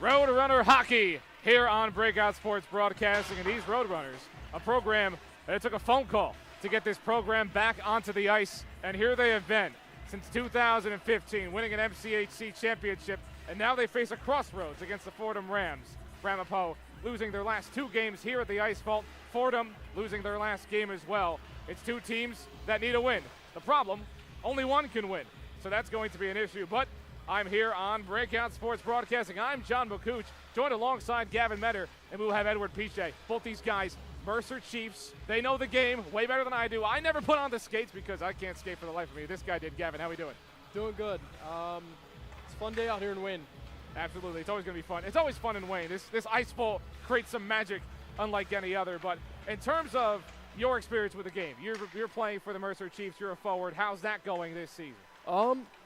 Roadrunner hockey here on Breakout Sports Broadcasting. And these Roadrunners, a program that took a phone call to get this program back onto the ice. And here they have been since 2015, winning an MCHC championship. And now they face a crossroads against the Fordham Rams. Ramapo losing their last two games here at the IceVault. Fordham losing their last game as well. It's two teams that need a win. The problem, only one can win. So that's going to be an issue. But I'm here on Breakout Sports Broadcasting. I'm John McCooch, joined alongside Gavin Metter, and we will have Edward Piche. Both these guys, Mercer Chiefs. They know the game way better than I do. I never put on the skates because I can't skate for the life of me. This guy did. Gavin, how we doing? Doing good. It's a fun day out here in Wayne. Absolutely. It's always going to be fun. It's always fun in Wayne. This ice bowl creates some magic unlike any other. But in terms of your experience with the game, you're playing for the Mercer Chiefs. You're a forward. How's that going this season?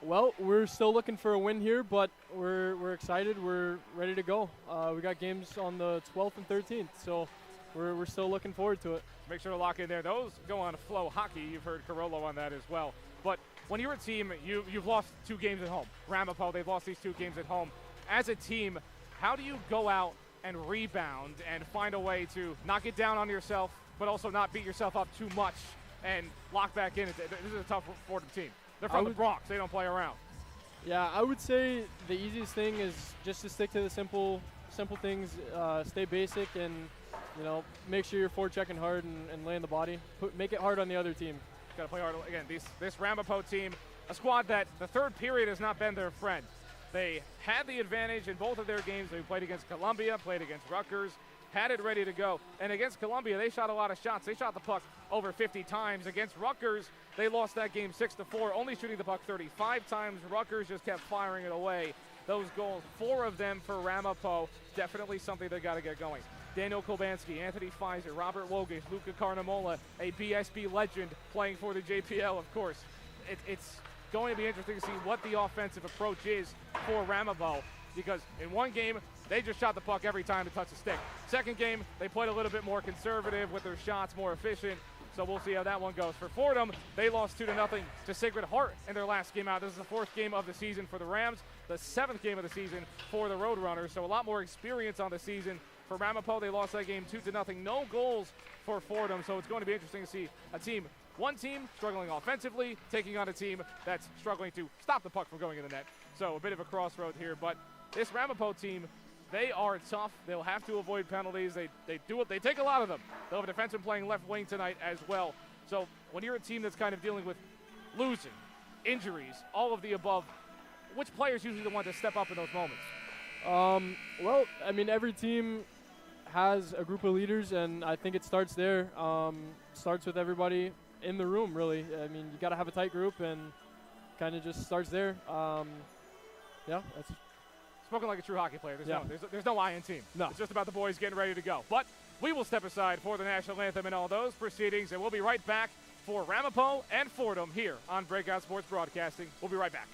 Well, we're still looking for a win here, but we're excited. We're ready to go. We got games on the 12th and 13th, so we're still looking forward to it. Make sure to lock in there. Those go on Flow Hockey. You've heard Carollo on that as well. But when you're a team, you've lost two games at home. Ramapo, they've lost these two games at home. As a team, how do you go out and rebound and find a way to not get down on yourself, but also not beat yourself up too much and lock back in? This is a tough Fordham team. They're from the Bronx. They don't play around. Yeah, I would say the easiest thing is just to stick to the simple things, stay basic, and make sure you're forechecking hard and laying the body. Make it hard on the other team. Got to play hard. Again, this Ramapo team, a squad that the third period has not been their friend. They had the advantage in both of their games. They played against Columbia, played against Rutgers, had it ready to go. And against Columbia, they shot a lot of shots. They shot the puck over 50 times. Against Rutgers, they lost that game 6-4, only shooting the puck 35 times. Rutgers just kept firing it away. Those goals, 4 of them for Ramapo, definitely something they got to get going. Daniel Kolbansky, Anthony Pfizer, Robert Wogish, Luca Carnamola, a BSB legend playing for the JPL, of course. It's going to be interesting to see what the offensive approach is for Ramapo, because in one game, they just shot the puck every time to touch the stick. Second game, they played a little bit more conservative with their shots, more efficient. So we'll see how that one goes. For Fordham, they lost 2-0 to Sacred Heart in their last game out. This is the 4th game of the season for the Rams, the 7th game of the season for the Roadrunners. So a lot more experience on the season. For Ramapo, they lost that game 2-0. No goals for Fordham. So it's going to be interesting to see one team struggling offensively, taking on a team that's struggling to stop the puck from going in the net. So a bit of a crossroad here. But this Ramapo team, they are tough. They'll have to avoid penalties. They take a lot of them. They'll have a defenseman playing left wing tonight as well. So when you're a team that's kind of dealing with losing, injuries, all of the above, which players usually the one to step up in those moments? Well, I mean, every team has a group of leaders, and I think it starts there. Starts with everybody in the room, really. I mean, you got to have a tight group, and kind of just starts there. Yeah, that's spoken like a true hockey player. There's no I in team. No. It's just about the boys getting ready to go. But we will step aside for the national anthem and all those proceedings, and we'll be right back for Ramapo and Fordham here on Breakout Sports Broadcasting. We'll be right back.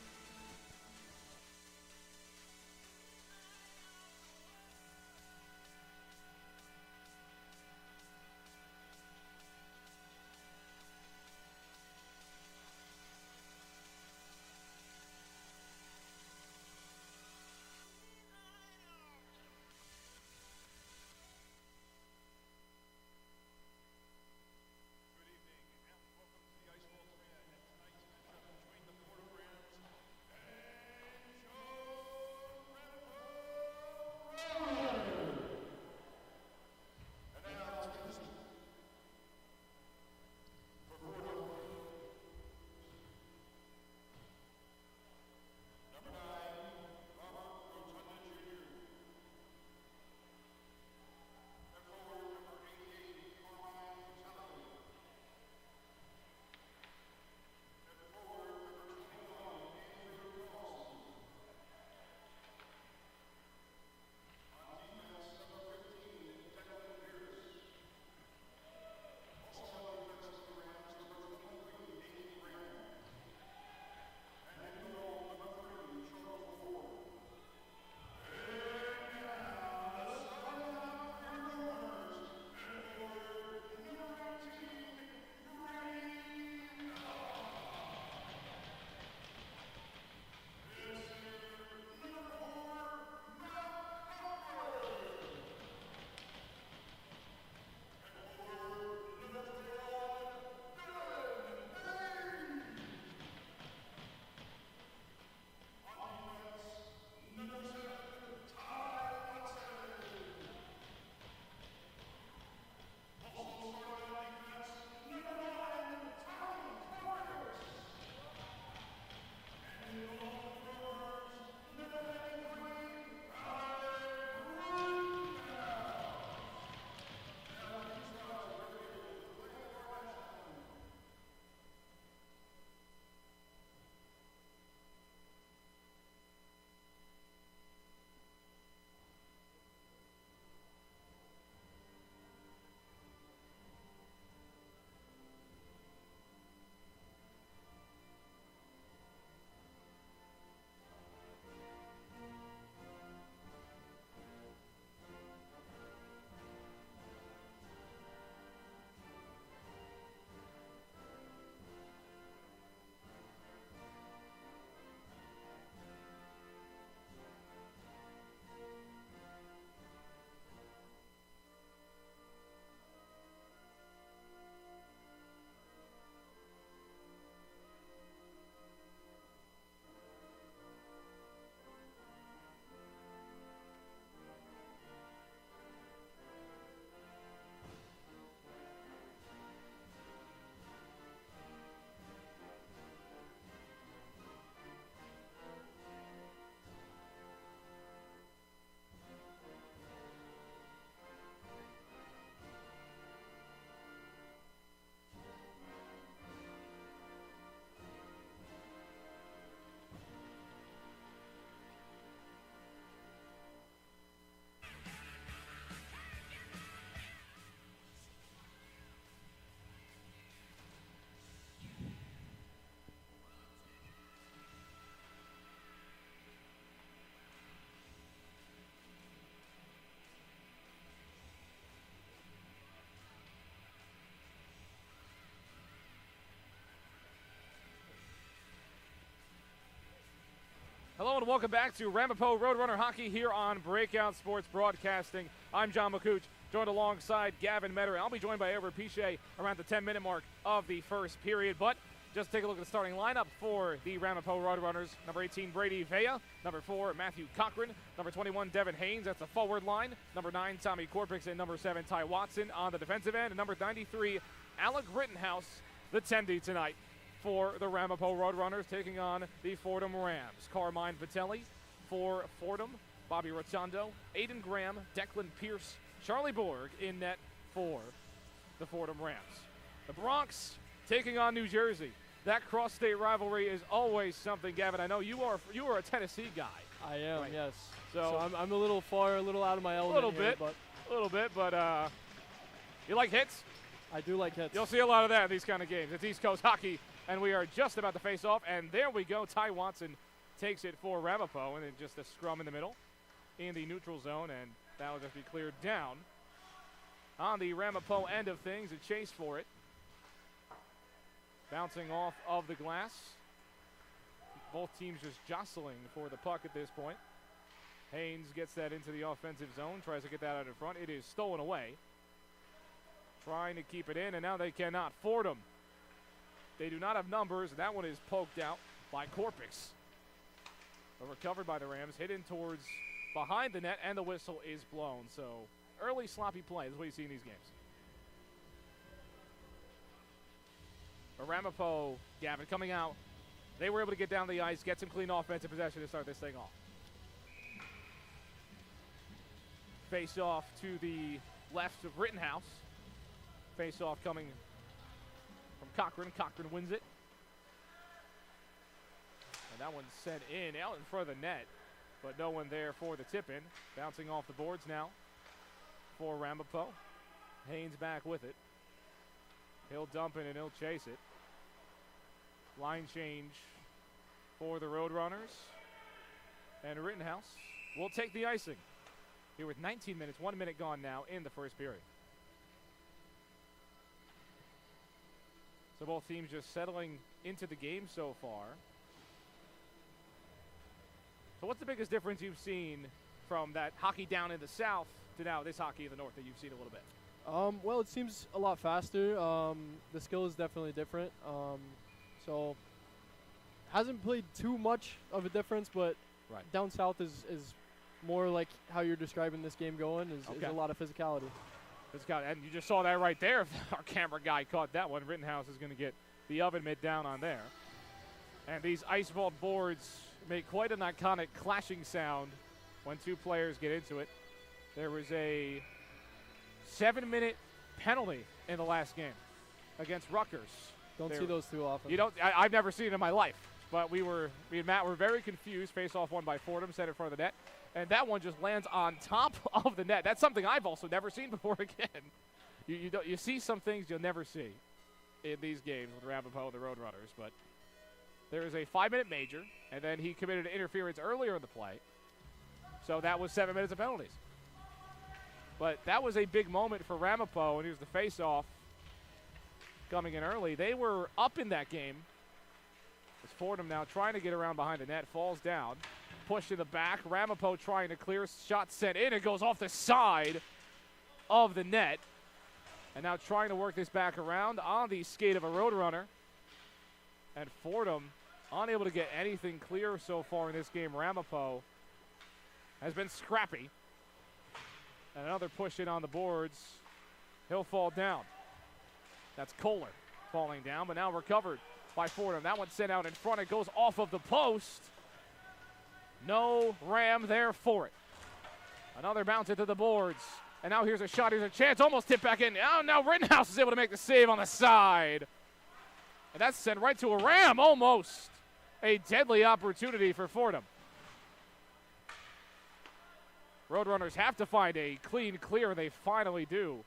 and welcome back to Ramapo Roadrunner Hockey here on Breakout Sports Broadcasting. I'm John McCooch, joined alongside Gavin Metter. I'll be joined by Edward Piche around the 10-minute mark of the first period, but just take a look at the starting lineup for the Ramapo Roadrunners. Number 18, Brady Vea. Number 4, Matthew Cochran. Number 21, Devin Haynes. That's the forward line. Number 9, Tommy Korpix. And number 7, Ty Watson on the defensive end. And number 93, Alec Rittenhouse, the 10D tonight for the Ramapo Roadrunners, taking on the Fordham Rams. Carmine Vitelli for Fordham. Bobby Rotondo, Aiden Graham, Declan Pierce, Charlie Borg in net for the Fordham Rams. The Bronx taking on New Jersey. That cross-state rivalry is always something, Gavin. I know you are a Tennessee guy. I am, right? Yes. So I'm a little far, a little out of my element. A little bit, but you like hits? I do like hits. You'll see a lot of that in these kind of games. It's East Coast hockey, and we are just about to face off. And there we go. Ty Watson takes it for Ramapo, and then just a scrum in the middle in the neutral zone, and that will just be cleared down. On the Ramapo end of things, a chase for it. Bouncing off of the glass. Both teams just jostling for the puck at this point. Haynes gets that into the offensive zone, tries to get that out in front. It is stolen away. Trying to keep it in, and now they cannot. Fordham. They do not have numbers. That one is poked out by Korpix. But recovered by the Rams, hit in towards behind the net, and the whistle is blown. So early sloppy play. That's what you see in these games. But Ramapo, Gavin, coming out. They were able to get down the ice, get some clean offensive possession to start this thing off. Face off to the left of Rittenhouse. Face off coming from Cochran. Cochran wins it. And that one's sent out in front of the net, but no one there for the tip-in. Bouncing off the boards now for Ramapo. Haynes back with it. He'll dump it and he'll chase it. Line change for the Roadrunners. And Rittenhouse will take the icing. Here with 19 minutes, 1 minute gone now in the first period. So both teams just settling into the game so far. So what's the biggest difference you've seen from that hockey down in the south to now this hockey in the north that you've seen a little bit? Well, it seems a lot faster. The skill is definitely different. So hasn't played too much of a difference, but down south is more like how you're describing this game going, is a lot of physicality. And you just saw that right there. If our camera guy caught that one, Rittenhouse is going to get the oven mitt down on there. And these IceVault boards make quite an iconic clashing sound when two players get into it. There was a 7-minute penalty in the last game against Rutgers. Don't see those too often. You don't. I've never seen it in my life. But me and Matt were very confused. Face-off won by Fordham, set in front of the net. And that one just lands on top of the net. That's something I've also never seen before again. You see some things you'll never see in these games with Ramapo and the Roadrunners. But there is a 5-minute major, and then he committed interference earlier in the play. So that was 7 minutes of penalties. But that was a big moment for Ramapo, and here's the face-off coming in early. They were up in that game. It's Fordham now trying to get around behind the net, falls down, pushed in the back. Ramapo trying to clear, shot sent in. It goes off the side of the net. And now trying to work this back around on the skate of a Roadrunner. And Fordham unable to get anything clear so far in this game. Ramapo has been scrappy. And another push in on the boards. He'll fall down. That's Kohler falling down, but now recovered by Fordham. That one sent out in front. It goes off of the post. No Ram there for it. Another bounce into the boards. And now here's a shot. Here's a chance. Almost tipped back in. Oh, now Rittenhouse is able to make the save on the side. And that's sent right to a Ram. Almost a deadly opportunity for Fordham. Roadrunners have to find a clean clear, and they finally do.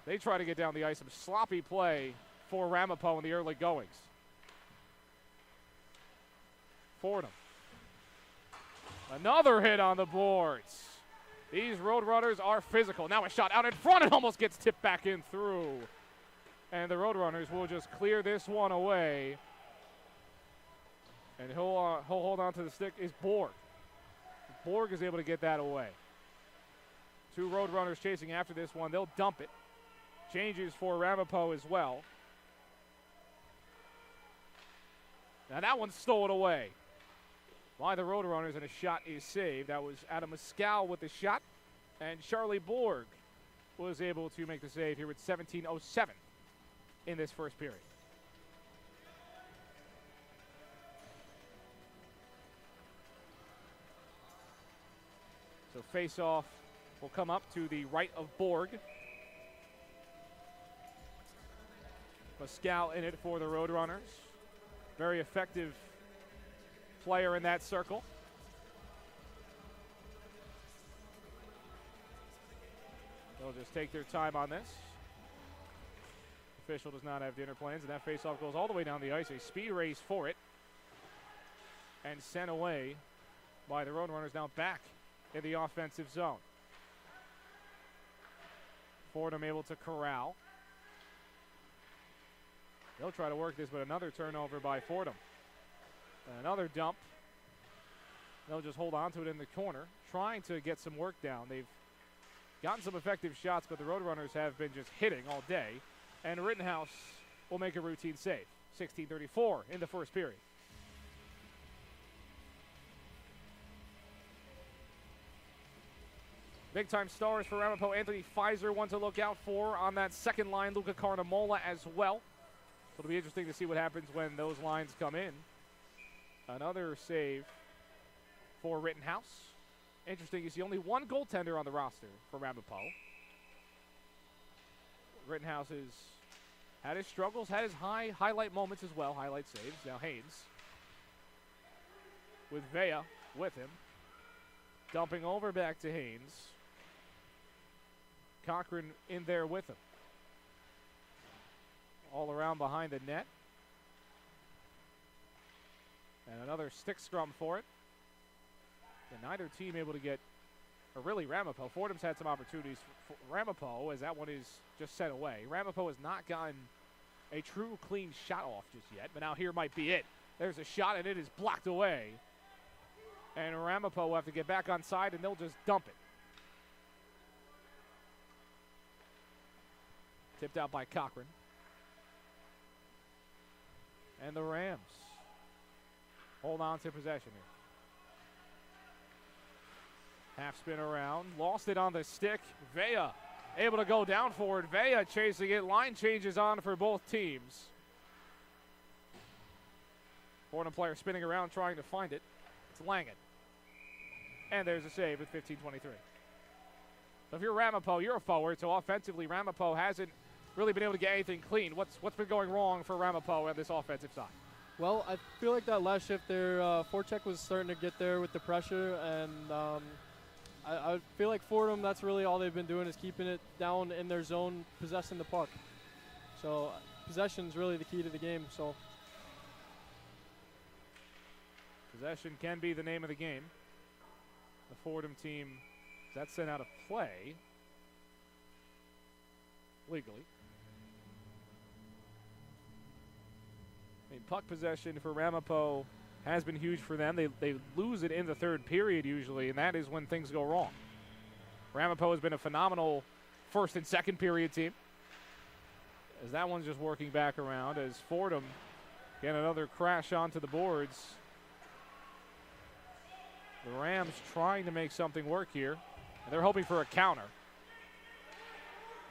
They try to get down the ice. Some sloppy play for Ramapo in the early goings. Fordham. Another hit on the boards. These Roadrunners are physical. Now a shot out in front. It almost gets tipped back in through. And the Roadrunners will just clear this one away. And he'll hold on to the stick is Borg. Borg is able to get that away. 2 Roadrunners chasing after this one. They'll dump it. Changes for Ramapo as well. Now that one's stolen away by the Roadrunners, and a shot is saved. That was Adam Mescal with the shot, and Charlie Borg was able to make the save here with 17:07 in this first period. So face-off will come up to the right of Borg. Mescal in it for the Roadrunners. Very effective player in that circle. They'll just take their time on this. Official does not have dinner plans, and that faceoff goes all the way down the ice. A speed race for it. And sent away by the Roadrunners, now back in the offensive zone. Fordham able to corral. They'll try to work this, but another turnover by Fordham. And another dump. They'll just hold on to it in the corner, trying to get some work down. They've gotten some effective shots, but the Roadrunners have been just hitting all day. And Rittenhouse will make a routine save. 16:34 in the first period. Big-time stars for Ramapo. Anthony Pfizer, one to look out for on that second line. Luca Carnamola as well. So it'll be interesting to see what happens when those lines come in. Another save for Rittenhouse. Interesting, you see only one goaltender on the roster for Ramapo. Rittenhouse has had his struggles, had his highlight moments as well, highlight saves. Now Haynes with Vea with him. Dumping over back to Haynes. Cochran in there with him. All around behind the net. And another stick scrum for it. And neither team able to get, or really Ramapo. Fordham's had some opportunities for Ramapo, as that one is just sent away. Ramapo has not gotten a true clean shot off just yet, but now here might be it. There's a shot, and it is blocked away. And Ramapo will have to get back on side, and they'll just dump it. Tipped out by Cochran. And the Rams hold on to possession here. Half spin around, lost it on the stick. Vea able to go down for it. Vea chasing it. Line changes on for both teams. Fordham player spinning around trying to find it. It's Langen. And there's a save with 15:23. So if you're Ramapo, you're a forward. So offensively, Ramapo hasn't really been able to get anything clean. What's been going wrong for Ramapo on this offensive side? Well, I feel like that last shift there, forecheck was starting to get there with the pressure, and I feel like Fordham, that's really all they've been doing is keeping it down in their zone, possessing the puck. So possession's really the key to the game. So possession can be the name of the game. The Fordham team, that's sent out of play legally. I mean, puck possession for Ramapo has been huge for them. They lose it in the third period usually, and that is when things go wrong. Ramapo has been a phenomenal first and second period team, as that one's just working back around as Fordham get another crash onto the boards. The Rams trying to make something work here, and they're hoping for a counter.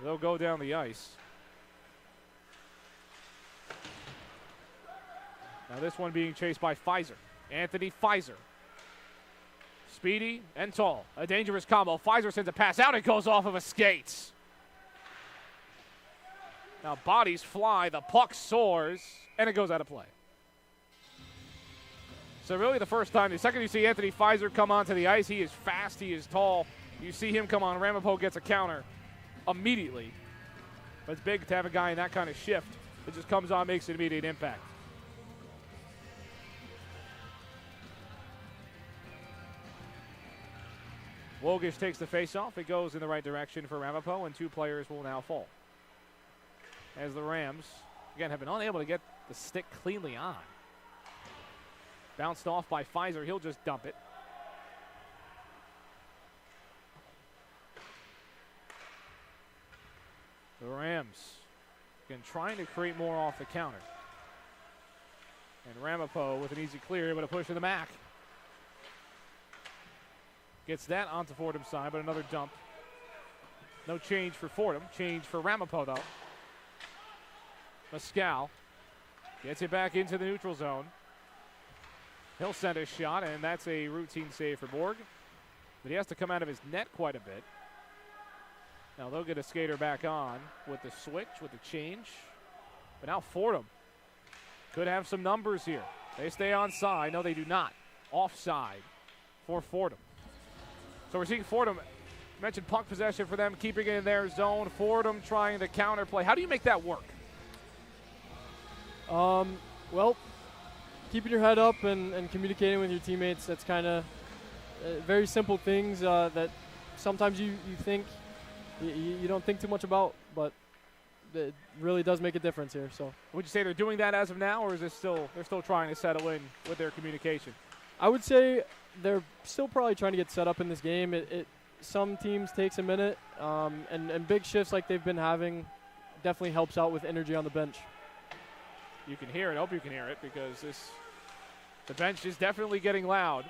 They'll go down the ice. Now this one being chased by Pfizer. Anthony Pfizer. Speedy and tall. A dangerous combo. Pfizer sends a pass out. It goes off of a skate. Now bodies fly. The puck soars. And it goes out of play. So really the first time, the second you see Anthony Pfizer come onto the ice, he is fast, he is tall. You see him come on, Ramapo gets a counter immediately. But it's big to have a guy in that kind of shift that just comes on, makes an immediate impact. Wogish takes the face-off. It goes in the right direction for Ramapo, and two players will now fall. As the Rams, again, have been unable to get the stick cleanly on. Bounced off by Pfizer. He'll just dump it. The Rams, again, trying to create more off the counter. And Ramapo with an easy clear, able to push to the MAC. Gets that onto Fordham's side, but another dump. No change for Fordham. Change for Ramapo, though. Mescal gets it back into the neutral zone. He'll send a shot, and that's a routine save for Borg. But he has to come out of his net quite a bit. Now they'll get a skater back on with the switch, with the change. But now Fordham could have some numbers here. They stay onside. No, they do not. Offside for Fordham. So we're seeing Fordham, mentioned puck possession for them, keeping it in their zone. Fordham trying to counterplay. How do you make that work? Well, keeping your head up and communicating with your teammates, that's kind of very simple things that sometimes you think you don't think too much about, but it really does make a difference here. So, would you say they're doing that as of now, or is this they're still trying to settle in with their communication? I would say they're still probably trying to get set up in this game. Some teams takes a minute, and big shifts like they've been having definitely helps out with energy on the bench. You can hear it. I hope you can hear it, because the bench is definitely getting loud.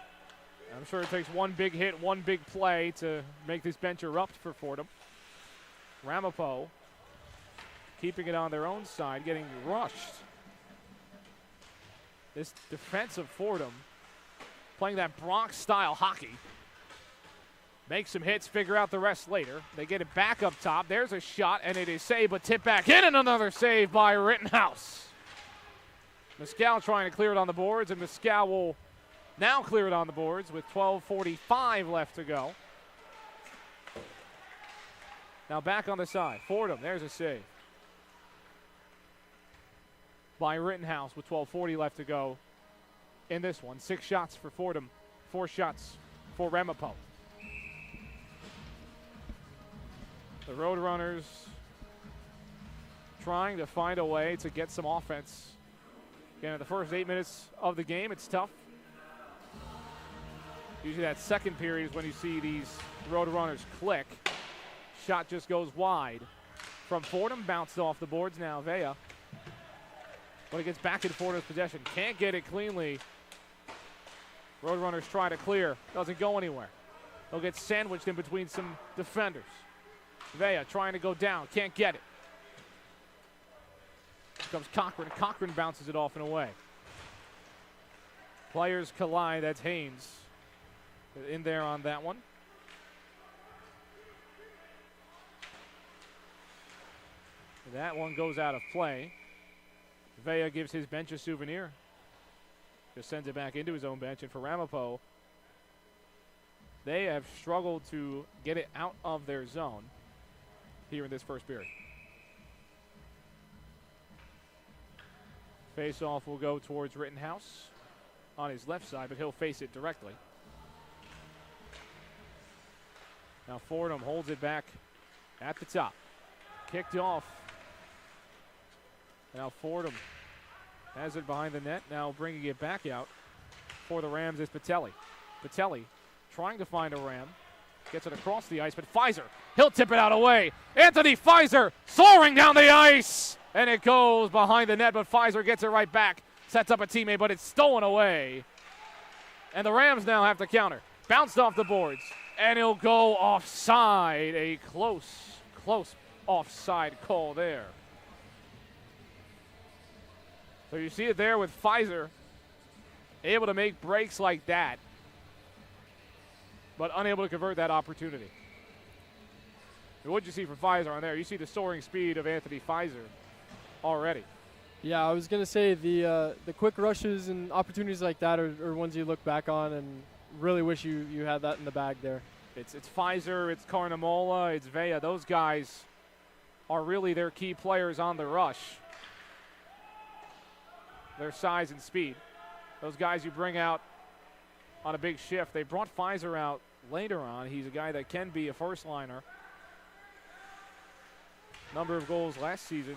I'm sure it takes one big hit, one big play to make this bench erupt for Fordham. Ramapo keeping it on their own side, getting rushed. This defense of Fordham playing that Bronx-style hockey. Make some hits, figure out the rest later. They get it back up top. There's a shot, and it is saved, but tipped back in, and another save by Rittenhouse. Mescal trying to clear it on the boards, and Mescal will now clear it on the boards with 12:45 left to go. Now back on the side. Fordham, there's a save by Rittenhouse with 12:40 left to go in this one. 6 shots for Fordham, 4 shots for Ramapo. The Roadrunners trying to find a way to get some offense. Again, in the first 8 minutes of the game, it's tough. Usually that second period is when you see these Roadrunners click. Shot just goes wide from Fordham, bounced off the boards now, Vea. But it gets back in Fordham's possession. Can't get it cleanly. Roadrunners try to clear. Doesn't go anywhere. They'll get sandwiched in between some defenders. Vea trying to go down. Can't get it. Here comes Cochran. Cochran bounces it off and away. Players collide. That's Haynes in there on that one. That one goes out of play. Vea gives his bench a souvenir. Just sends it back into his own bench. And for Ramapo, they have struggled to get it out of their zone here in this first period. Face-off will go towards Rittenhouse on his left side, but he'll face it directly. Now Fordham holds it back at the top. Kicked off. Now Fordham has it behind the net. Now bringing it back out for the Rams is Patelli. Patelli trying to find a Ram. Gets it across the ice, but Pfizer, he'll tip it out away. Anthony Pfizer soaring down the ice. And it goes behind the net, but Pfizer gets it right back. Sets up a teammate, but it's stolen away. And the Rams now have to counter. Bounced off the boards, and he'll go offside. A close offside call there. So you see it there with Pfizer able to make breaks like that, but unable to convert that opportunity. And what did you see from Pfizer on there? You see the soaring speed of Anthony Pfizer already. Yeah, I was going to say the quick rushes and opportunities like that are ones you look back on and really wish you had that in the bag there. It's Pfizer, it's Carnamola, it's Vea. Those guys are really their key players on the rush. Their size and speed. Those guys you bring out on a big shift. They brought Pfizer out later on. He's a guy that can be a first liner. Number of goals last season.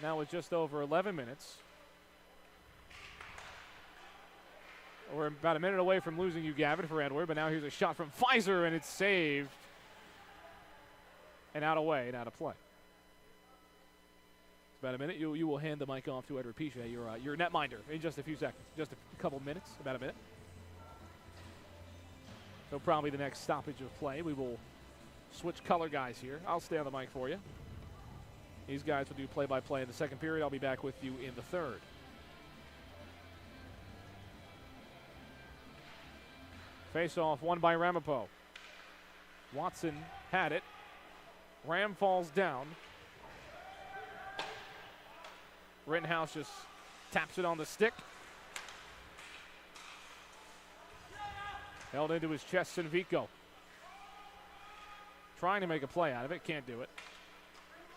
Now with just over 11 minutes. We're about a minute away from losing you, Gavin, for Edward, but now here's a shot from Pfizer, and it's saved. And out of play. It's about a minute. You will hand the mic off to Edward Piche, your netminder, in just a few seconds. Just a couple minutes, about a minute. So probably the next stoppage of play. We will switch color guys here. I'll stay on the mic for you. These guys will do play-by-play in the second period. I'll be back with you in the third. Face-off won by Ramapo. Watson had it. Ram falls down. Rittenhouse just taps it on the stick. Held into his chest, Senvico. Trying to make a play out of it, can't do it.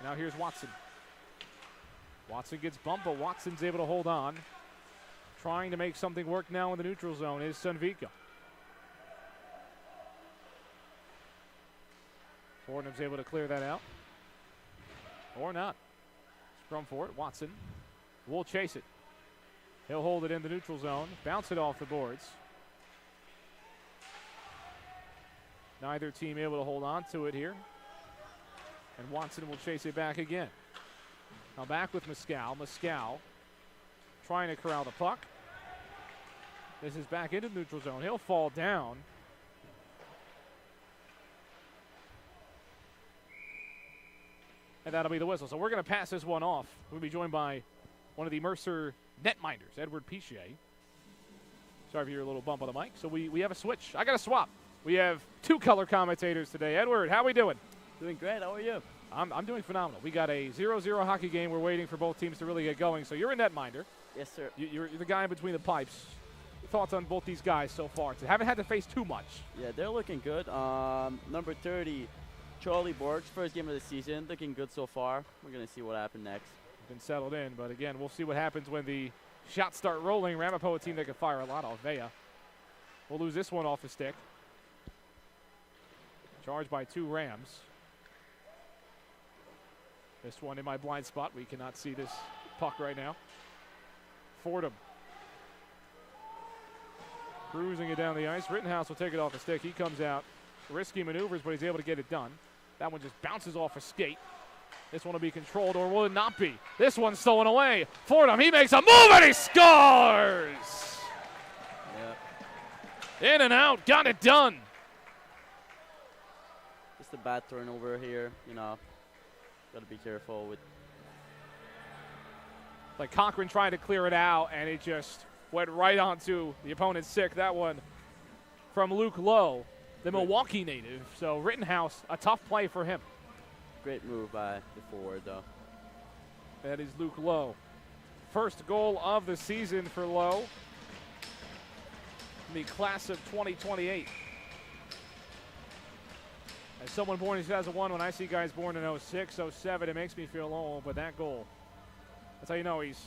Now here's Watson. Watson gets bumped, but Watson's able to hold on. Trying to make something work now in the neutral zone is Senvico. Fordham's able to clear that out. Or not. Scrum for it. Watson will chase it. He'll hold it in the neutral zone. Bounce it off the boards. Neither team able to hold on to it here. And Watson will chase it back again. Now back with Mescal. Mescal trying to corral the puck. This is back into the neutral zone. He'll fall down. And that'll be the whistle. So we're going to pass this one off. We'll be joined by one of the Mercer netminders, Edward Piche. Sorry for your little bump on the mic. So we have a switch. I got a swap. We have two color commentators today. Edward, how we doing? Doing great. How are you? I'm doing phenomenal. We got a 0-0 hockey game. We're waiting for both teams to really get going. So you're a netminder. Yes, sir. You're the guy in between the pipes. Thoughts on both these guys so far? So haven't had to face too much. Yeah, they're looking good. Number 30, Charlie Borg's first game of the season. Looking good so far. We're going to see what happens next. Been settled in, but again, we'll see what happens when the shots start rolling. Ramapo, a team that can fire a lot. Alvea will lose this one off the stick. Charged by two Rams. This one in my blind spot. We cannot see this puck right now. Fordham cruising it down the ice. Rittenhouse will take it off the stick. He comes out. Risky maneuvers, but he's able to get it done. That one just bounces off a skate. This one will be controlled, or will it not be? This one's stolen away. Fordham, he makes a move, and he scores! Yeah. In and out, got it done. Just a bad turnover here, you know. Got to be careful with. Like Cochran trying to clear it out, and it just went right onto the opponent's stick. That one from Luke Lowe, the Milwaukee native. So Rittenhouse, a tough play for him. Great move by the forward, though. That is Luke Lowe. First goal of the season for Lowe in the class of 2028. As someone born in 2001, when I see guys born in 06, 07, it makes me feel old, but that goal, that's how you know he's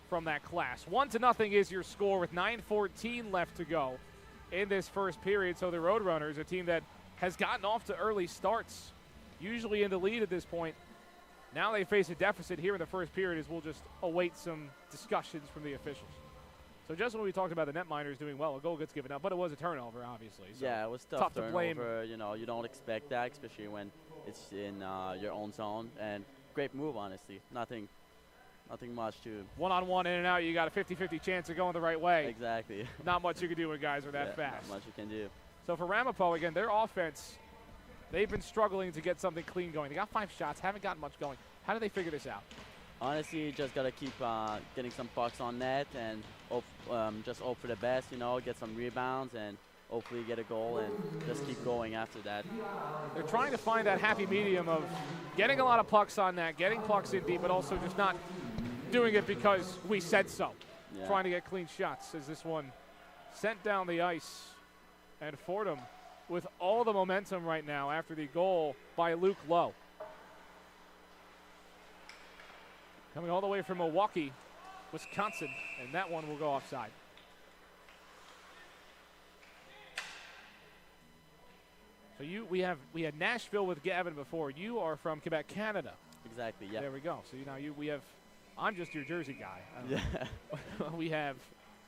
from that class. 1-0 is your score with 9:14 left to go in this first period. So the Roadrunners, a team that has gotten off to early starts, usually in the lead at this point. Now they face a deficit here in the first period as we'll just await some discussions from the officials. So just when we talked about the netminders doing well, a goal gets given up, but it was a turnover, obviously. So yeah, it was tough to blame. You know, you don't expect that, especially when it's in your own zone. And great move, honestly. Nothing much to. One-on-one, in and out, you got a 50-50 chance of going the right way. Exactly. Not much you can do when guys are that fast. Not much you can do. So for Ramapo, again, their offense, they've been struggling to get something clean going. They got 5 shots, haven't gotten much going. How do they figure this out? Honestly, you just got to keep getting some pucks on net and just hope for the best, you know, get some rebounds and hopefully get a goal and just keep going after that. They're trying to find that happy medium of getting a lot of pucks on net, getting pucks in deep, but also just not doing it because we said so. Yeah. Trying to get clean shots as this one sent down the ice. And Fordham with all the momentum right now after the goal by Luke Lowe. Coming all the way from Milwaukee, Wisconsin, and that one will go offside. So we had Nashville with Gavin before. You are from Quebec, Canada. Exactly. Yeah. There we go. So we have. I'm just your Jersey guy. Yeah. We have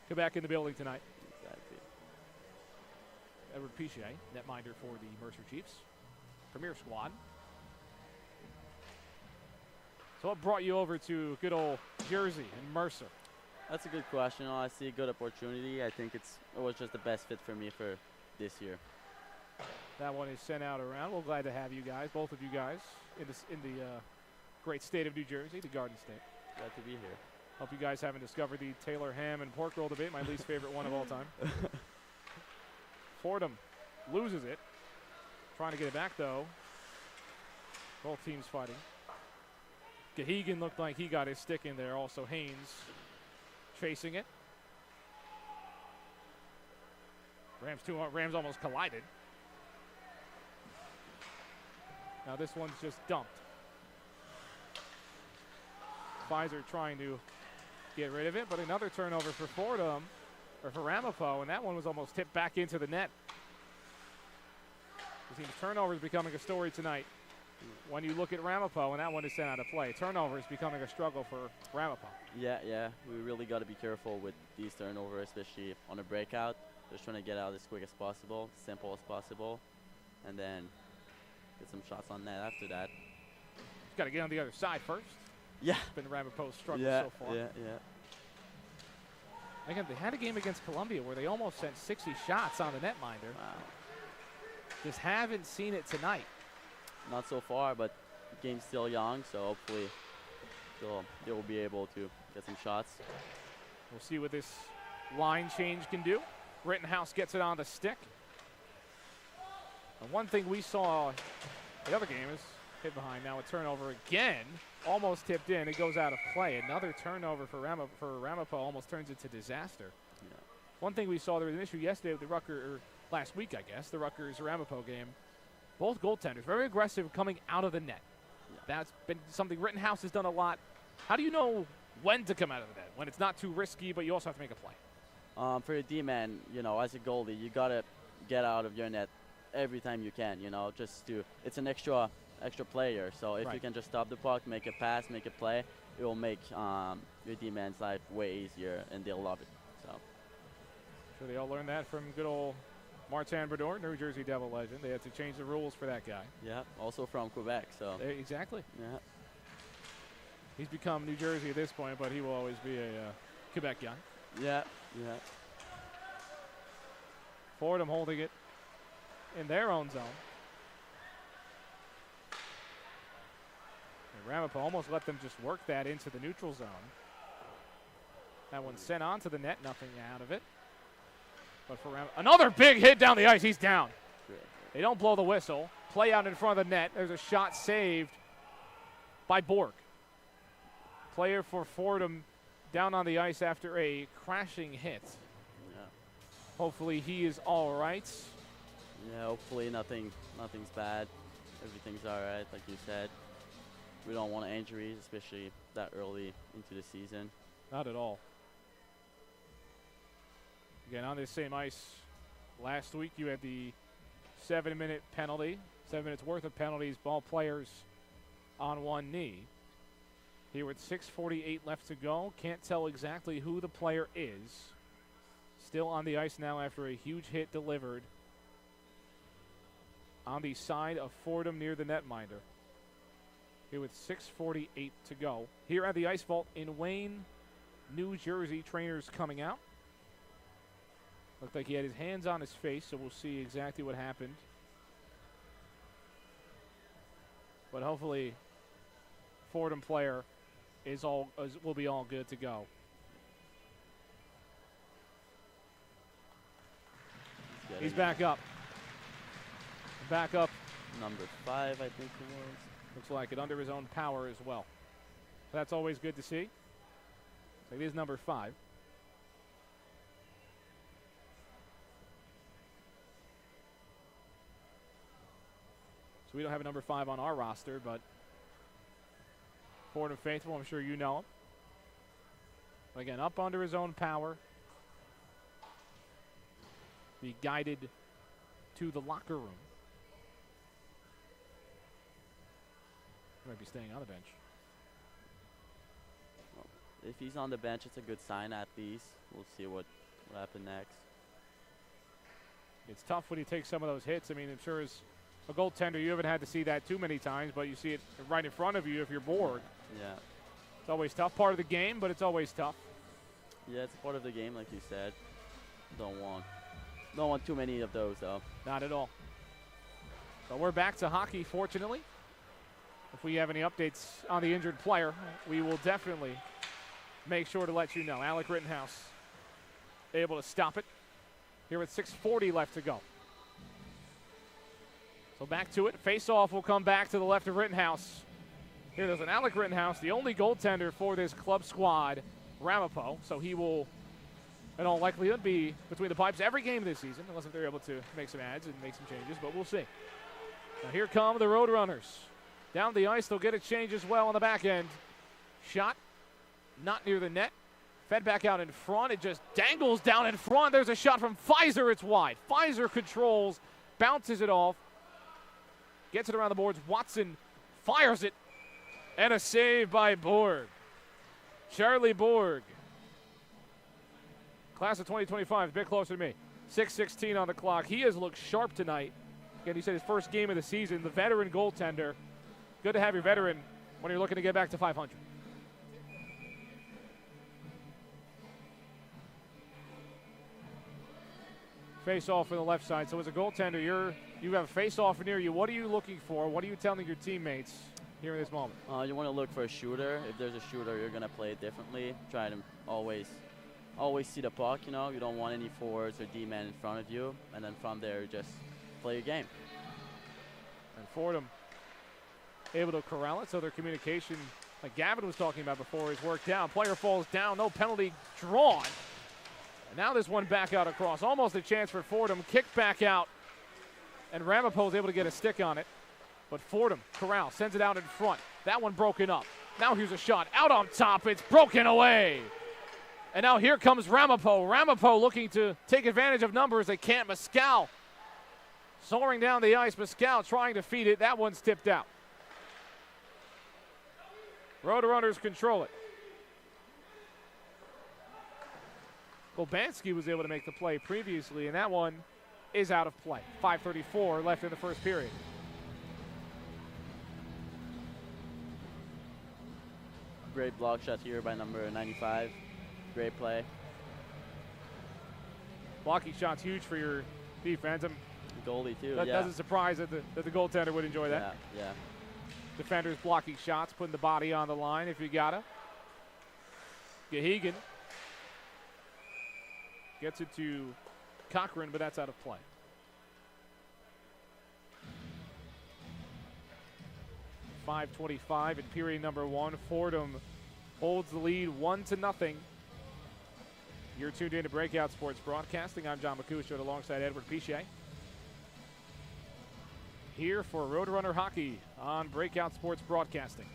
Quebec in the building tonight. Exactly. Edward Piche, netminder for the Mercer Chiefs. Premier squad. So what brought you over to good old Jersey and Mercer? That's a good question. I see a good opportunity. I think it was just the best fit for me for this year. That one is sent out around. We're glad to have you guys, both of you guys, in the great state of New Jersey, the Garden State. Glad to be here. Hope you guys haven't discovered the Taylor ham and pork roll debate, my least favorite one of all time. Fordham loses it. Trying to get it back, though. Both teams fighting. Gahegan looked like he got his stick in there. Also Haynes chasing it. Rams almost collided. Now this one's just dumped. Pfizer trying to get rid of it, but another turnover for Fordham, or for Ramapo, and that one was almost tipped back into the net. It seems turnovers becoming a story tonight. When you look at Ramapo, and that one is sent out of play, turnovers becoming a struggle for Ramapo. Yeah, we really got to be careful with these turnovers, especially on a breakout. Just trying to get out as quick as possible, simple as possible, and then get some shots on net after that. Just got to get on the other side first. Yeah. Been Ramapo's struggle so far. Yeah. Again, they had a game against Columbia where they almost sent 60 shots on the netminder. Wow. Just haven't seen it tonight. Not so far, but the game's still young, so hopefully they will be able to get some shots. We'll see what this line change can do. Rittenhouse gets it on the stick. And one thing we saw the other game is hit behind. Now a turnover again. Almost tipped in. It goes out of play. Another turnover for Ramapo almost turns into disaster. Yeah. One thing we saw, there was an issue yesterday with the last week, I guess, the Rutgers-Ramapo game. Both goaltenders very aggressive coming out of the net. Yeah. That's been something Rittenhouse has done a lot. How do you know when to come out of the net? When it's not too risky, but you also have to make a play. For a D-man, as a goalie, you got to get out of your net every time you can, it's an extra player. So if you can just stop the puck, make a pass, make a play, it will make your D-man's life way easier, and they'll love it. So sure they all learned that from good old Martin Brodeur, New Jersey Devil legend. They had to change the rules for that guy. Yeah, also from Quebec. So exactly. Yeah. He's become New Jersey at this point, but he will always be a Quebec guy. Yeah. Fordham holding it in their own zone. And Ramapo almost let them just work that into the neutral zone. That one sent onto the net, nothing out of it. But for another big hit down the ice, he's down. They don't blow the whistle. Play out in front of the net. There's a shot saved by Borg. Player for Fordham down on the ice after a crashing hit. Yeah. Hopefully he is all right. Yeah, hopefully nothing's bad. Everything's all right, like you said. We don't want injuries, especially that early into the season. Not at all. Again, on this same ice, last week you had the 7-minute penalty, 7 minutes worth of penalties, ball players on one knee. Here with 6:48 left to go, can't tell exactly who the player is. Still on the ice now after a huge hit delivered on the side of Fordham near the netminder. Here with 6:48 to go. Here at the IceVault in Wayne, New Jersey, trainers coming out. Looked like he had his hands on his face, so we'll see exactly what happened. But hopefully, Fordham player will be all good to go. He's back up. Back up. Number 5, I think it was. Looks like it, under his own power as well. That's always good to see. So it is number 5. So we don't have a number 5 on our roster, but Fordham faithful, I'm sure you know him. But again, up under his own power. Be guided to the locker room. He might be staying on the bench. Well, if he's on the bench, it's a good sign at least. We'll see what happens next. It's tough when you take some of those hits. I mean, I'm sure as a goaltender, you haven't had to see that too many times, but you see it right in front of you if you're bored. Yeah. It's always tough. Part of the game, but it's always tough. Yeah, it's part of the game, like you said. Don't want too many of those, though. Not at all. So we're back to hockey, fortunately. If we have any updates on the injured player, we will definitely make sure to let you know. Alec Rittenhouse able to stop it here with 6:40 left to go. So back to it. Face-off will come back to the left of Rittenhouse. Here there's an Alec Rittenhouse, the only goaltender for this club squad, Ramapo. So he will, in all likelihood, be between the pipes every game this season, unless if they're able to make some adds and make some changes, but we'll see. Now here come the Roadrunners. Down the ice, they'll get a change as well on the back end. Shot, not near the net. Fed back out in front. It just dangles down in front. There's a shot from Pfizer. It's wide. Pfizer controls, bounces it off. Gets it around the boards. Watson fires it. And a save by Borg. Charlie Borg. Class of 2025, a bit closer to me. 6:16 on the clock. He has looked sharp tonight. Again, he said his first game of the season. The veteran goaltender. Good to have your veteran when you're looking to get back to 500. Face-off from the left side. So as a goaltender, you have a face-off near you. What are you looking for? What are you telling your teammates here in this moment? You want to look for a shooter. If there's a shooter, you're going to play it differently. Try to always see the puck, you know. You don't want any forwards or D-men in front of you. And then from there, just play your game. And Fordham able to corral it, so their communication, like Gavin was talking about before, is worked out. Player falls down, no penalty drawn. And now this one back out across. Almost a chance for Fordham. Kicked back out. And Ramapo is able to get a stick on it. But Fordham, corral, sends it out in front. That one broken up. Now here's a shot. Out on top. It's broken away. And now here comes Ramapo. Ramapo looking to take advantage of numbers. They can't. Mescal soaring down the ice. Mescal trying to feed it. That one's tipped out. Roadrunners control it. Golbansky was able to make the play previously, and that one is out of play. 5:34 left in the first period. Great block shot here by number 95. Great play. Blocking shot's huge for your defense. Goalie, too, that doesn't surprise that the goaltender would enjoy that. Yeah. Defenders blocking shots, putting the body on the line if you gotta. Gahegan gets it to Cochran, but that's out of play. .525 in period number one. Fordham holds the lead 1-0. You're tuned in to Breakout Sports Broadcasting. I'm John McCusick alongside Edward Piché. Here for Roadrunner Hockey on Breakout Sports Broadcasting.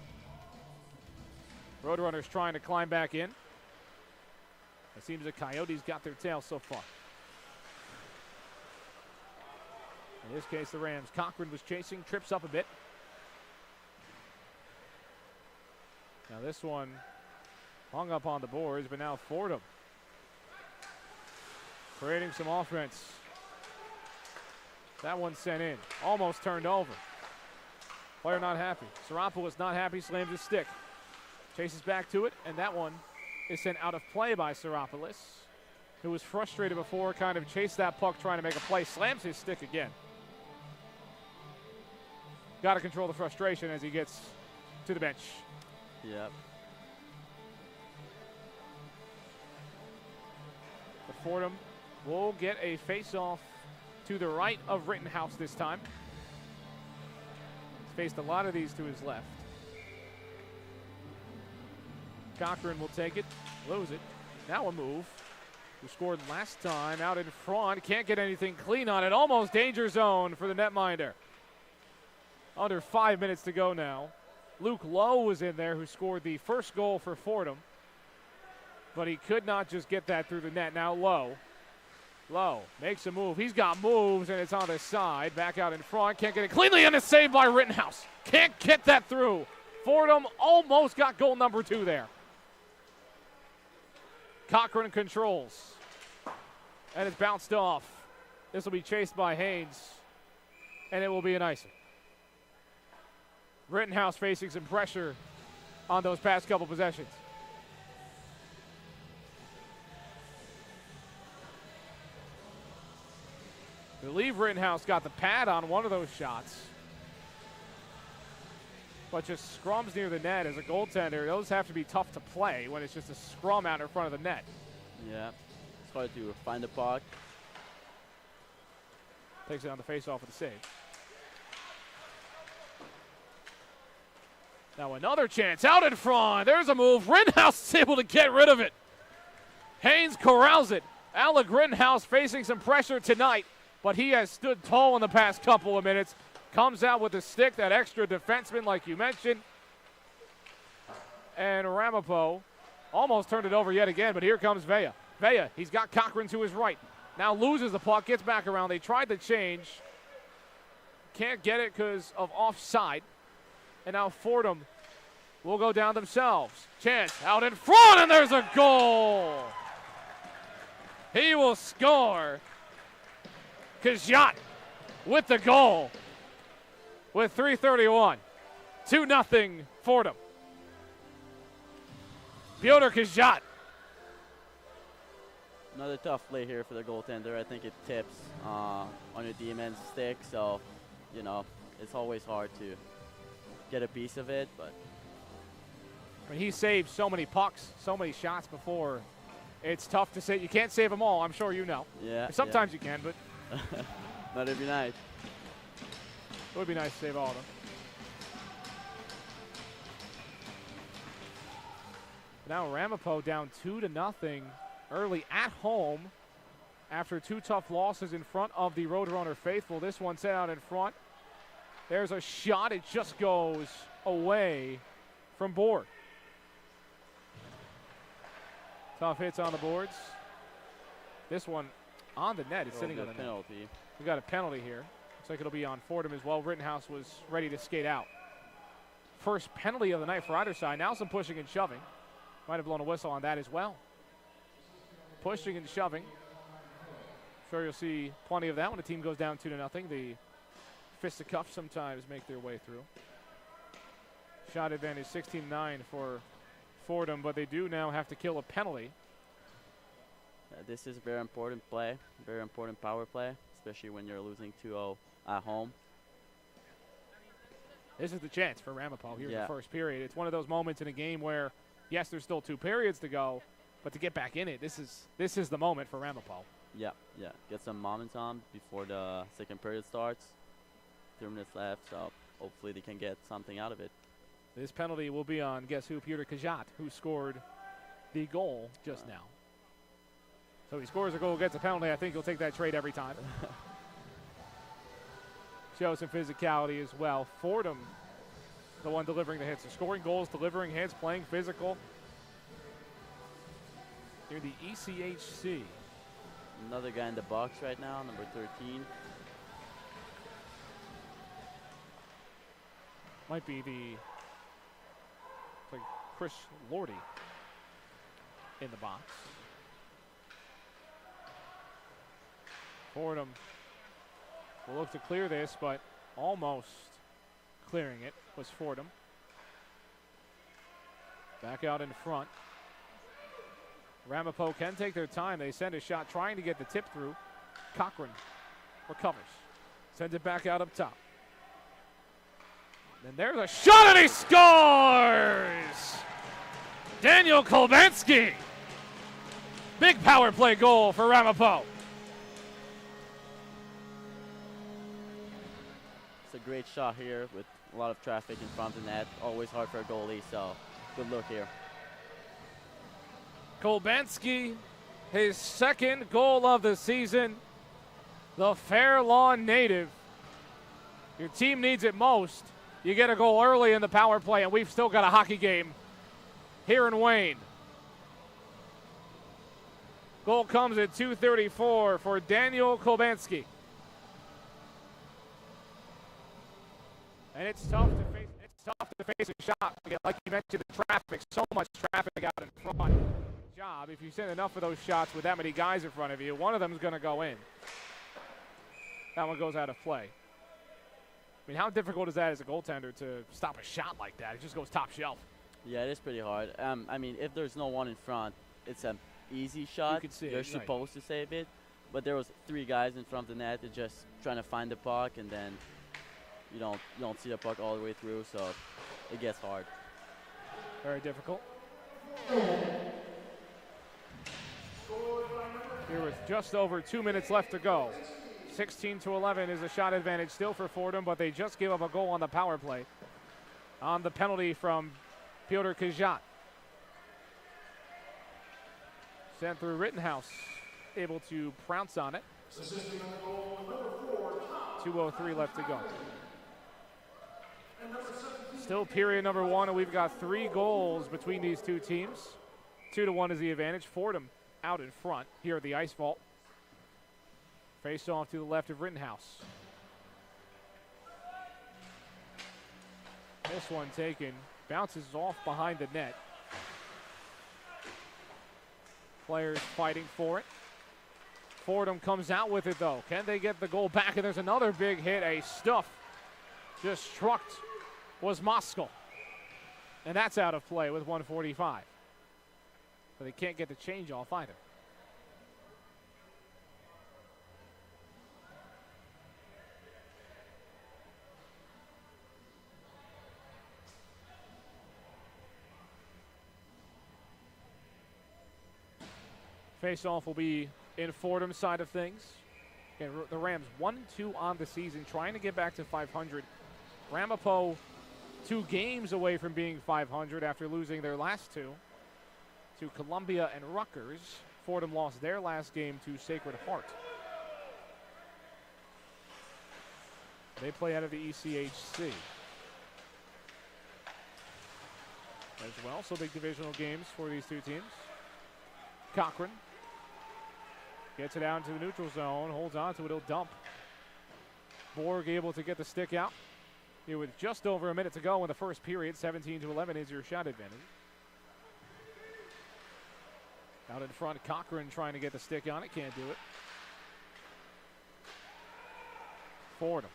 Roadrunners trying to climb back in. It seems the Coyotes got their tail so far. In this case, the Rams. Cochran was chasing, trips up a bit. Now this one hung up on the boards, but now Fordham creating some offense. That one sent in. Almost turned over. Player not happy. Saropoulos not happy, slams his stick. Chases back to it, and that one is sent out of play by Saropoulos, who was frustrated before, kind of chased that puck trying to make a play, slams his stick again. Got to control the frustration as he gets to the bench. Yep. But Fordham will get a face-off to the right of Rittenhouse this time. He's faced a lot of these to his left. Cochran will take it, lose it. Now a move. Who scored last time out in front. Can't get anything clean on it. Almost danger zone for the netminder. Under 5 minutes to go now. Luke Lowe was in there, who scored the first goal for Fordham. But he could not just get that through the net. Now Lowe makes a move. He's got moves, and it's on the side. Back out in front. Can't get it cleanly, and it's saved by Rittenhouse. Can't get that through. Fordham almost got goal number 2 there. Cochran controls. And it's bounced off. This will be chased by Haynes, and it will be an icing. Rittenhouse facing some pressure on those past couple possessions. I believe Rittenhouse got the pad on one of those shots, but just scrums near the net as a goaltender. Those have to be tough to play when it's just a scrum out in front of the net. Yeah, it's hard to find the puck. Takes it on the face-off with the save. Now another chance out in front. There's a move. Rittenhouse is able to get rid of it. Haynes corrals it. Alec Rittenhouse facing some pressure tonight, but he has stood tall in the past couple of minutes. Comes out with the stick, that extra defenseman like you mentioned. And Ramapo almost turned it over yet again, but here comes Vea. Vea, he's got Cochran to his right. Now loses the puck, gets back around. They tried to change. Can't get it because of offside. And now Fordham will go down themselves. Chance out in front, and there's a goal. He will score. Kajat with the goal with 3:31. 2-0 Fordham. Pyotr Kajat. Another tough play here for the goaltender. I think it tips on your D-man's stick, so, you know, it's always hard to get a piece of it, but. I mean, he saved so many pucks, so many shots before. It's tough to say. You can't save them all, I'm sure you know. Yeah. Sometimes you can, but. Not every night. It would be nice to save all of them. Now Ramapo down 2-0 early at home after two tough losses in front of the Roadrunner faithful. This one set out in front. There's a shot. It just goes away from board. Tough hits on the boards. This one on the net. It's sitting on the penalty. net. We got a penalty here. Looks like it'll be on Fordham as well. Rittenhouse was ready to skate out. First penalty of the night for either side. Now some pushing and shoving. Might have blown a whistle on that as well. Pushing and shoving. Sure, you'll see plenty of that when a team goes down 2-0. The fisticuffs sometimes make their way through. Shot advantage 16-9 for Fordham, but they do now have to kill a penalty. This is a very important play, very important power play, especially when you're losing 2-0 at home. This is the chance for Ramapo here in the first period. It's one of those moments in a game where, yes, there's still 2 periods to go, but to get back in it, this is the moment for Ramapo. Yeah. Get some momentum before the second period starts. 3 minutes left, so hopefully they can get something out of it. This penalty will be on, guess who? Pyotr Kajat, who scored the goal just now. So he scores a goal, gets a penalty. I think he'll take that trade every time. Show some physicality as well. Fordham, the one delivering the hits. So scoring goals, delivering hits, playing physical. Near the ECHC. Another guy in the box right now, number 13. Might be like Chris Lordy in the box. Fordham will look to clear this, but almost clearing it was Fordham. Back out in front. Ramapo can take their time. They send a shot trying to get the tip through. Cochran recovers. Sends it back out up top. And there's a shot and he scores! Daniel Kolbanski. Big power play goal for Ramapo. It's a great shot here with a lot of traffic in front of the net. Always hard for a goalie, so good look here. Kolbanski, his second goal of the season. The Fair Lawn native. Your team needs it most. You get a goal early in the power play, and we've still got a hockey game here in Wayne. Goal comes at 2:34 for Daniel Kolbanski. And it's tough to face a shot. Like you mentioned, the traffic, so much traffic out in front. Job, if you send enough of those shots with that many guys in front of you, one of them is going to go in. That one goes out of play. I mean, how difficult is that as a goaltender to stop a shot like that? It just goes top shelf. Yeah, it is pretty hard. I mean, if there's no one in front, it's an easy shot. You can see You're supposed to save it. But there was 3 guys in front of the net. They're just trying to find the puck, and then you don't see the puck all the way through, so it gets hard. Very difficult. Here with just over 2 minutes left to go. 16-11 is a shot advantage still for Fordham, but they just gave up a goal on the power play on the penalty from Pyotr Kajat. Sent through Rittenhouse, able to pounce on it. 2:03 left to go. Still period number 1, and we've got 3 goals between these two teams. 2-1 is the advantage. Fordham out in front here at the IceVault. Face off to the left of Rittenhouse. This one taken, bounces off behind the net. Players fighting for it. Fordham comes out with it though. Can they get the goal back? And there's another big hit, a stuff. Just struck was Moskal. And that's out of play with 1:45. But they can't get the change off either. Face-off will be in Fordham's side of things. Again, the Rams 1-2 on the season, trying to get back to 500. Ramapo 2 games away from being 500 after losing their last 2 to Columbia and Rutgers. Fordham lost their last game to Sacred Heart. They play out of the ECHC as well, so big divisional games for these two teams. Cochran gets it out into the neutral zone, holds on to it, he'll dump. Borg able to get the stick out. Here with just over a minute to go in the first period, 17-11 is your shot advantage. Out in front, Cochran trying to get the stick on it, can't do it. Fordham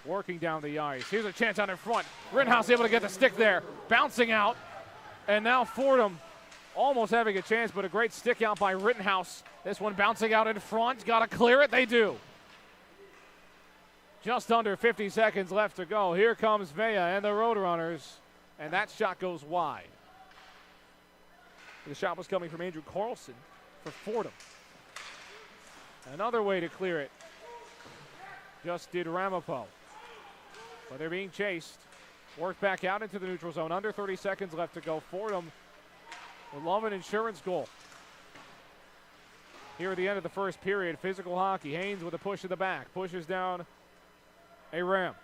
working down the ice. Here's a chance out in front. Rittenhouse able to get the stick there, bouncing out. And now Fordham almost having a chance, but a great stick out by Rittenhouse. This one bouncing out in front. Got to clear it. They do. Just under 50 seconds left to go. Here comes Vea and the Roadrunners, and that shot goes wide. The shot was coming from Andrew Carlson for Fordham. Another way to clear it. Just did Ramapo. But they're being chased. Worked back out into the neutral zone. Under 30 seconds left to go. Fordham will love an insurance goal. Here at the end of the first period, physical hockey. Haynes with a push in the back. Pushes down a Ram.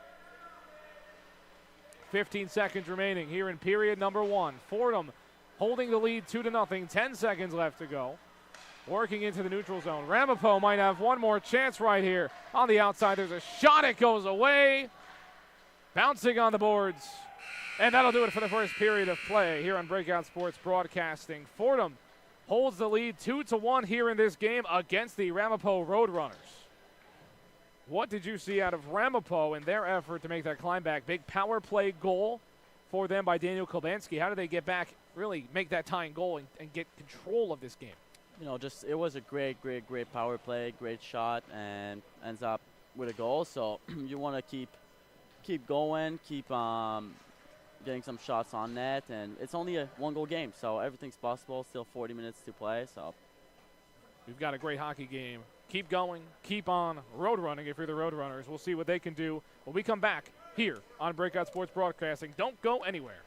15 seconds remaining here in period number 1. Fordham holding the lead 2-0. 10 seconds left to go. Working into the neutral zone. Ramapo might have one more chance right here. On the outside, there's a shot. It goes away. Bouncing on the boards. And that'll do it for the first period of play here on Breakout Sports Broadcasting. Fordham holds the lead 2-1 here in this game against the Ramapo Roadrunners. What did you see out of Ramapo in their effort to make that climb back? Big power play goal for them by Daniel Kolbanski. How did they get back, really make that tying goal and get control of this game? You know, just it was a great power play, great shot, and ends up with a goal. So you want to keep going, keep getting some shots on net, and it's only a 1-goal game, so everything's possible. Still 40 minutes to play, so we've got a great hockey game. Keep going, keep on road running if you're the Roadrunners. We'll see what they can do when we come back here on Breakout Sports Broadcasting. Don't go anywhere.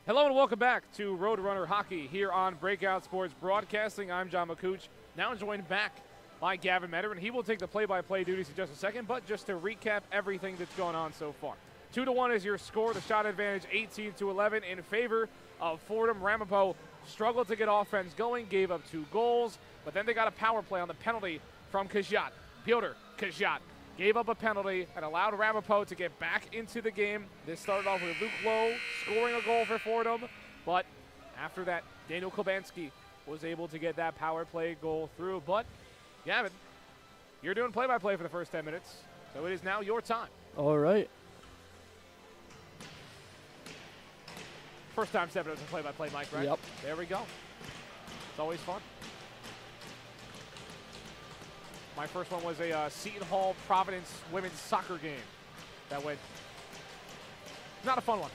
Hello and welcome back to Roadrunner Hockey here on Breakout Sports Broadcasting. I'm John McCooch, now joined back by Gavin Metter, and he will take the play-by-play duties in just a second, but just to recap everything that's going on so far. 2-1 is your score, the shot advantage 18-11 in favor of Fordham. Ramapo struggled to get offense going, gave up 2 goals, but then they got a power play on the penalty from Kajat. Piotr Kajat gave up a penalty and allowed Ramapo to get back into the game. This started off with Luke Lowe scoring a goal for Fordham, but after that, Daniel Kobanski was able to get that power play goal through. But, Gavin, you're doing play-by-play for the first 10 minutes, so it is now your time. All right. First time stepping up to play-by-play, Mike, right? Yep. There we go. It's always fun. My first one was a Seton Hall Providence women's soccer game that went not a fun one.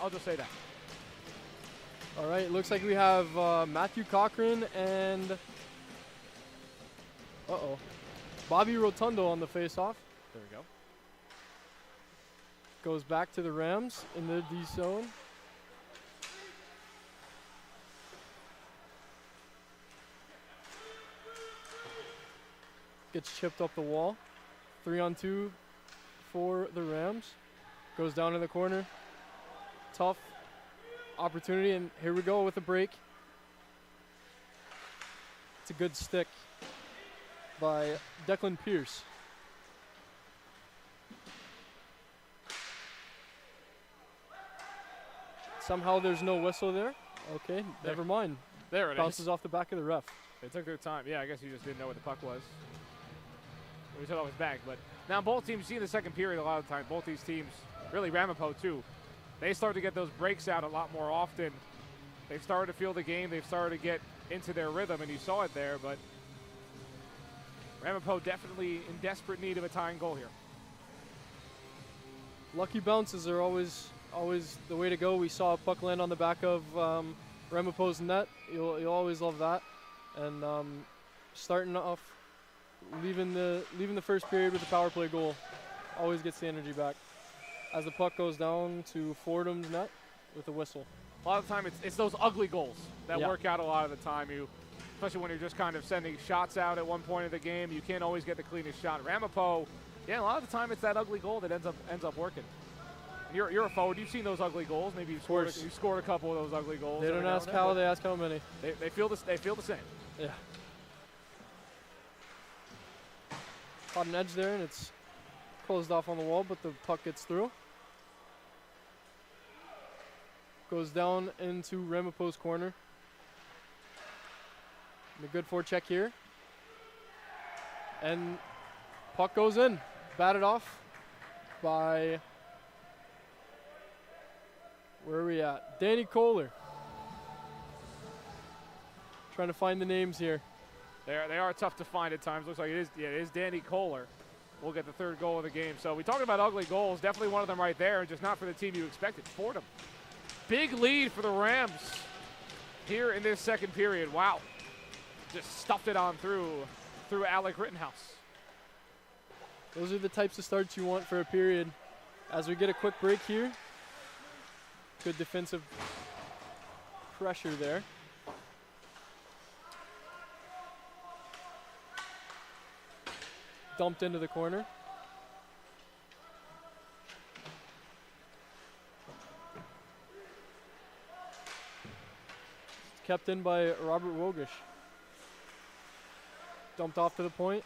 I'll just say that. All right. Looks like we have Matthew Cochran and Bobby Rotundo on the face-off. There we go. Goes back to the Rams in the D zone. Gets chipped up the wall. 3-on-2 for the Rams. Goes down in the corner. Tough opportunity, and here we go with a break. It's a good stick by Declan Pierce. Somehow there's no whistle there. Okay, never mind. There it Bounces is. off the back of the ref. They took their time. Yeah, I guess you just didn't know where the puck was. We said it was back, but now both teams, see in the second period a lot of the time, both these teams, really Ramapo too, they start to get those breaks out a lot more often. They've started to feel the game. They've started to get into their rhythm, and you saw it there, but Ramapo definitely in desperate need of a tying goal here. Lucky bounces are always the way to go. We saw a puck land on the back of Ramapo's net. You'll always love that. And starting off, leaving the first period with a power play goal always gets the energy back. As the puck goes down to Fordham's net with a whistle. A lot of the time, it's those ugly goals that work out a lot of the time. Especially when you're just kind of sending shots out at one point of the game, you can't always get the cleanest shot. Ramapo, yeah, a lot of the time it's that ugly goal that ends up working. You're a forward. You've seen those ugly goals. Maybe you scored a couple of those ugly goals. They don't ask how, they ask how many. They feel the same. Yeah. Caught an edge there, and it's closed off on the wall, but the puck gets through. Goes down into Ramapo's corner. And a good forecheck here. And puck goes in. Batted off by, where are we at? Danny Kohler. Trying to find the names here. They are tough to find at times. Looks like it is Danny Kohler. We'll get the third goal of the game. So we talked about ugly goals. Definitely one of them right there, and just not for the team you expected. Fordham. Big lead for the Rams here in this second period. Wow. Just stuffed it on through Alec Rittenhouse. Those are the types of starts you want for a period. As we get a quick break here. Good defensive pressure there. Dumped into the corner. It's kept in by Robert Wogish. Dumped off to the point.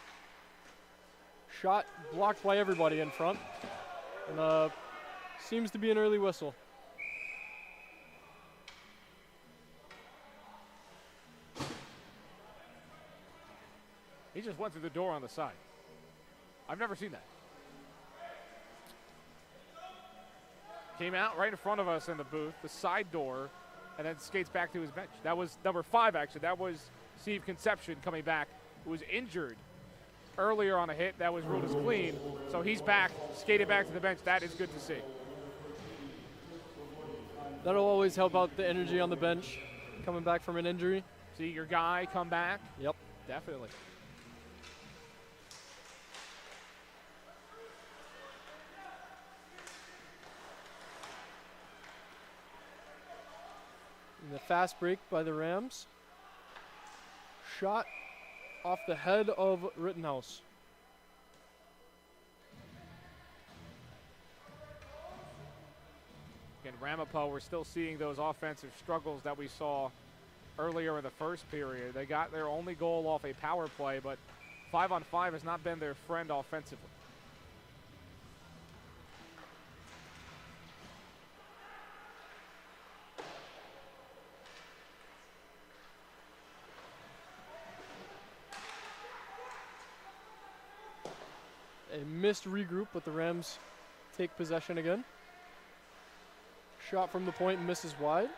Shot blocked by everybody in front. And seems to be an early whistle. He just went through the door on the side. I've never seen that. Came out right in front of us in the booth, the side door, and then skates back to his bench. That was number 5, actually. That was Steve Conception coming back, who was injured earlier on a hit. That was ruled as clean. So he's back, skated back to the bench. That is good to see. That'll always help out the energy on the bench, coming back from an injury. See your guy come back? Yep. Definitely. And the fast break by the Rams. Shot off the head of Rittenhouse. Again, Ramapo, we're still seeing those offensive struggles that we saw earlier in the first period. They got their only goal off a power play, but 5-on-5 has not been their friend offensively. A missed regroup, but the Rams take possession again. Shot from the point misses wide.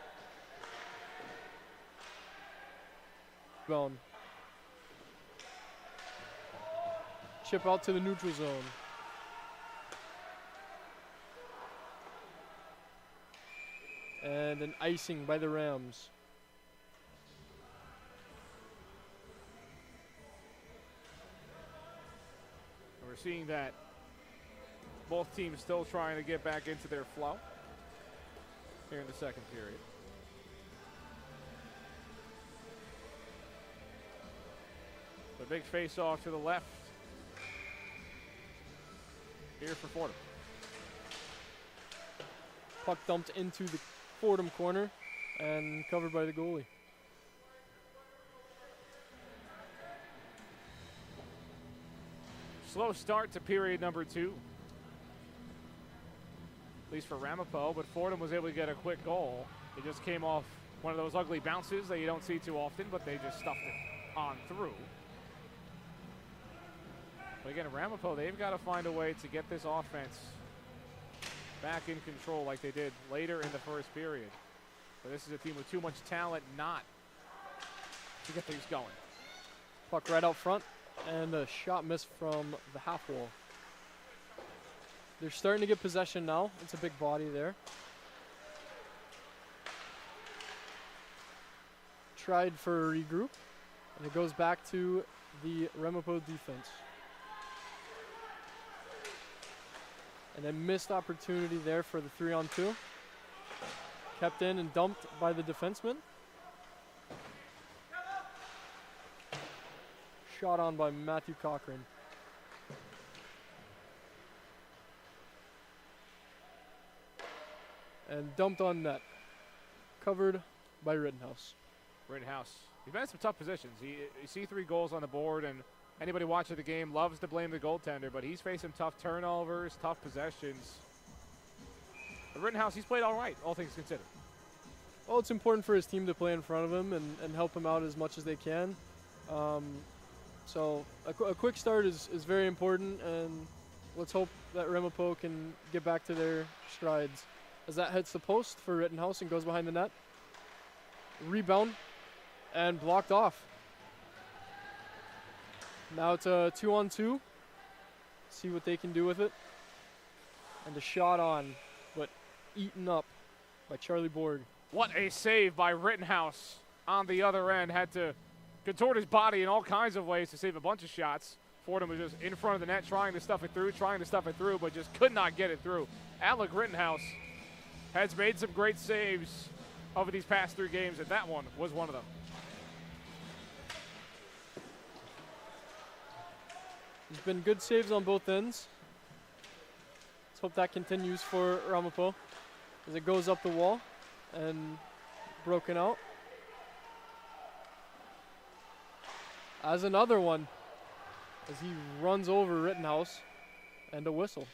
Bone. Chip out to the neutral zone. And an icing by the Rams. We're seeing that both teams still trying to get back into their flow here in the second period. The big face-off to the left here for Fordham. Puck dumped into the Fordham corner and covered by the goalie. Slow start to period number 2. At least for Ramapo, but Fordham was able to get a quick goal. It just came off one of those ugly bounces that you don't see too often, but they just stuffed it on through. But again, Ramapo, they've got to find a way to get this offense back in control like they did later in the first period. But this is a team with too much talent not to get things going. Puck right out front, and a shot missed from the half wall. They're starting to get possession now. It's a big body there. Tried for a regroup, and it goes back to the Ramapo defense. And a missed opportunity there for the 3-on-2. Kept in and dumped by the defenseman. Shot on by Matthew Cochran. And dumped on net. Covered by Rittenhouse. Rittenhouse, he's been in some tough positions. You see 3 goals on the board, and anybody watching the game loves to blame the goaltender, but he's facing tough turnovers, tough possessions. But Rittenhouse, he's played all right, all things considered. Well, it's important for his team to play in front of him and help him out as much as they can. So a quick start is very important, and let's hope that Ramapo can get back to their strides. As that hits the post for Rittenhouse and goes behind the net. Rebound and blocked off. Now it's a 2-on-2. See what they can do with it. And a shot on, but eaten up by Charlie Borg. What a save by Rittenhouse on the other end. Had to contort his body in all kinds of ways to save a bunch of shots. Fordham was just in front of the net trying to stuff it through, but just could not get it through. Alec Rittenhouse has made some great saves over these past 3 games, and that one was one of them. There's been good saves on both ends. Let's hope that continues for Ramapo as it goes up the wall and broken out. As another one, as he runs over Rittenhouse, and a whistle.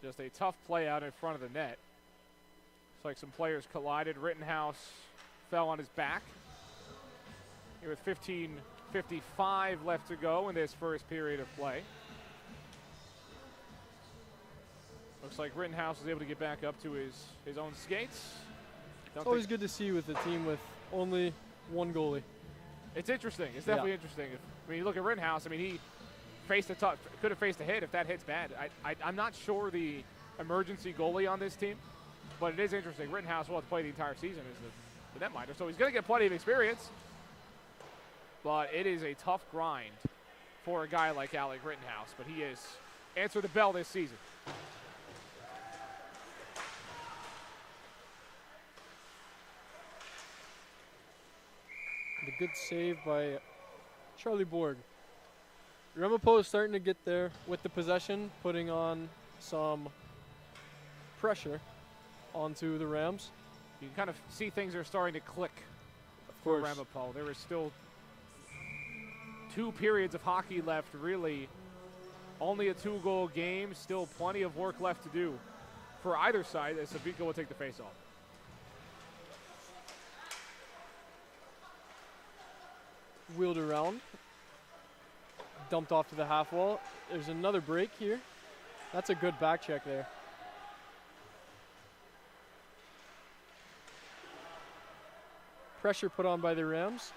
Just a tough play out in front of the net. Looks like some players collided. Rittenhouse fell on his back. Here with 15:55 left to go in this first period of play. Looks like Rittenhouse was able to get back up to his own skates. It's always good to see with a team with only one goalie. It's interesting. It's definitely interesting. When you look at Rittenhouse, I mean, he could have faced a hit if that hit's bad. I'm not sure the emergency goalie on this team, but it is interesting. Rittenhouse will have to play the entire season as the netminder, so he's going to get plenty of experience. But it is a tough grind for a guy like Alec Rittenhouse, but he has answered the bell this season. And a good save by Charlie Borg. Ramapo is starting to get there with the possession, putting on some pressure onto the Rams. You can kind of see things are starting to click for Ramapo. There is still 2 periods of hockey left, really. Only a 2-goal game, still plenty of work left to do for either side as Sabika will take the face-off. Wheeled around. Dumped off to the half wall. There's another break here. That's a good back check there. Pressure put on by the Rams.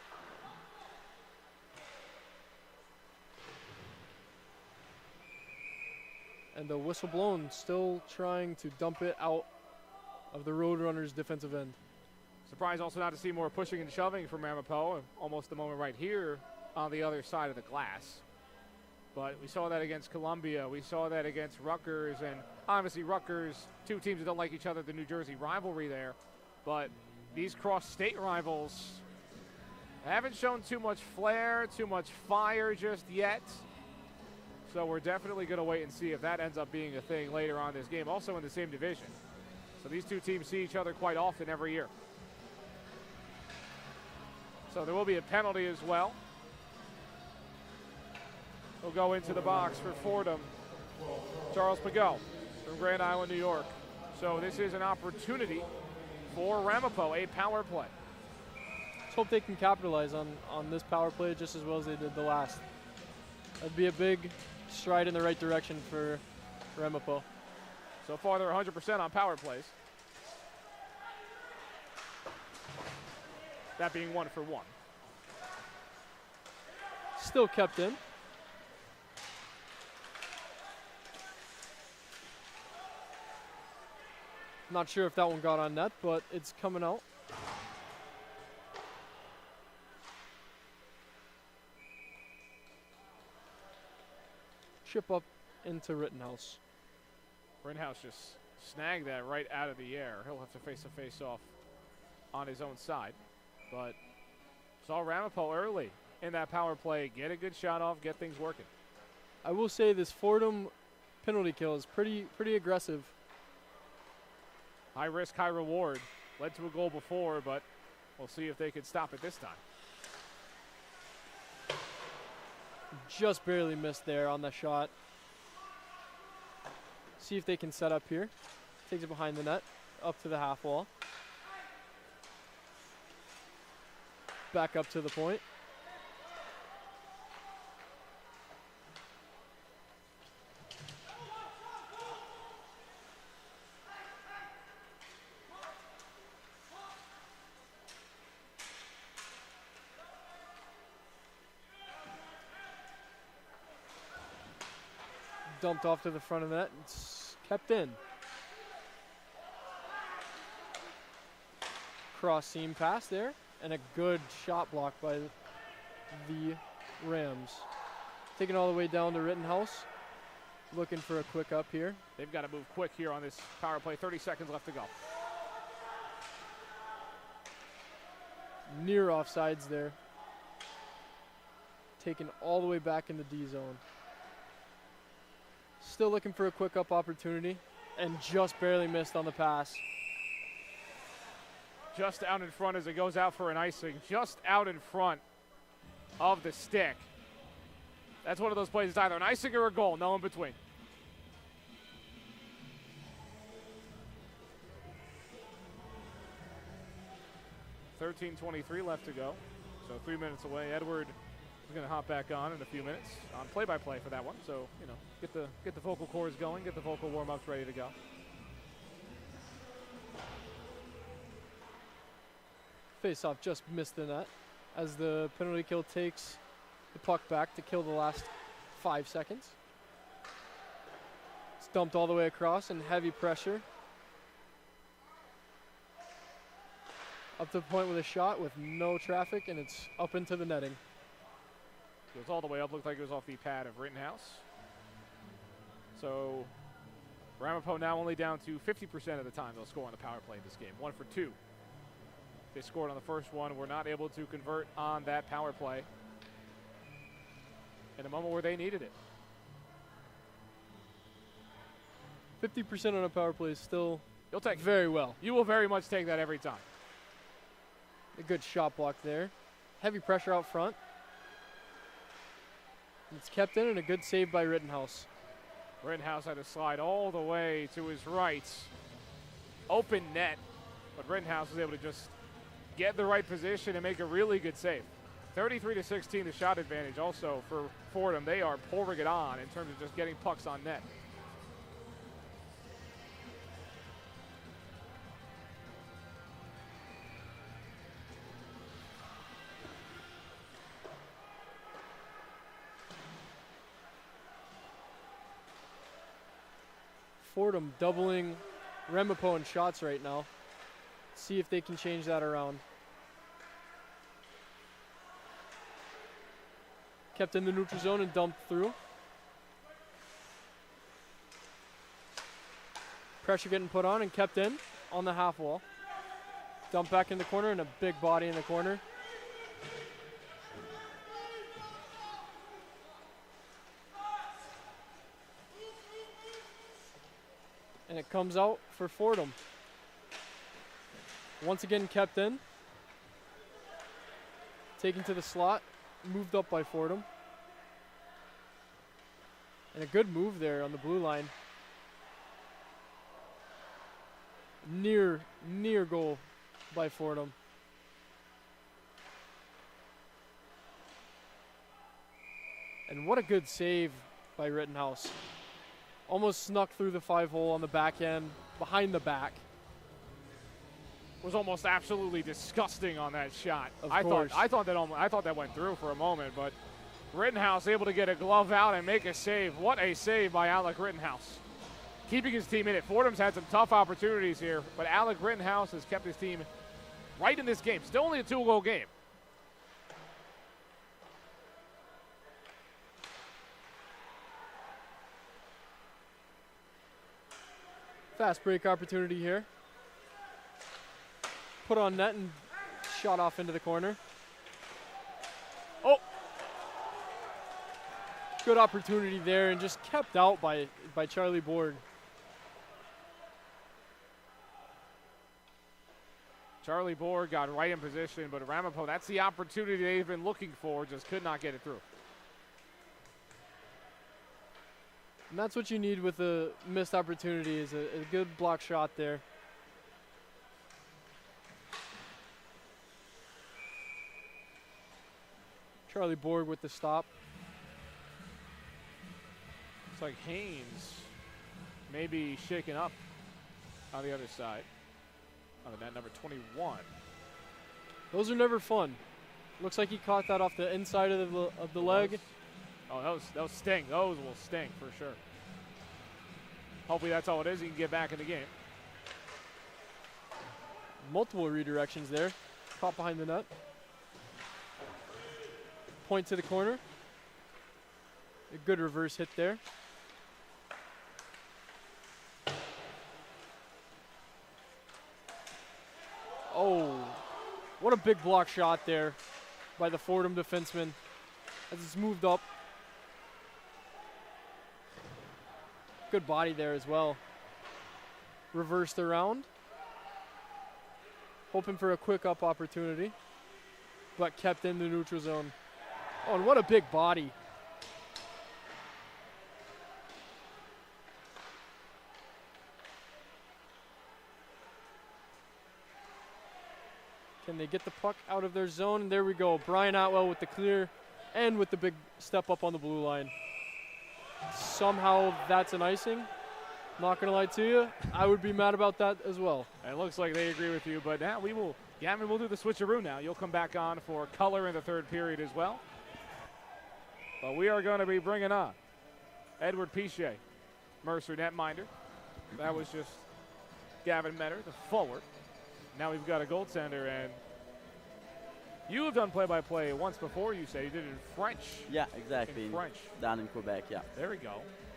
And the whistle blown, still trying to dump it out of the Roadrunners' defensive end. Surprised also not to see more pushing and shoving from Ramapo. Almost the moment right here on the other side of the glass. But we saw that against Columbia. We saw that against Rutgers. And obviously Rutgers, 2 teams that don't like each other, the New Jersey rivalry there. But these cross-state rivals haven't shown too much flair, too much fire just yet. So we're definitely going to wait and see if that ends up being a thing later on in this game. Also in the same division. So these 2 teams see each other quite often every year. So there will be a penalty as well. Will go into the box for Fordham. Charles Pagot from Grand Island, New York. So this is an opportunity for Ramapo, a power play. Let's hope they can capitalize on this power play just as well as they did the last. That'd be a big stride in the right direction for Ramapo. So far they're 100% on power plays. That being 1 for 1. Still kept in. Not sure if that one got on net, but it's coming out. Chip up into Rittenhouse. Rittenhouse just snagged that right out of the air. He'll have to face a face-off on his own side. But saw Ramapo early in that power play. Get a good shot off, get things working. I will say this Fordham penalty kill is pretty aggressive. High risk, high reward. Led to a goal before, but we'll see if they can stop it this time. Just barely missed there on the shot. See if they can set up here. Takes it behind the net, up to the half wall. Back up to the point. Dumped off to the front of the net. It's kept in. Cross seam pass there. And a good shot block by the Rams. Taking all the way down to Rittenhouse. Looking for a quick up here. They've got to move quick here on this power play. 30 seconds left to go. Near offsides there. Taken all the way back in the D zone. Still looking for a quick up opportunity. And just barely missed on the pass. Just out in front as it goes out for an icing. Just out in front of the stick. That's one of those plays. It's either an icing or a goal. No in between. .23 left to go. So 3 minutes away. Edward is going to hop back on in a few minutes on play-by-play for that one. So, you know, get the vocal cords going, get the vocal warm-ups ready to go. Face-off just missed the net as the penalty kill takes the puck back to kill the last 5 seconds. It's dumped all the way across and heavy pressure. Up to the point with a shot with no traffic, and it's up into the netting. Goes all the way up, looked like it was off the pad of Rittenhouse. So Ramapo now only down to 50% of the time they'll score on the power play in this game. 1 for 2. They scored on the first one, were not able to convert on that power play in a moment where they needed it. 50% on a power play is still You'll take very well. You will very much take that every time. A good shot block there. Heavy pressure out front. It's kept in and a good save by Rittenhouse. Rittenhouse had to slide all the way to his right. Open net, but Rittenhouse was able to just get the right position and make a really good save. 33-16, the shot advantage also for Fordham. They are pouring it on in terms of just getting pucks on net. Fordham doubling Ramapo in shots right now. See if they can change that around. Kept in the neutral zone and dumped through. Pressure getting put on and kept in on the half wall. Dump back in the corner and a big body in the corner. And it comes out for Fordham. Once again kept in. Taken to the slot. Moved up by Fordham. And a good move there on the blue line. Near goal by Fordham. And what a good save by Rittenhouse. Almost snuck through the 5-hole on the back end, behind the back. Was almost absolutely disgusting on that shot. I thought that went through for a moment, but Rittenhouse able to get a glove out and make a save. What a save by Alec Rittenhouse. Keeping his team in it. Fordham's had some tough opportunities here, but Alec Rittenhouse has kept his team right in this game. Still only a 2-goal game. Fast break opportunity here. Put on net and shot off into the corner. Oh! Good opportunity there and just kept out by Charlie Borg. Charlie Borg got right in position, but Ramapo, that's the opportunity they've been looking for, just could not get it through. And that's what you need with a missed opportunity, is a good block shot there. Charlie Borg with the stop. Looks like Haynes may be shaken up on the other side. On the net, number 21. Those are never fun. Looks like he caught that off the inside of the leg. Oh, those sting. Those will sting for sure. Hopefully that's all it is. He can get back in the game. Multiple redirections there. Caught behind the net. Point to the corner. A good reverse hit there. Oh, what a big block shot there by the Fordham defenseman as it's moved up. Good body there as well. Reversed around. Hoping for a quick up opportunity, but kept in the neutral zone. Oh, and what a big body. Can they get the puck out of their zone? And there we go. Brian Atwell with the clear and with the big step up on the blue line. Somehow that's an icing. Not going to lie to you. I would be mad about that as well. It looks like they agree with you, but now Gavin will do the switcheroo now. You'll come back on for color in the third period as well. But we are going to be bringing on Edward Piche, Mercer netminder. That was just Gavin Metter, the forward. Now we've got a goaltender, and you have done play-by-play once before, you say. You did it in French. Yeah, exactly. In French. Down in Quebec, yeah. There we go.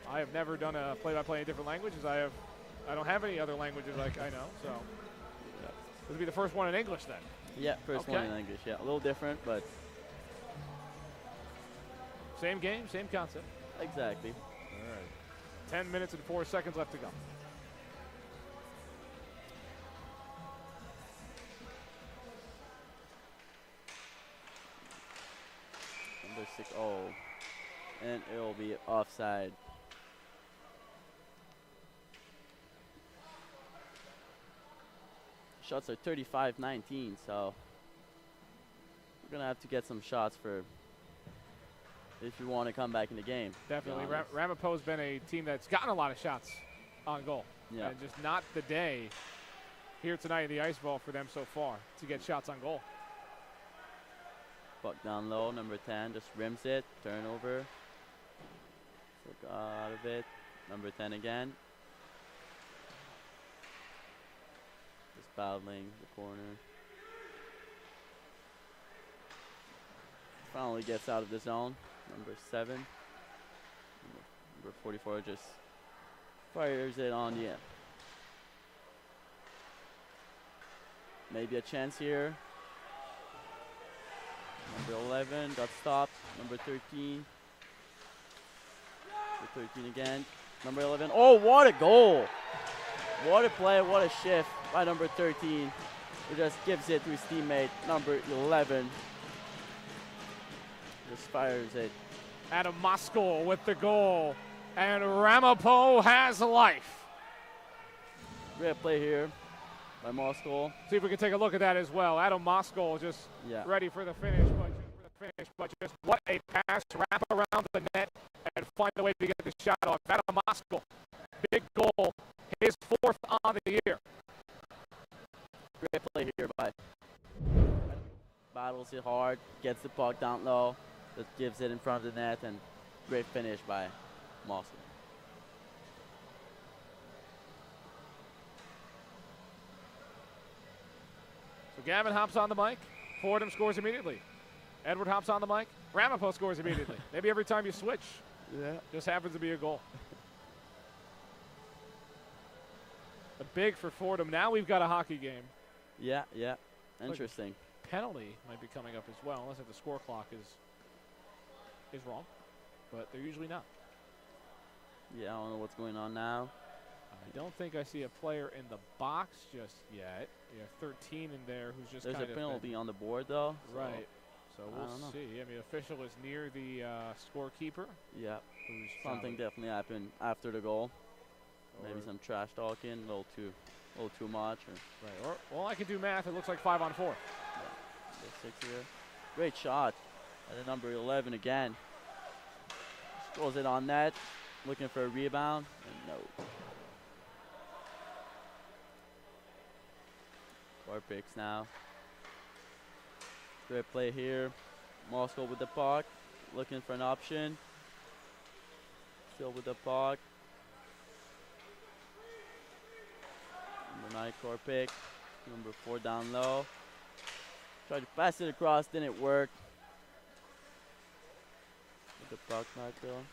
I have never done a play-by-play in different languages. I don't have any other languages like I know, so this will be the first one in English then. Yeah, first one in English. Yeah, a little different, but same game, same concept. exactly. All right. 10 minutes and 4 seconds left to go. Number 6. Oh, and it will be offside. Shots are 35-19, so we're gonna have to get some shots for if you want to come back in the game. Definitely. Ramapo's been a team that's gotten a lot of shots on goal. Yeah. And just not the day here tonight in the IceVault for them so far to get shots on goal. Puck down low, number 10 just rims it, turnover. Took out of it, number 10 again. Just battling the corner. Finally gets out of the zone, number 7. Number 44 just fires it on the end. Maybe a chance here. Number 11 got stopped. Number 13. Number 13 again. Number 11. Oh, what a goal! What a play, what a shift by number 13. Who just gives it to his teammate, number 11. Just fires it. Adam Moskal with the goal. And Ramapo has life. Great play here by Moskal. See if we can take a look at that as well. Adam Moskal just ready for the finish. But just what a pass, wrap around the net, and find a way to get the shot off. Adam Moskal, big goal, his 4th on the year. Great play here by battles it hard, gets the puck down low, just gives it in front of the net, and great finish by Moskal. So Gavin hops on the mic. Fordham scores immediately. Edward hops on the mic. Ramapo scores immediately. Maybe every time you switch, just happens to be a goal. But big for Fordham. Now we've got a hockey game. Yeah. Interesting. Penalty might be coming up as well, unless if the score clock is wrong. But they're usually not. Yeah, I don't know what's going on now. I don't think I see a player in the box just yet. You have 13 in there who's just There's a penalty on the board, though. Right. So we'll see. I mean, official is near the scorekeeper. Yeah. Something definitely happened after the goal. Maybe some trash talking, a little too much. Right. Well, I can do math. It looks like 5 on 4. Yeah. 6 here. Great shot. And then number 11 again. Throws it on net. Looking for a rebound. And no. Four picks now. Great play here. Moskal with the puck. Looking for an option. Still with the puck. Number 9 core pick. Number 4 down low. Tried to pass it across, didn't work. With the puck not though.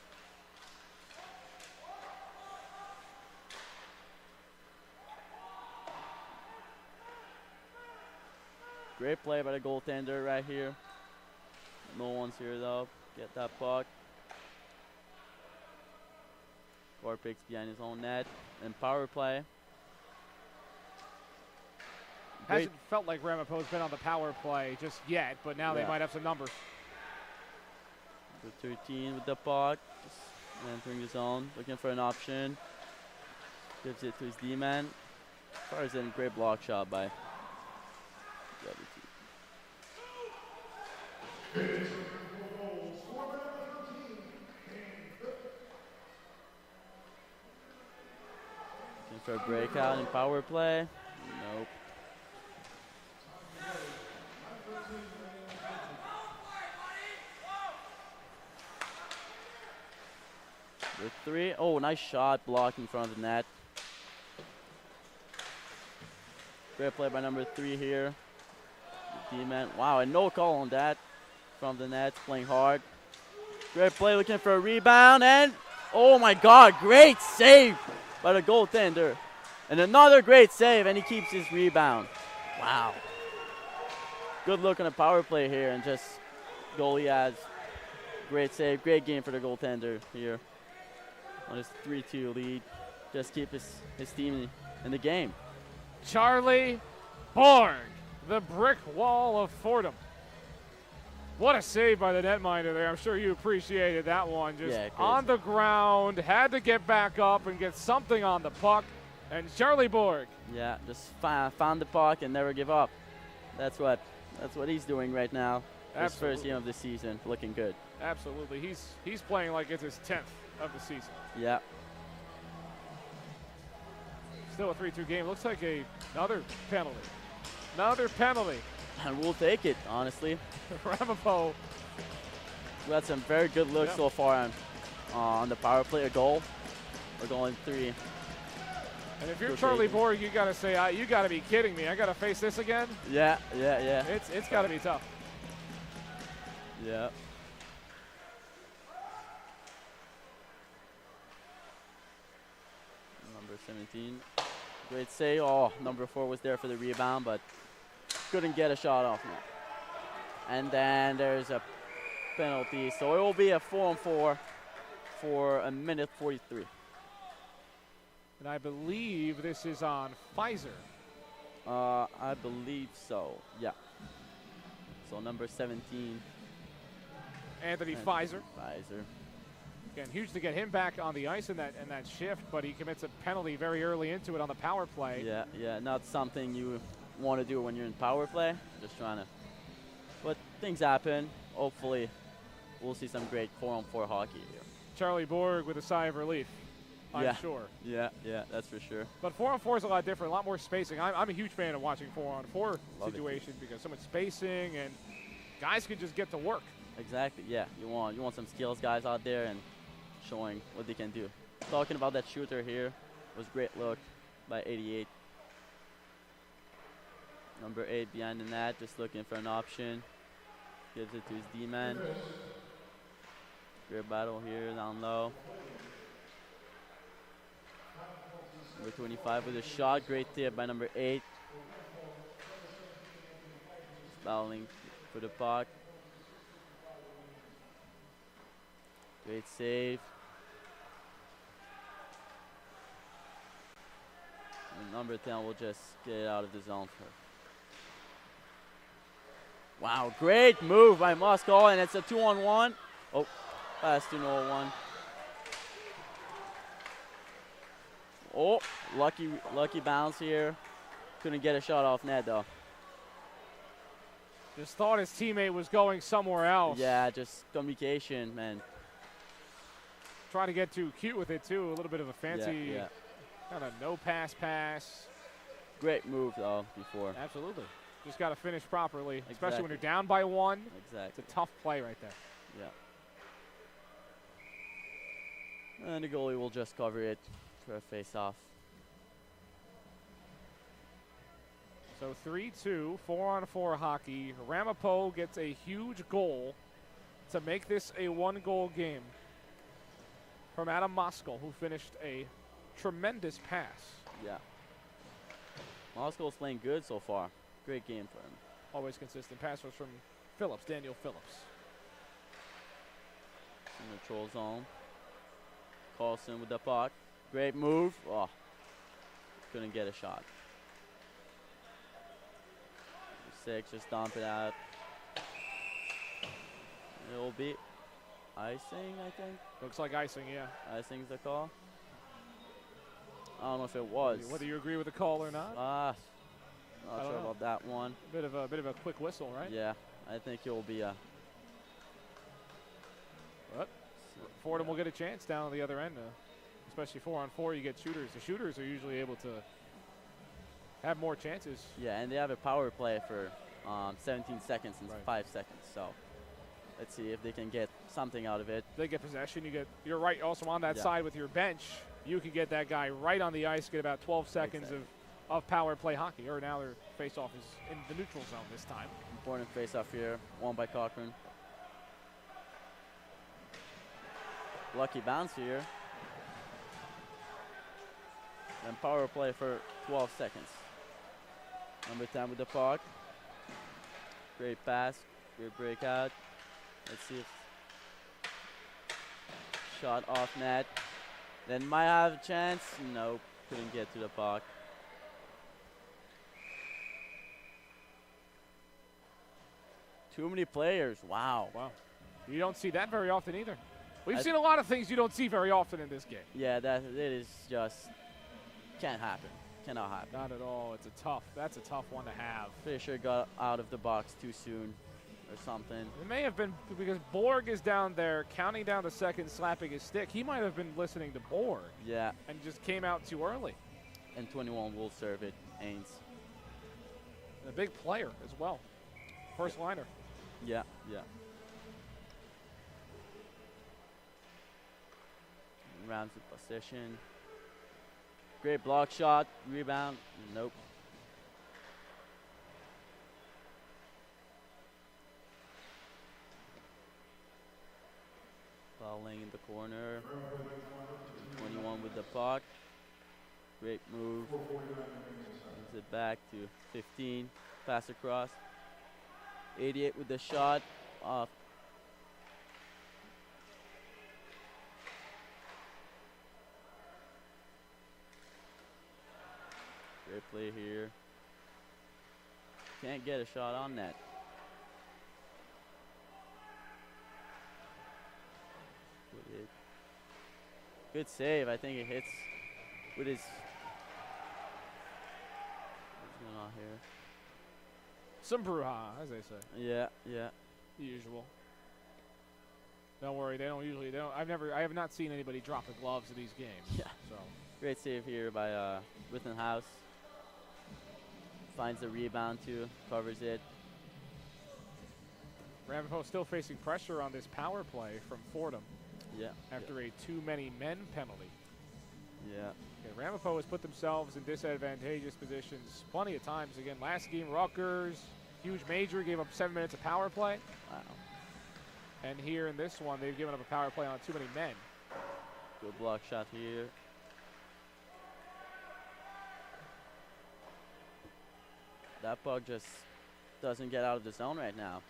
Great play by the goaltender right here. No one's here though. Get that puck. Core picks behind his own net. And power play. Hasn't felt like Ramapo's been on the power play just yet, but now they might have some numbers. Number 13 with the puck. Just entering the zone. Looking for an option. Gives it to his D-man. Fires in, great block shot by the other team. Looking for a breakout in power play. Nope. With 3. Oh, nice shot blocked in front of the net. Great play by number 3 here. D-man. Wow, and no call on that from the net, playing hard. Great play, looking for a rebound, and oh my God, great save by the goaltender. And another great save, and he keeps his rebound. Wow. good look on the power play here, and just goalie has great save, great game for the goaltender here on his 3-2 lead. Just keep his team in the game. Charlie Borg, the brick wall of Fordham. What a save by the netminder there. I'm sure you appreciated that one. Just on the ground, had to get back up and get something on the puck. And Charlie Borg. Yeah, just found the puck and never give up. That's what he's doing right now. His first game of the season, looking good. Absolutely. He's playing like it's his 10th of the season. Yeah. Still a 3-2 game. Looks like another penalty. Another penalty. And we'll take it, honestly. Ramapo. We had some very good looks so far on the power play. A goal. We're going 3. And if you're Charlie Borg, you got to say, you got to be kidding me. I got to face this again? Yeah. It's got to be tough. Yeah. Number 17. Great save. Oh, number 4 was there for the rebound, but couldn't get a shot off net. And then there's a penalty. So it will be a 4-on-4 for a minute 43. And I believe this is on Pfizer. I believe so. Yeah. So number 17. Anthony Pfizer. Pfizer. Again, huge to get him back on the ice in that shift, but he commits a penalty very early into it on the power play. Yeah. Not something you want to do when you're in power play. Just trying to. But things happen. Hopefully, we'll see some great 4-on-4 hockey here. Charlie Borg with a sigh of relief. I'm sure. Yeah, that's for sure. But 4-on-4 is a lot different, a lot more spacing. I'm a huge fan of watching 4-on-4 situations because so much spacing and guys can just get to work. Exactly. Yeah, you want some skills guys out there and showing what they can do. Talking about that shooter here, was great look by 88. Number 8 behind the net, just looking for an option. Gives it to his D-man. Great battle here down low. Number 25 with a shot. Great tip by number 8. Just battling for the puck. Great save. And number 10 will just get it out of the zone first. Wow, great move by Moscow, and it's a 2-on-1. Oh, pass to no one. Oh, lucky bounce here. Couldn't get a shot off net though. Just thought his teammate was going somewhere else. Yeah, just communication, man. Trying to get too cute with it too. A little bit of a fancy kind of no pass. Great move though before. Absolutely. Just got to finish properly, especially when you're down by 1. Exactly. It's a tough play right there. Yeah. And the goalie will just cover it for a face-off. So 3-2, 4-on-4 hockey. Ramapo gets a huge goal to make this a 1-goal game from Adam Moskal, who finished a tremendous pass. Yeah. Moscow's playing good so far. Great game for him. Always consistent. Pass was from Phillips, Daniel Phillips. In the troll zone. Carlson with the puck. Great move. Oh, couldn't get a shot. 6, just dump it out. It will be icing, I think. Looks like icing, yeah. Icing's the call. I don't know if it was. Whether you agree with the call or not? Not sure about that one. Bit of a quick whistle, right? Yeah, I think it will be a. But Fordham will get a chance down on the other end, especially 4-on-4. You get shooters. The shooters are usually able to have more chances. Yeah, and they have a power play for 17 seconds and 5 seconds. So let's see if they can get something out of it. They get possession. You're right. Also on that side with your bench, you could get that guy right on the ice. Get about 12 seconds of power play hockey. Or now their face-off is in the neutral zone this time. Important face-off here, won by Cochran. Lucky bounce here. And power play for 12 seconds. Number 10 with the puck. Great pass. Great breakout. Let's see if shot off net. Then might have a chance. Nope. Couldn't get to the puck. Too many players. Wow. Wow. You don't see that very often either. We've I seen a lot of things you don't see very often in this game. Yeah, that it is just can't happen. Cannot happen. Not at all. That's a tough one to have. Pretty sure got out of the box too soon or something. It may have been because Borg is down there counting down the seconds, slapping his stick. He might have been listening to Borg. Yeah. And just came out too early. And 21 will serve it, Ains. And a big player as well. First liner. Yeah, yeah. Rams in possession. Great block shot, rebound, nope. Fouling in the corner. 21 with the puck. Great move. Moves it back to 15. Pass across. 88 with the shot. Off. Great play here. Can't get a shot on net. Good save. I think it hits with his. What's going on here? Some brouhaha, as they say. Yeah, yeah. The usual. Don't worry, they don't usually. I have not seen anybody drop the gloves in these games. Yeah. So. Great save here by Rittenhouse. Finds the rebound too, covers it. Ramapo still facing pressure on this power play from Fordham. Yeah. After a too many men penalty. Yeah. Okay, Ramapo has put themselves in disadvantageous positions plenty of times. Again, last game, Rutgers, huge major, gave up 7 minutes of power play. Wow. And here in this one, they've given up a power play on too many men. Good block shot here. That puck just doesn't get out of the zone right now.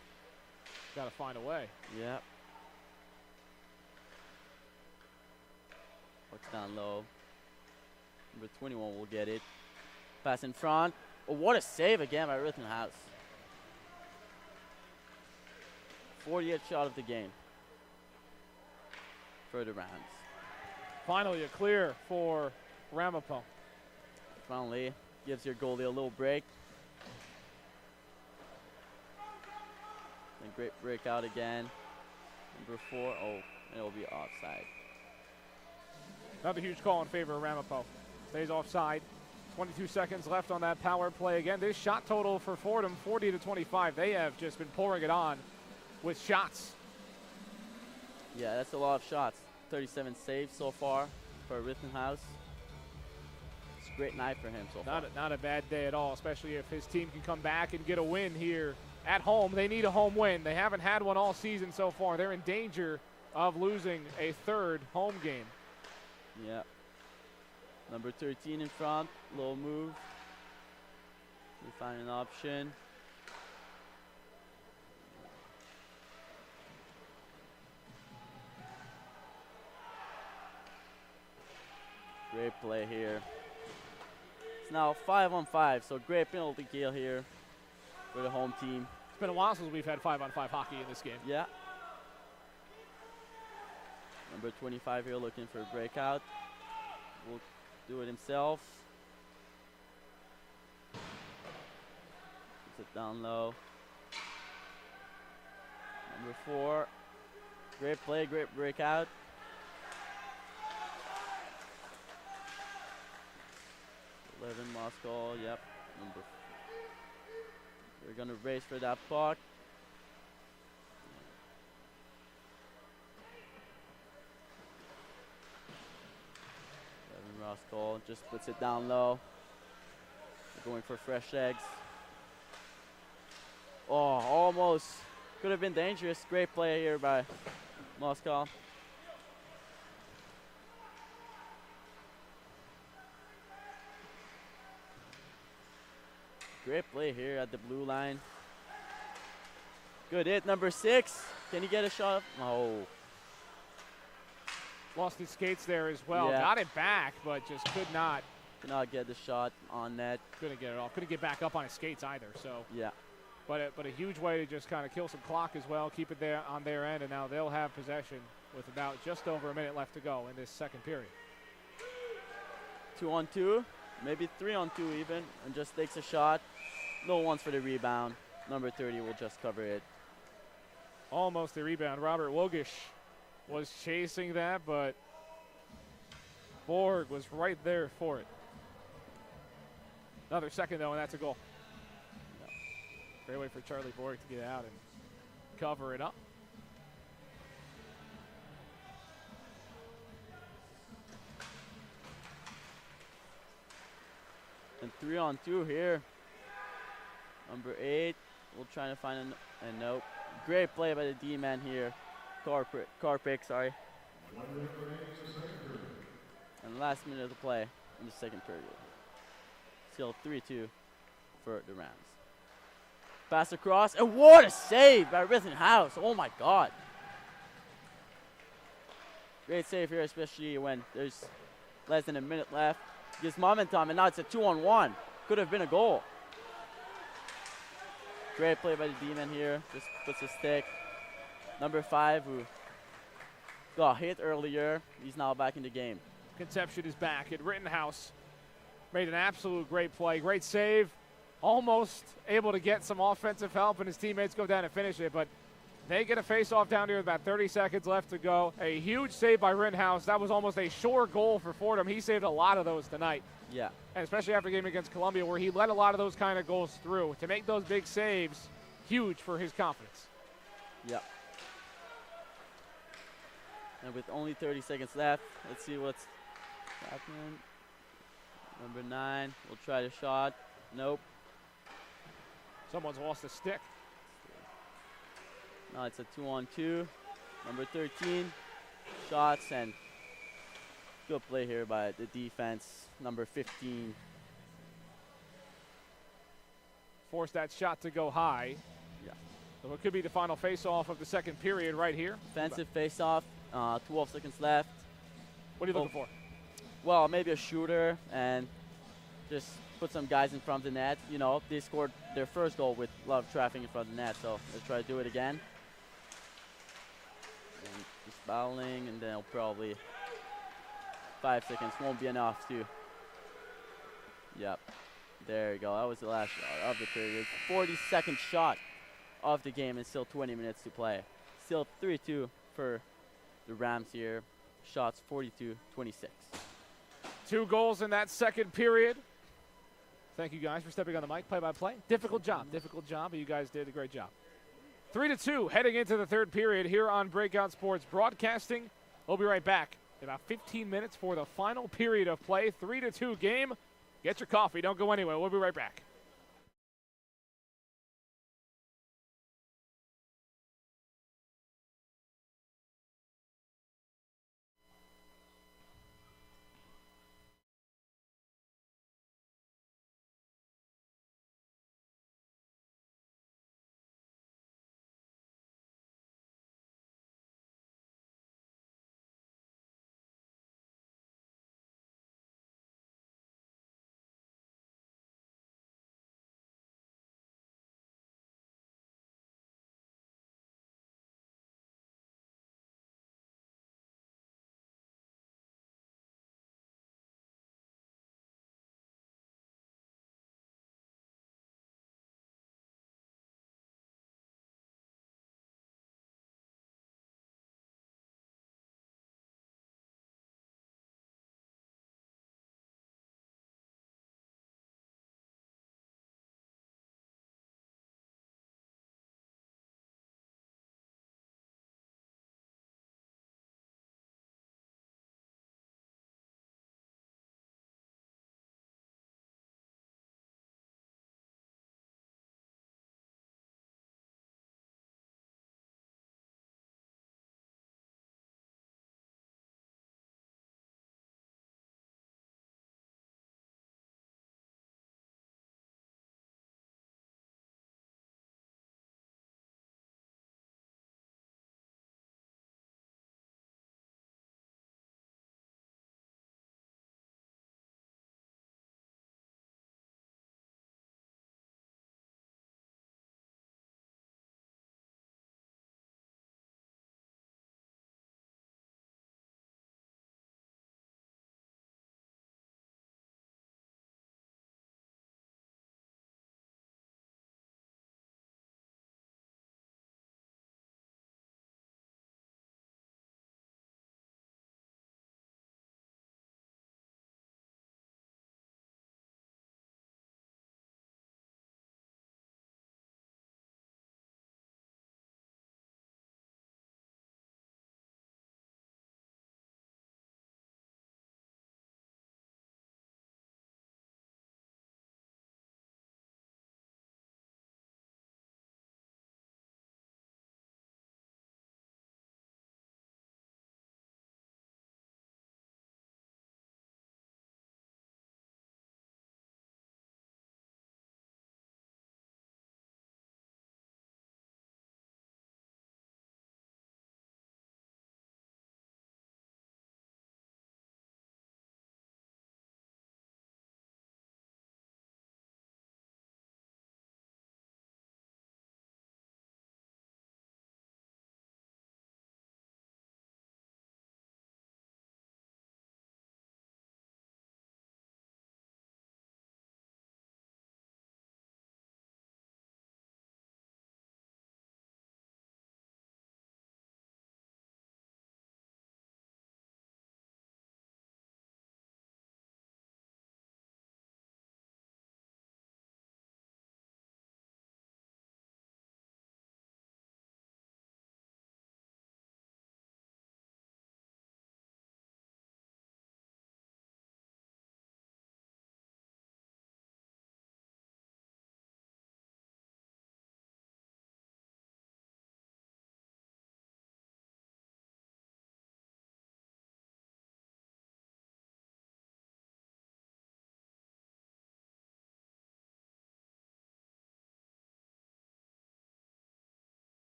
Got to find a way. Yep. Puck's down low. Number 21 will get it. Pass in front. Oh, what a save again by Rittenhouse. 40th shot of the game for the Rams. Finally a clear for Ramapo. Finally gives your goalie a little break. And great breakout again. Number 4. Oh, and it'll be offside. Another huge call in favor of Ramapo. Stays offside. 22 seconds left on that power play. Again, this shot total for Fordham, 40-25. They have just been pouring it on with shots. Yeah, that's a lot of shots. 37 saves so far for Rittenhouse. It's a great night for him so far. Not a bad day at all, especially if his team can come back and get a win here at home. They need a home win. They haven't had one all season so far. They're in danger of losing a third home game. Yeah. Number 13 in front. Low move. We find an option. Great play here. It's now 5-on-5, so great penalty kill here for the home team. It's been a while since we've had 5-on-5 hockey in this game. Yeah. Number 25 here looking for a breakout. Will do it himself. Puts it down low. Number 4. Great play, great breakout. 11 Moscow, yep. We're gonna race for that puck. Roscoe just puts it down low. They're going for fresh legs. Oh, almost. Could have been dangerous. Great play here by Moscow. Great play here at the blue line. Good hit, number 6. Can he get a shot? Oh. Lost his skates there as well. Yeah. Got it back, but just could not Get the shot on net. Couldn't get it off. Couldn't get back up on his skates either. So, Yeah. but a huge way to just kind of kill some clock as well, keep it there on their end, and now they'll have possession with about just over a minute left to go in this second period. 2-on-2, maybe 3-on-2 even, and just takes a shot. No one's for the rebound. Number 30 will just cover it. Almost a rebound. Robert Wogish was chasing that, but Borg was right there for it. Another second, though, and that's a goal. Yep. Great way for Charlie Borg to get out and cover it up. And 3-on-2 here. Number 8 will try to find a nope. Great play by the D-man here. Carpick, sorry. And last minute of the play in the second period. Still 3-2 for the Rams. Pass across, and what a save by Rittenhouse. Oh my God. Great save here, especially when there's less than a minute left. Gives momentum, and now it's a 2-on-1. Could have been a goal. Great play by the D-man here. Just puts a stick. Number 5, who got hit earlier, he's now back in the game. Conception is back at Rittenhouse. Made an absolute great play. Great save. Almost able to get some offensive help, and his teammates go down and finish it, but they get a face-off down here with about 30 seconds left to go. A huge save by Rittenhouse. That was almost a sure goal for Fordham. He saved a lot of those tonight. Yeah. And especially after a game against Columbia where he let a lot of those kind of goals through. To make those big saves, huge for his confidence. Yep. And with only 30 seconds left, let's see what's happening. Number 9 will try the shot. Nope. Someone's lost a stick. Now it's a 2-on-2. Number 13 shots, and good play here by the defense. Number 15. Forced that shot to go high. Yeah. So it could be the final face-off of the second period right here. Defensive face-off. 12 seconds left. What are you looking for? Well, maybe a shooter and just put some guys in front of the net. You know, they scored their first goal with a lot of traffic in front of the net, so let's try to do it again. And just fouling, and then it'll probably 5 seconds won't be enough to. Yep. There you go. That was the last shot of the period. 42nd shot of the game, and still 20 minutes to play. Still 3-2 for the Rams here. Shots 42-26. 2 goals in that second period. Thank you guys for stepping on the mic, play-by-play. Difficult job, but you guys did a great job. 3-2 heading into the third period here on Breakout Sports Broadcasting. We'll be right back in about 15 minutes for the final period of play. 3-2 game. Get your coffee. Don't go anywhere. We'll be right back.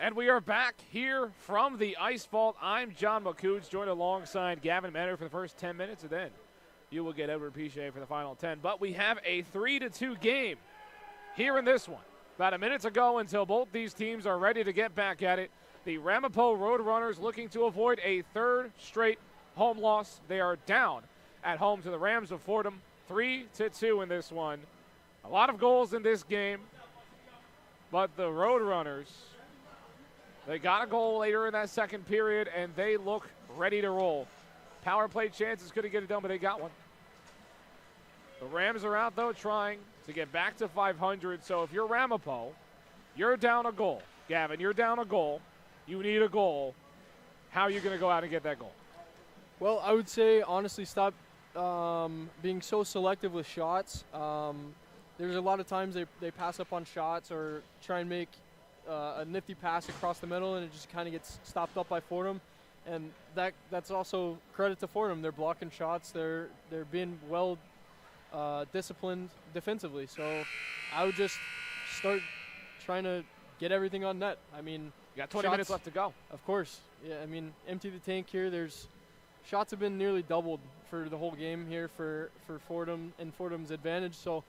And we are back here from the IceVault. I'm John McCoods, joined alongside Gavin Menner for the first 10 minutes, and then you will get Edward Piche for the final 10. But we have a 3-2 game here in this one. About a minute to go until both these teams are ready to get back at it. The Ramapo Roadrunners looking to avoid a third straight home loss. They are down at home to the Rams of Fordham, 3-2 in this one. A lot of goals in this game, but the Roadrunners, they got a goal later in that second period, and they look ready to roll. Power play chances, couldn't get it done, but they got one. The Rams are out, though, trying to get back to 500. So if you're Ramapo, you're down a goal. Gavin, you're down a goal. You need a goal. How are you going to go out and get that goal? Well, I would say, honestly, stop being so selective with shots. There's a lot of times they pass up on shots or try and make a nifty pass across the middle, and it just kind of gets stopped up by Fordham. And that's also credit to Fordham. They're blocking shots. They're being well disciplined defensively. So I would just start trying to get everything on net. I mean, you got 20 minutes left to go. Of course. Yeah, I mean, empty the tank here. Shots have been nearly doubled for the whole game here for Fordham and Fordham's advantage. So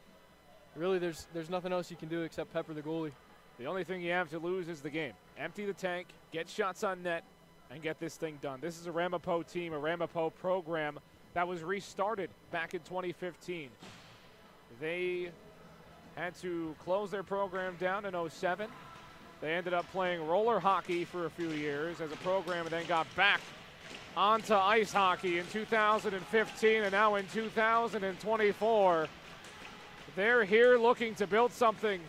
really there's nothing else you can do except pepper the goalie. The only thing you have to lose is the game. Empty the tank, get shots on net, and get this thing done. This is a Ramapo team, a Ramapo program that was restarted back in 2015. They had to close their program down in 07. They ended up playing roller hockey for a few years as a program and then got back onto ice hockey in 2015, and now in 2024. They're here looking to build something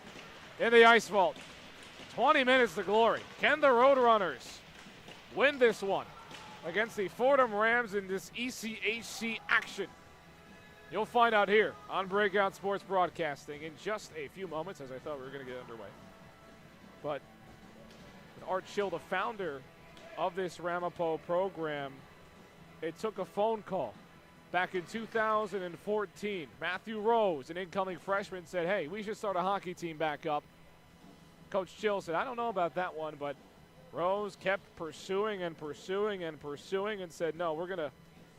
in the IceVault. 20 minutes to glory. Can the Roadrunners win this one against the Fordham Rams in this ECHC action? You'll find out here on Breakout Sports Broadcasting in just a few moments, as I thought we were going to get underway. But with Art Schill, the founder of this Ramapo program, it took a phone call back in 2014. Matthew Rose, an incoming freshman, said, hey, we should start a hockey team back up. Coach Schill said, I don't know about that one, but Rose kept pursuing and pursuing and pursuing and said, no, we're going to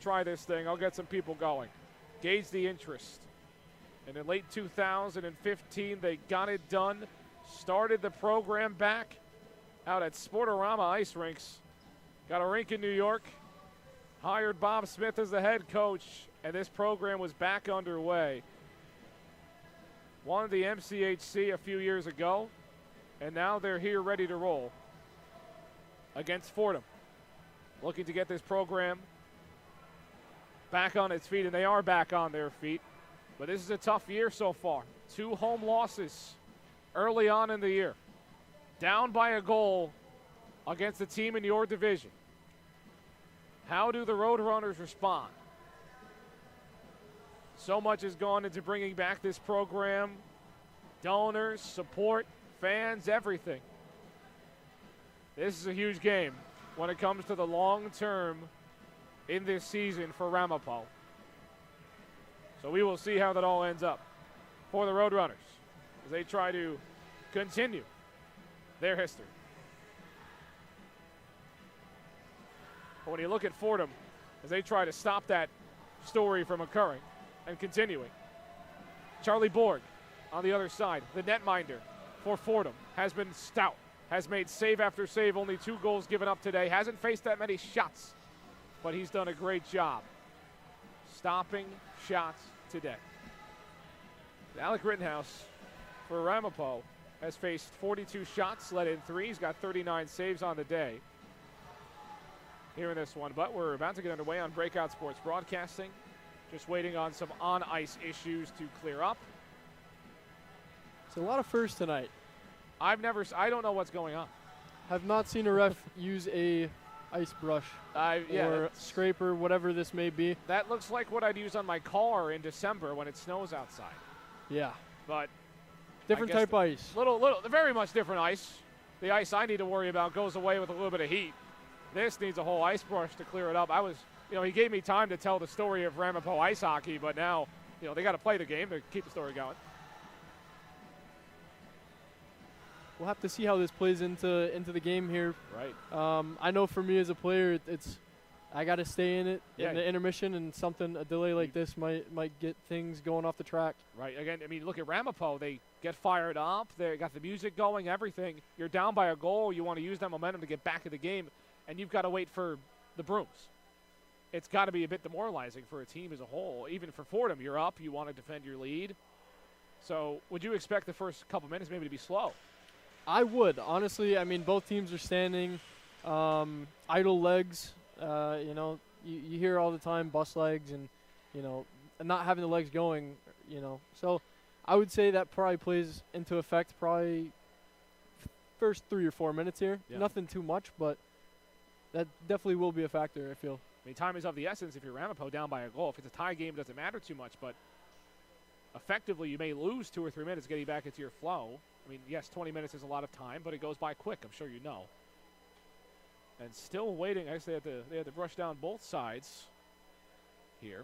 try this thing. I'll get some people going. Gauge the interest. And in late 2015, they got it done, started the program back out at Sportorama Ice Rinks. Got a rink in New York. Hired Bob Smith as the head coach, and this program was back underway. Won the MCHC a few years ago, and now they're here ready to roll against Fordham. Looking to get this program back on its feet, and they are back on their feet. But this is a tough year so far. 2 home losses early on in the year. Down by a goal against a team in your division. How do the Roadrunners respond? So much has gone into bringing back this program. Donors, support, fans, everything. This is a huge game when it comes to the long term in this season for Ramapo. So we will see how that all ends up for the Roadrunners as they try to continue their history. But when you look at Fordham, as they try to stop that story from occurring and continuing, Charlie Borg on the other side, the netminder for Fordham, has been stout, has made save after save, only 2 goals given up today, hasn't faced that many shots, but he's done a great job stopping shots today. Alec Rittenhouse for Ramapo has faced 42 shots, let in 3. He's got 39 saves on the day here in this one, but we're about to get underway on Breakout Sports Broadcasting. Just waiting on some on-ice issues to clear up. It's a lot of firsts tonight. I don't know what's going on. Have not seen a ref use a ice brush or scraper, whatever this may be. That looks like what I'd use on my car in December when it snows outside. Yeah. But different type ice. Very much different ice. The ice I need to worry about goes away with a little bit of heat. This needs a whole ice brush to clear it up. He gave me time to tell the story of Ramapo ice hockey, but now, they got to play the game to keep the story going. we'll have to see how this plays into the game here. Right. I know for me as a player, I got to stay in it Yeah. in the intermission, and a delay like this might get things going off the track. Right. Again, I mean, look at Ramapo. They get fired up. They got the music going, everything. You're down by a goal. You want to use that momentum to get back in the game, and you've got to wait for the brooms. It's got to be a bit demoralizing for a team as a whole. Even for Fordham, you're up. You want to defend your lead. So would you expect the first couple minutes maybe to be slow? I would. Honestly, I mean, both teams are standing, idle legs. You know, you hear all the time bus legs and, you know, not having the legs going, you know. So I would say that probably plays into effect probably first 3 or 4 minutes here. Yeah. Nothing too much, but that definitely will be a factor, I feel. I mean, time is of the essence if you're Ramapo down by a goal. If it's a tie game, it doesn't matter too much, but effectively you may lose 2 or 3 minutes getting back into your flow. I mean, yes, 20 minutes is a lot of time, but it goes by quick, I'm sure you know. And still waiting. I guess they had to brush down both sides here.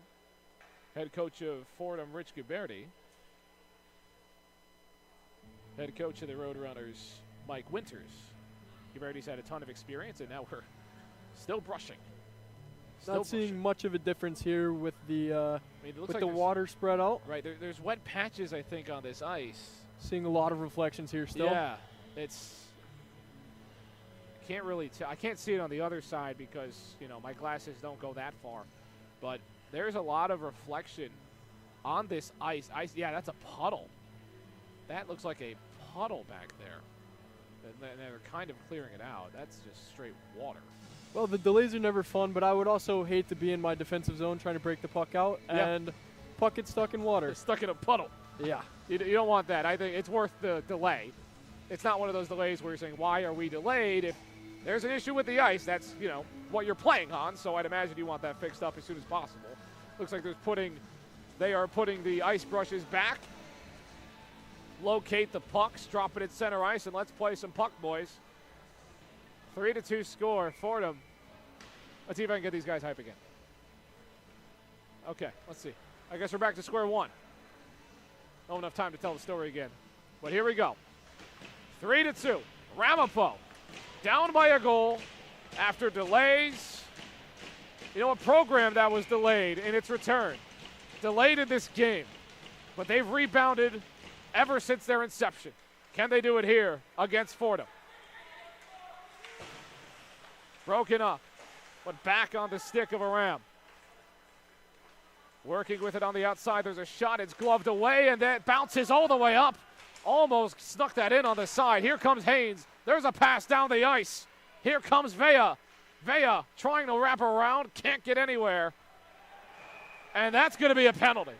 Head coach of Fordham, Rich Ghiberti. Head coach of the Roadrunners, Mike Winters. Ghiberti's had a ton of experience, and now we're still brushing. Not seeing much of a difference here with the I mean, it looks like the water spread out. Right, there's wet patches, I think, on this ice. Seeing a lot of reflections here still. Yeah, it's. Can't really tell. I can't see it on the other side because, you know, my glasses don't go that far. But there's a lot of reflection on this ice. Yeah, that's a puddle. That looks like a puddle back there. And they're kind of clearing it out. That's just straight water. Well, the delays are never fun, but I would also hate to be in my defensive zone trying to break the puck out and puck gets stuck in water. It's stuck in a puddle. Yeah. You don't want that. I think it's worth the delay. It's not one of those delays where you're saying, why are we delayed? If there's an issue with the ice, that's, you know, what you're playing on, so I'd imagine you want that fixed up as soon as possible. Looks like they are putting the ice brushes back. Locate the pucks, drop it at center ice, and let's play some puck, boys. 3-2 score, Fordham. Let's see if I can get these guys hype again. Okay, let's see. I guess we're back to square one. Not enough time to tell the story again. But here we go. 3-2. Ramapo down by a goal after delays. You know, a program that was delayed in its return. Delayed in this game. But they've rebounded ever since their inception. Can they do it here against Fordham? Broken up, but back on the stick of a Ram. Working with it on the outside. There's a shot. It's gloved away, and that bounces all the way up. Almost snuck that in on the side. Here comes Haynes. There's a pass down the ice. Here comes Vea. Vea trying to wrap around. Can't get anywhere. And that's going to be a penalty.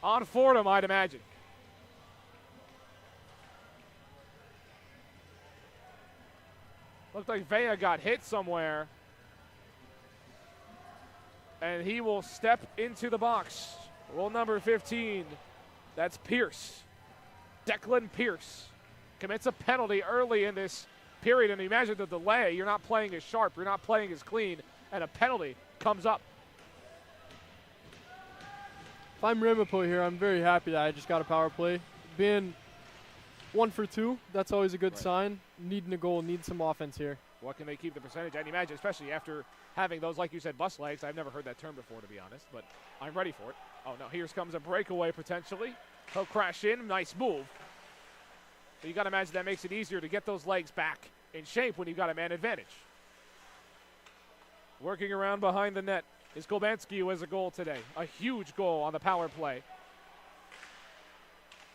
On Fordham, I'd imagine. Looked like Vea got hit somewhere. And he will step into the box. Roll number 15. That's Pierce. Declan Pierce commits a penalty early in this period. And imagine the delay. You're not playing as sharp. You're not playing as clean. And a penalty comes up. If I'm Ramapo here, I'm very happy that I just got a power play. Being 1 for 2, that's always a good sign. Needing a goal, need some offense here. What can they keep the percentage? I'd imagine, especially after having those, like you said, bus legs. I've never heard that term before, to be honest, but I'm ready for it. Oh, no, here comes a breakaway potentially. He'll crash in. Nice move. But you got to imagine that makes it easier to get those legs back in shape when you've got a man advantage. Working around behind the net is Kolbanski, who has a goal today. A huge goal on the power play.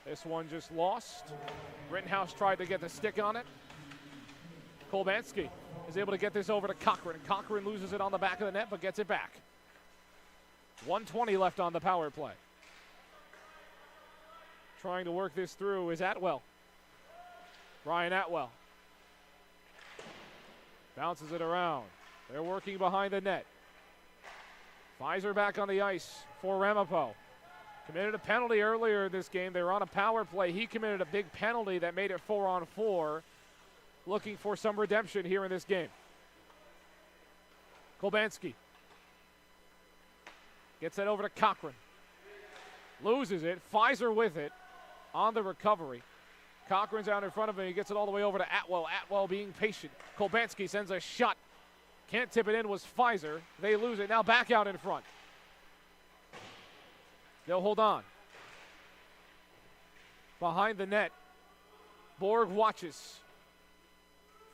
This one just lost. Rittenhouse tried to get the stick on it. Kolbanski is able to get this over to Cochran. Cochran loses it on the back of the net, but gets it back. 1:20 left on the power play. Trying to work this through is Atwell. Ryan Atwell. Bounces it around. They're working behind the net. Pfizer back on the ice for Ramapo. Committed a penalty earlier in this game. They were on a power play. He committed a big penalty that made it 4-on-4. Looking for some redemption here in this game. Kolbanski gets it over to Cochran. Loses it. Pfizer with it. on the recovery. Cochran's out in front of him. He gets it all the way over to Atwell. Atwell being patient. Kolbanski sends a shot. Can't tip it in, was Pfizer. They lose it. Now back out in front. They'll hold on. Behind the net, Borg watches.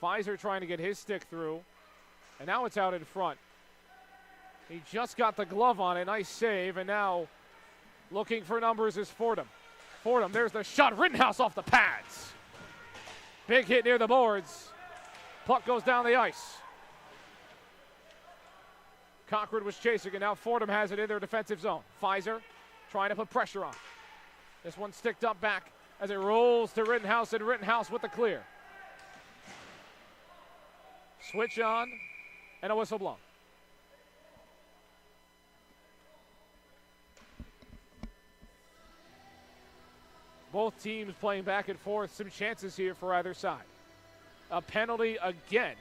Pfizer trying to get his stick through. And now it's out in front. He just got the glove on it. Nice save. And now looking for numbers is Fordham. Fordham, there's the shot. Rittenhouse off the pads. Big hit near the boards. Puck goes down the ice. Cochran was chasing, and now Fordham has it in their defensive zone. Pfizer trying to put pressure on. This one sticked up back as it rolls to Rittenhouse, and Rittenhouse with the clear. Switch on, and a whistle blown. Both teams playing back and forth. Some chances here for either side. A penalty again.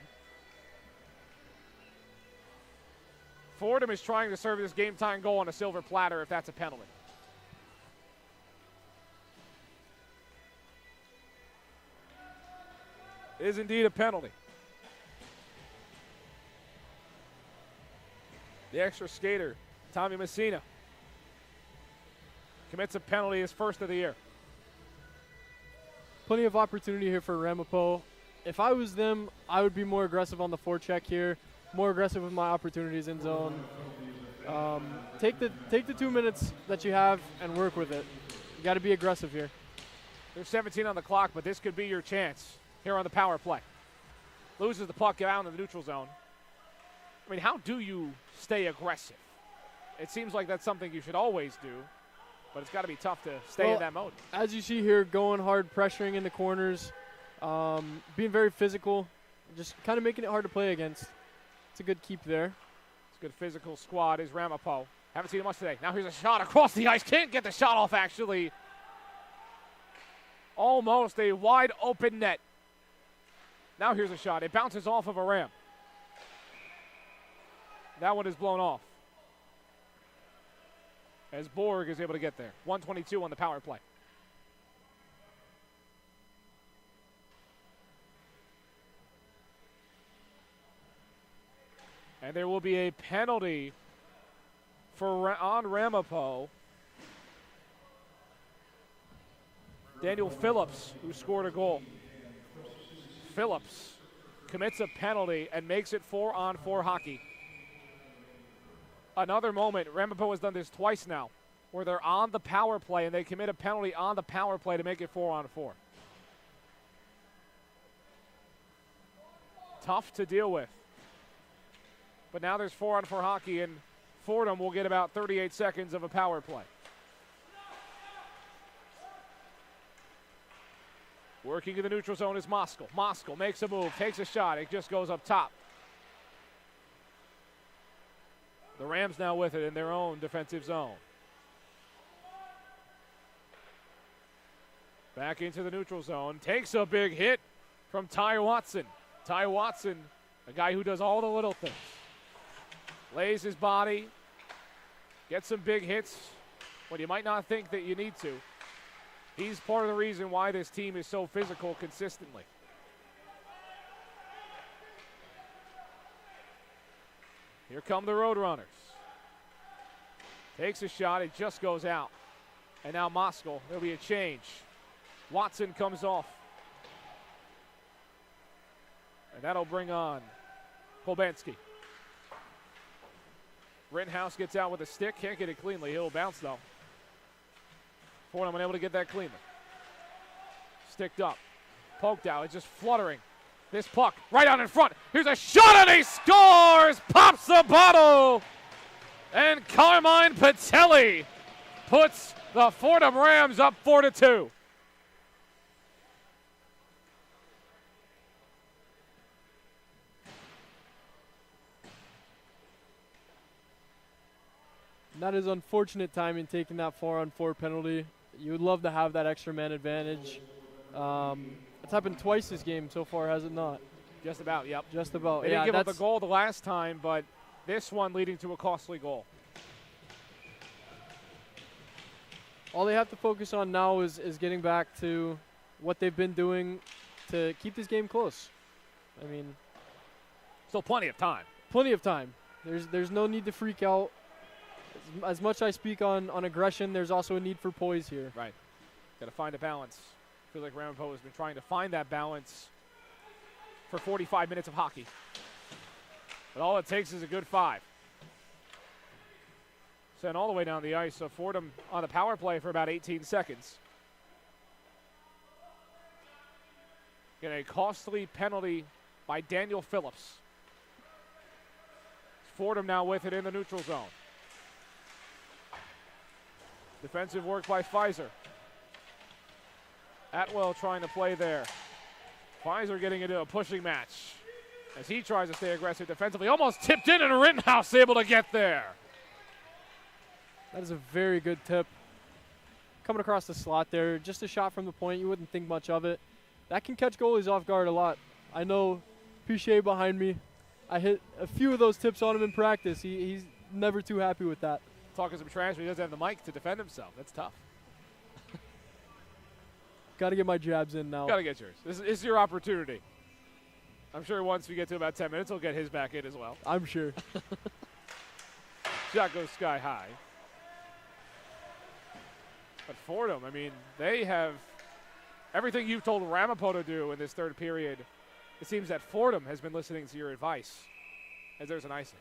Fordham is trying to serve this game-time goal on a silver platter if that's a penalty. It is indeed a penalty. The extra skater, Tommy Messina, commits a penalty, his first of the year. Plenty of opportunity here for Ramapo. If I was them, I would be more aggressive on the forecheck here, more aggressive with my opportunities in zone. Take the 2 minutes that you have and work with it. You got to be aggressive here. There's 17 on the clock, but this could be your chance here on the power play. Loses the puck out in the neutral zone. I mean, how do you stay aggressive? It seems like that's something you should always do, but it's got to be tough to stay in that mode. As you see here, going hard, pressuring in the corners, being very physical, just kind of making it hard to play against. It's a good keep there. It's a good physical squad is Ramapo. Haven't seen him much today. Now here's a shot across the ice. Can't get the shot off, actually. Almost a wide open net. Now here's a shot. It bounces off of a Ram. That one is blown off. As Borg is able to get there. 1:22 on the power play. And there will be a penalty on Ramapo. Daniel Phillips, who scored a goal. Phillips commits a penalty and makes it 4-on-4 hockey. Another moment, Ramapo has done this twice now, where they're on the power play and they commit a penalty on the power play to make it 4-on-4. Tough to deal with. But now there's 4-on-4 hockey, and Fordham will get about 38 seconds of a power play. Working in the neutral zone is Moskal. Moskal makes a move, takes a shot. It just goes up top. The Rams now with it in their own defensive zone. Back into the neutral zone. Takes a big hit from Ty Watson. Ty Watson, a guy who does all the little things. Lays his body. Gets some big hits when you might not think that you need to. He's part of the reason why this team is so physical consistently. Here come the Roadrunners. Takes a shot, it just goes out. And now Moskal, there'll be a change. Watson comes off. And that'll bring on Kolbanski. Rittenhouse gets out with a stick, can't get it cleanly. He'll bounce though. Fordham unable to get that cleanly. Sticked up, poked out, it's just fluttering. This puck right out in front. Here's a shot and he scores! Pops the bottle! And Carmine Patelli puts the Fordham Rams up 4-2. That is unfortunate timing, taking that 4-on-4 penalty. You would love to have that extra man advantage. It's happened twice this game so far, has it not? Just about, yep. Just about. They didn't give up the goal the last time, but this one leading to a costly goal. All they have to focus on now is getting back to what they've been doing to keep this game close. I mean, still plenty of time. Plenty of time. There's no need to freak out. As much I speak on aggression, there's also a need for poise here. Right. Got to find a balance. I feel like Ramapo has been trying to find that balance for 45 minutes of hockey. But all it takes is a good 5. Sent all the way down the ice, so Fordham on the power play for about 18 seconds. Get a costly penalty by Daniel Phillips. Fordham now with it in the neutral zone. Defensive work by Pfizer. Atwell trying to play there. Pfizer getting into a pushing match as he tries to stay aggressive defensively. Almost tipped in, and Rittenhouse able to get there. That is a very good tip. Coming across the slot there, just a shot from the point. You wouldn't think much of it. That can catch goalies off guard a lot. I know Pichet behind me. I hit a few of those tips on him in practice. He's never too happy with that. Talking some trash, but he doesn't have the mic to defend himself. That's tough. Got to get my jabs in now. Got to get yours. This is your opportunity. I'm sure once we get to about 10 minutes, he'll get his back in as well. I'm sure. Shot goes sky high. But Fordham, I mean, they have everything you've told Ramapo to do in this third period. It seems that Fordham has been listening to your advice as there's an icing.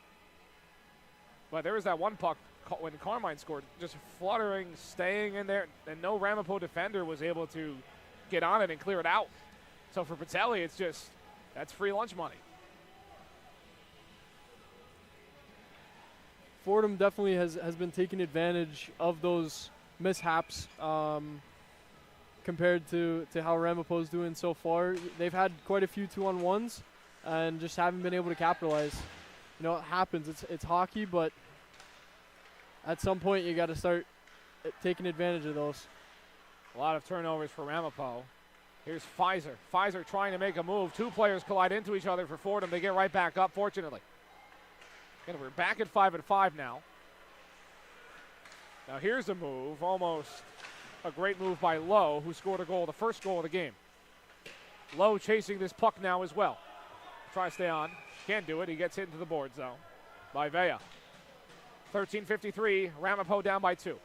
But there was that one puck when Carmine scored, just fluttering, staying in there, and no Ramapo defender was able to get on it and clear it out. So for Patelli, it's just, that's free lunch money. Fordham definitely has been taking advantage of those mishaps compared to how Ramapo's doing so far. They've had quite a few 2-on-1s and just haven't been able to capitalize. You know, it happens. It's hockey, but at some point you got to start taking advantage of those. A lot of turnovers for Ramapo. Here's Pfizer. Pfizer trying to make a move. Two players collide into each other for Fordham. They get right back up, fortunately. And we're back at 5-5 now. Now here's a move, almost a great move by Lowe, who scored a goal, the first goal of the game. Lowe chasing this puck now as well. Try to stay on. Can't do it. He gets hit into the boards, though, by Vea. 13:53, Ramapo down by 2.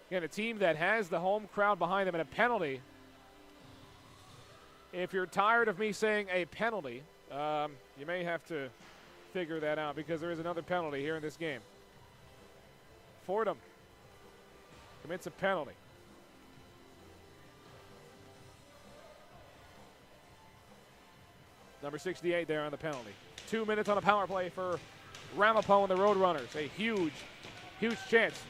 Again, a team that has the home crowd behind them and a penalty. If you're tired of me saying a penalty, you may have to figure that out because there is another penalty here in this game. Fordham commits a penalty. Number 68 there on the penalty. 2 minutes on a power play for Ramapo and the Roadrunners. A huge, huge chance.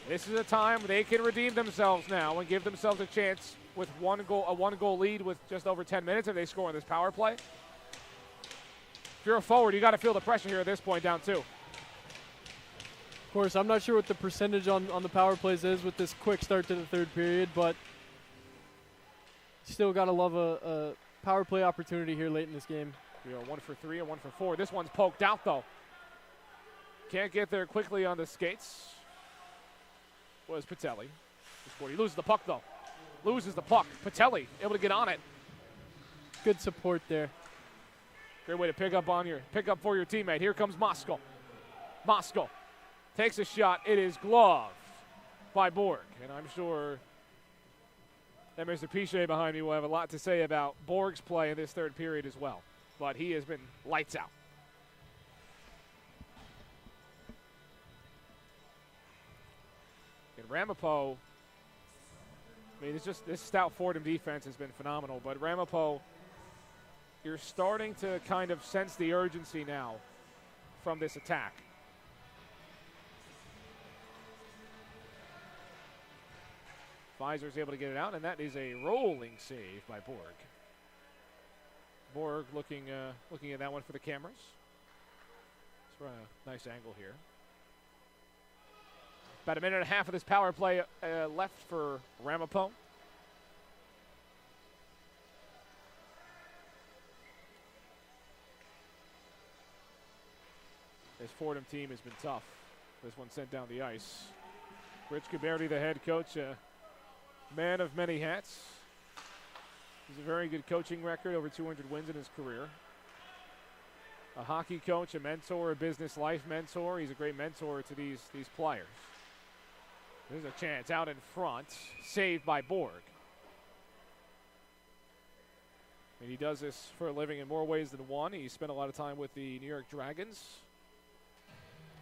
This is a time they can redeem themselves now and give themselves a chance with a one-goal lead with just over 10 minutes if they score on this power play. If you're a forward, you got to feel the pressure here at this point, down 2. Of course, I'm not sure what the percentage on the power plays is with this quick start to the third period, but still got to love a power play opportunity here late in this game. 1 for 3 and 1 for 4. This one's poked out, though. Can't get there quickly on the skates. Was Patelli. He loses the puck, though. Loses the puck. Patelli able to get on it. Good support there. Great way to pick up for your teammate. Here comes Mosko. Mosko takes a shot. It is gloved by Borg. And I'm sure that Mr. Pichet behind me will have a lot to say about Borg's play in this third period as well. But he has been lights out. And Ramapo, I mean, this stout Fordham defense has been phenomenal. But Ramapo, you're starting to kind of sense the urgency now from this attack. Pfizer's able to get it out, and that is a rolling save by Borg. Borg looking at that one for the cameras. Let's run a nice angle here. About a minute and a half of this power play left for Ramapo. This Fordham team has been tough. This one sent down the ice. Rich Gabberti, the head coach, a man of many hats. He's a very good coaching record, over 200 wins in his career. A hockey coach, a mentor, a business life mentor. He's a great mentor to these players. There's a chance out in front, saved by Borg. And he does this for a living in more ways than one. He spent a lot of time with the New York Dragons.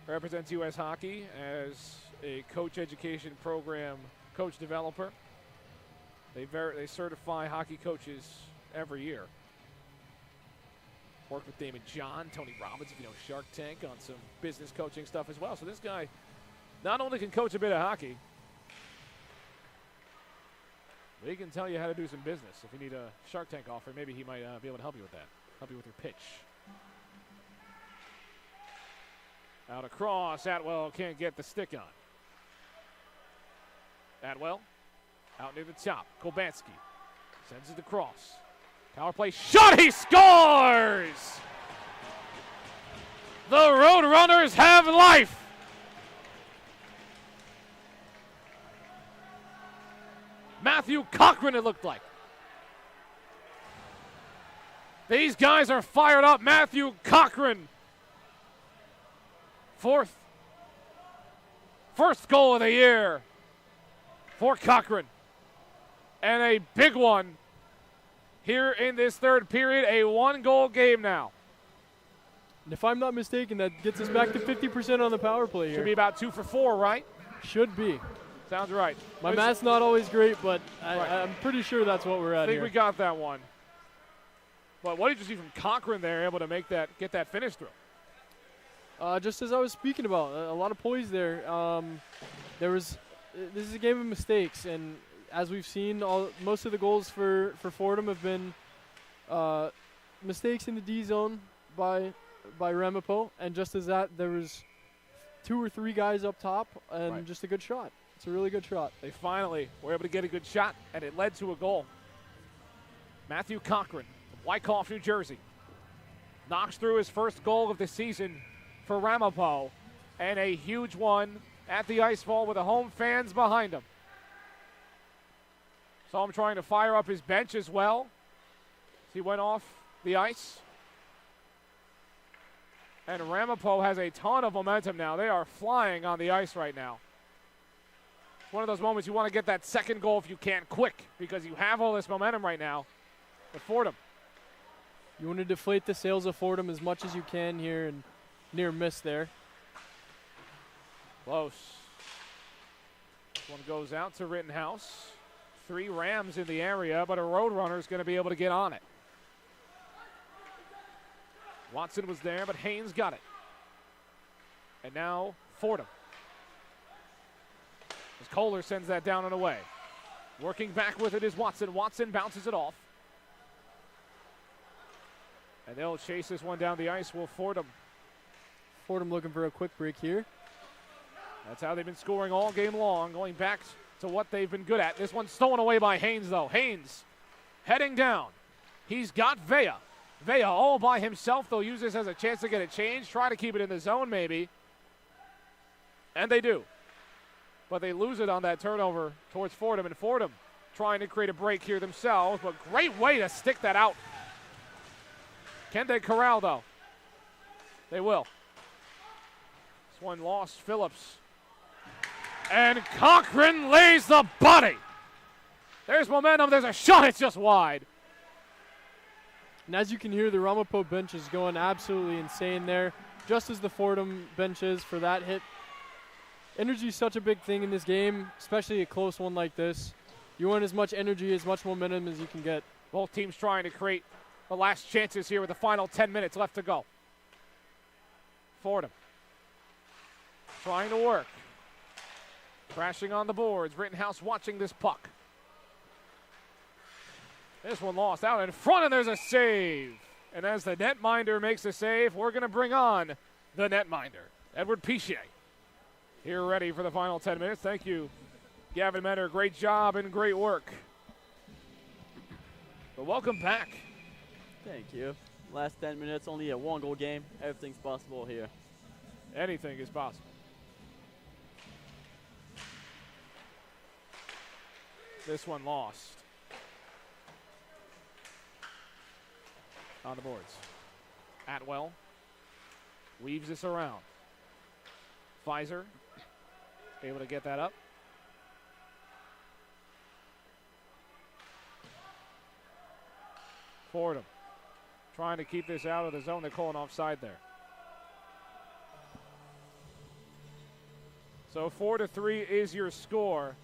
Represents U.S. Hockey as a coach education program, coach developer. They certify hockey coaches every year. Worked with Damon John, Tony Robbins, if you know Shark Tank, on some business coaching stuff as well. So this guy not only can coach a bit of hockey, but he can tell you how to do some business. If you need a Shark Tank offer, maybe he might be able to help you with that. Help you with your pitch. Out across, Atwell can't get the stick on. Atwell out near the top. Kolbansky sends it across. Power play shot, he scores! The Roadrunners have life! Matthew Cochran, it looked like. These guys are fired up. Matthew Cochran. First goal of the year for Cochran. And a big one here in this third period, a one-goal game now. And if I'm not mistaken, that gets us back to 50% on the power play here. Should be about 2 for 4, right? Should be. Sounds right. My math's not always great, but I'm pretty sure that's what we're at here. I think we got that one. But what did you see from Cochran there, able to get that finish through? Just as I was speaking about, a lot of poise there. This is a game of mistakes, and as we've seen, most of the goals for Fordham have been mistakes in the D zone by Ramapo, and just as that, there was 2 or 3 guys up top, and just a good shot. It's a really good shot. They finally were able to get a good shot, and it led to a goal. Matthew Cochran from Wyckoff, New Jersey, knocks through his first goal of the season for Ramapo, and a huge one at the IceVault with the home fans behind him. Saw him trying to fire up his bench as well as he went off the ice. And Ramapo has a ton of momentum now. They are flying on the ice right now. It's one of those moments you want to get that second goal if you can quick, because you have all this momentum right now with Fordham. You want to deflate the sails of Fordham as much as you can here, and near miss there. Close. One goes out to Rittenhouse. 3 Rams in the area, but a Roadrunner is going to be able to get on it. Watson was there, but Haynes got it. And now Fordham. As Kohler sends that down and away. Working back with it is Watson. Watson bounces it off. And they'll chase this one down the ice. Will Fordham. Fordham looking for a quick break here. That's how they've been scoring all game long, going back to what they've been good at. This one's stolen away by Haynes, though. Haynes heading down. He's got Vea. Vea all by himself. They'll use this as a chance to get a change, try to keep it in the zone maybe. And they do. But they lose it on that turnover towards Fordham. And Fordham trying to create a break here themselves, but great way to stick that out. Can they corral, though? They will. This one lost Phillips. And Cochran lays the body. There's momentum. There's a shot. It's just wide. And as you can hear, the Ramapo bench is going absolutely insane there, just as the Fordham bench is for that hit. Energy is such a big thing in this game, especially a close one like this. You want as much energy, as much momentum as you can get. Both teams trying to create the last chances here with the final 10 minutes left to go. Fordham trying to work. Crashing on the boards. Rittenhouse watching this puck. This one lost out in front, and there's a save. And as the netminder makes a save, we're going to bring on the netminder, Edward Pichier. Here ready for the final 10 minutes. Thank you, Gavin Mentor. Great job and great work. But welcome back. Thank you. Last 10 minutes, only a 1-goal game. Everything's possible here. Anything is possible. This one lost. On the boards. Atwell weaves this around. Pfizer able to get that up. Fordham trying to keep this out of the zone. They're calling offside there. So 4-3 is your score.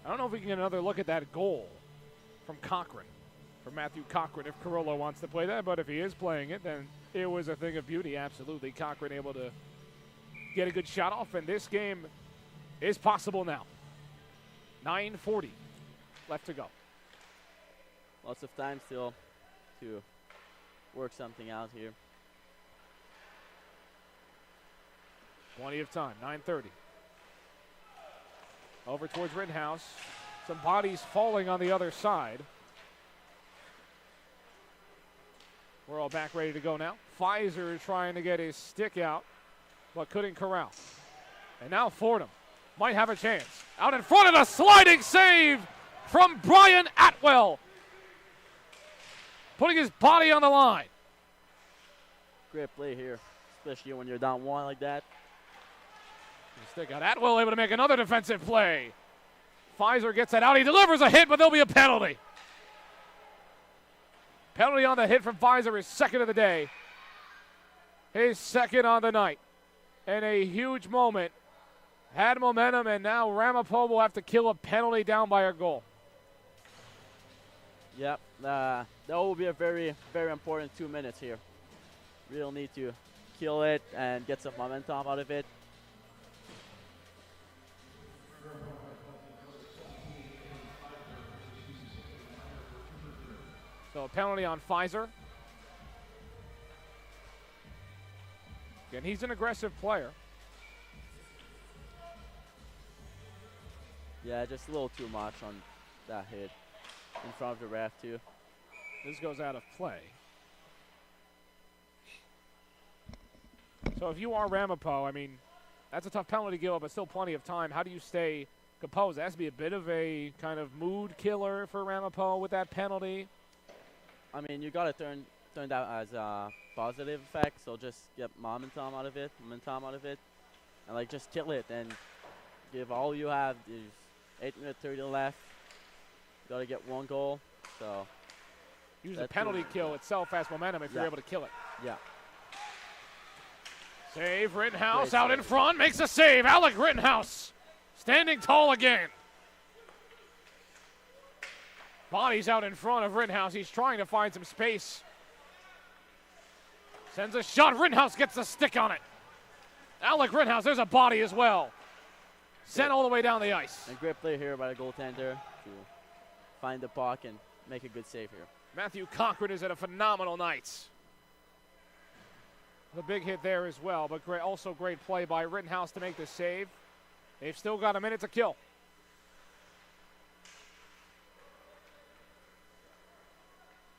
I don't know if we can get another look at that goal from Cochran, from Matthew Cochran, if Carollo wants to play that. But if he is playing it, then it was a thing of beauty. Absolutely. Cochran able to get a good shot off, and this game is possible now. 9:40 left to go. Lots of time still to work something out here. Plenty of time. 9:30. Over towards Rittenhouse. Some bodies falling on the other side. We're all back ready to go now. Pfizer is trying to get his stick out, but couldn't corral. And now Fordham might have a chance. Out in front of a sliding save from Brian Atwell. Putting his body on the line. Great play here, especially when you're down one like that. Stick out. Atwell able to make another defensive play. Pfizer gets it out. He delivers a hit, but there'll be a penalty. Penalty on the hit from Pfizer, his second of the day. His second on the night. And a huge moment. Had momentum, and now Ramapo will have to kill a penalty down by a goal. Yep, that will be a very, very important 2 minutes here. We'll need to kill it and get some momentum out of it. So a penalty on Pfizer. And he's an aggressive player. Yeah, just a little too much on that hit in front of the ref too. This goes out of play. So if you are Ramapo, I mean, that's a tough penalty to give up, but still plenty of time. How do you stay composed? That has to be a bit of a kind of mood killer for Ramapo with that penalty. I mean, you got to turn that as a positive effect, so just get momentum out of it, and like just kill it and give all you have. There's 8 minutes 30 left. You got to get one goal. So use the penalty kill itself as momentum if you're able to kill it. Yeah. Save. Rittenhouse out in front, makes a save. Alec Rittenhouse standing tall again. Body's out in front of Rittenhouse. He's trying to find some space. Sends a shot. Rittenhouse gets a stick on it. Alec Rittenhouse, there's a body as well. Sent all the way down the ice. And great play here by the goaltender to find the puck and make a good save here. Matthew Cochran is at a phenomenal night. The big hit there as well, but also great play by Rittenhouse to make the save. They've still got a minute to kill.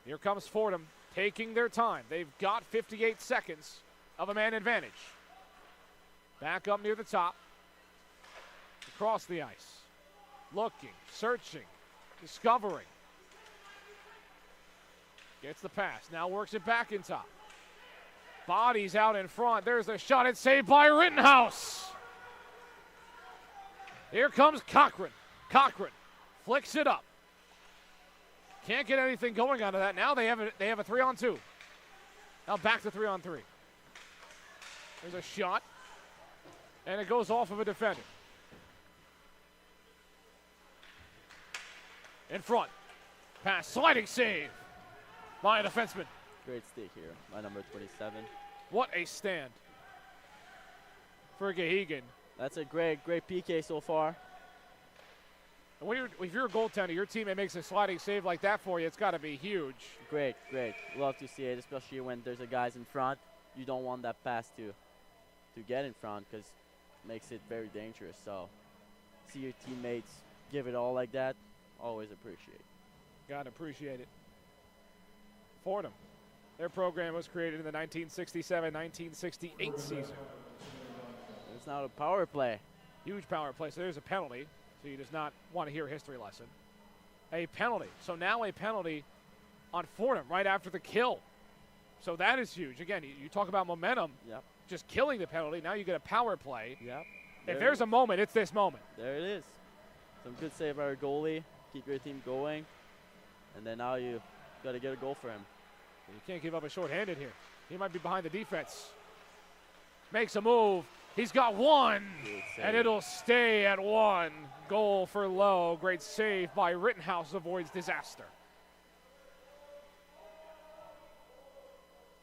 Here comes Fordham, taking their time. They've got 58 seconds of a man advantage. Back up near the top. Across the ice. Looking, searching, discovering. Gets the pass. Now works it back in top. Bodies out in front. There's a shot. It's saved by Rittenhouse. Here comes Cochran. Cochran flicks it up. Can't get anything going out of that. Now they have a 3-on-2. Now back to 3-on-3. There's a shot. And it goes off of a defender. In front. Pass. Sliding save by a defenseman. Great stick here by number 27. What a stand for Gahegan. That's a great PK so far. And if you're a goaltender, your teammate makes a sliding save like that for you, it's got to be huge. Great. Love to see it, especially when there's a guys in front. You don't want that pass to get in front because it makes it very dangerous. So see your teammates give it all like that, always appreciate. Got to appreciate it. Fordham. Their program was created in the 1967-1968 season. It's now a power play. Huge power play. So there's a penalty. So he does not want to hear a history lesson. a penalty. So now a penalty on Fordham right after the kill. So that is huge. Again, you talk about momentum. Yep. Just killing the penalty. Now you get a power play. Yep. If there's a moment, it's this moment. There it is. Some good save by our goalie. Keep your team going. And then now you got to get a goal for him. You can't give up a shorthanded here. He might be behind the defense. Makes a move. He's got one. And it'll stay at one. Goal for Lowe. Great save by Rittenhouse. Avoids disaster.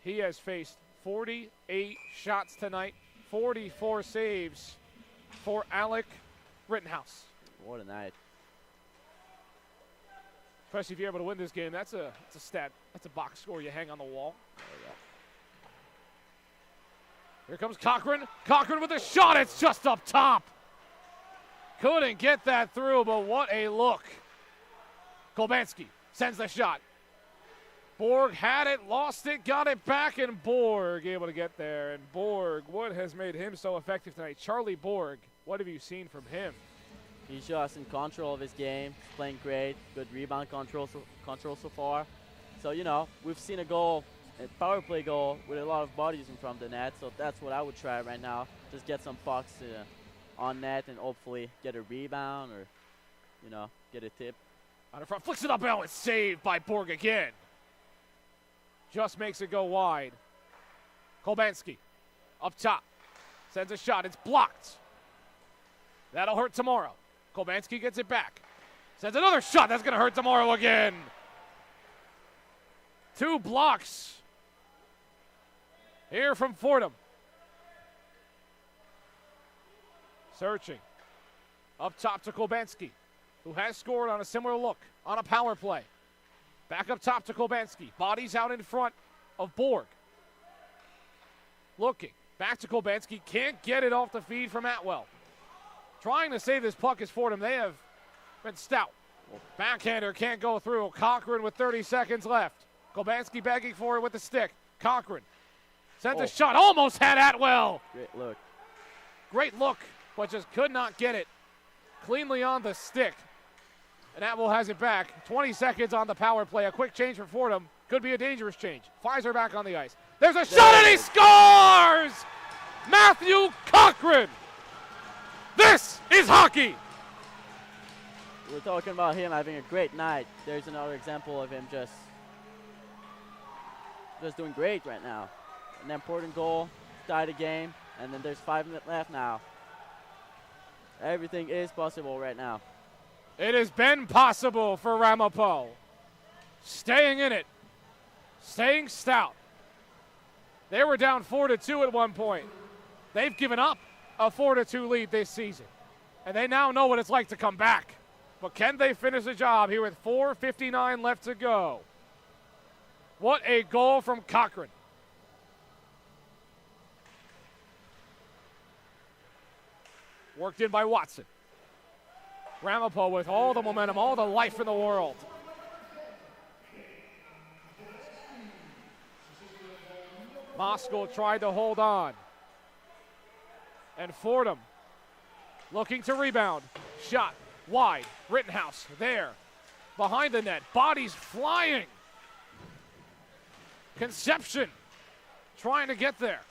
He has faced 48 shots tonight. 44 saves for Alec Rittenhouse. What a night. Especially if you're able to win this game. That's a stat. That's a box score you hang on the wall. Here comes Cochran. Cochran with a shot. It's just up top. Couldn't get that through, but what a look. Kolbanski sends the shot. Borg had it, lost it, got it back, and Borg able to get there. And Borg, what has made him so effective tonight? Charlie Borg, what have you seen from him? He's just in control of his game. He's playing great. Good rebound control so far. So, you know, we've seen a goal, a power play goal with a lot of bodies in front of the net. So that's what I would try right now. Just get some pucks on net and hopefully get a rebound or, you know, get a tip. On the front, flicks it up, and it's saved by Borg again. Just makes it go wide. Kolbanski up top. Sends a shot. It's blocked. That'll hurt tomorrow. Kolbanski gets it back. Sends another shot. That's going to hurt tomorrow again. 2 blocks here from Fordham. Searching. Up top to Kolbanski, who has scored on a similar look on a power play. Back up top to Kolbanski. Bodies out in front of Borg. Looking. Back to Kolbanski. Can't get it off the feed from Atwell. Trying to save this puck is Fordham. They have been stout. Backhander can't go through. Cochran with 30 seconds left. Kolbanski begging for it with the stick. Cochran sends a shot. Almost had Atwell. Great look. Great look, but just could not get it cleanly on the stick. And Atwell has it back. 20 seconds on the power play. A quick change for Fordham. Could be a dangerous change. Pfizer back on the ice. There's a shot and he scores! Matthew Cochran! This is hockey! We're talking about him having a great night. There's another example of him just doing great right now. An important goal, tie the game, and then there's 5 minutes left now. Everything is possible right now. It has been possible for Ramapo. Staying in it. Staying stout. They were down 4-2 at one point. They've given up a 4-2 lead this season. And they now know what it's like to come back. But can they finish the job here with 4:59 left to go? What a goal from Cochran. Worked in by Watson. Ramapo with all the momentum, all the life in the world. Moskal tried to hold on. And Fordham looking to rebound. Shot wide. Rittenhouse there. Behind the net. Bodies flying. Conception trying to get there.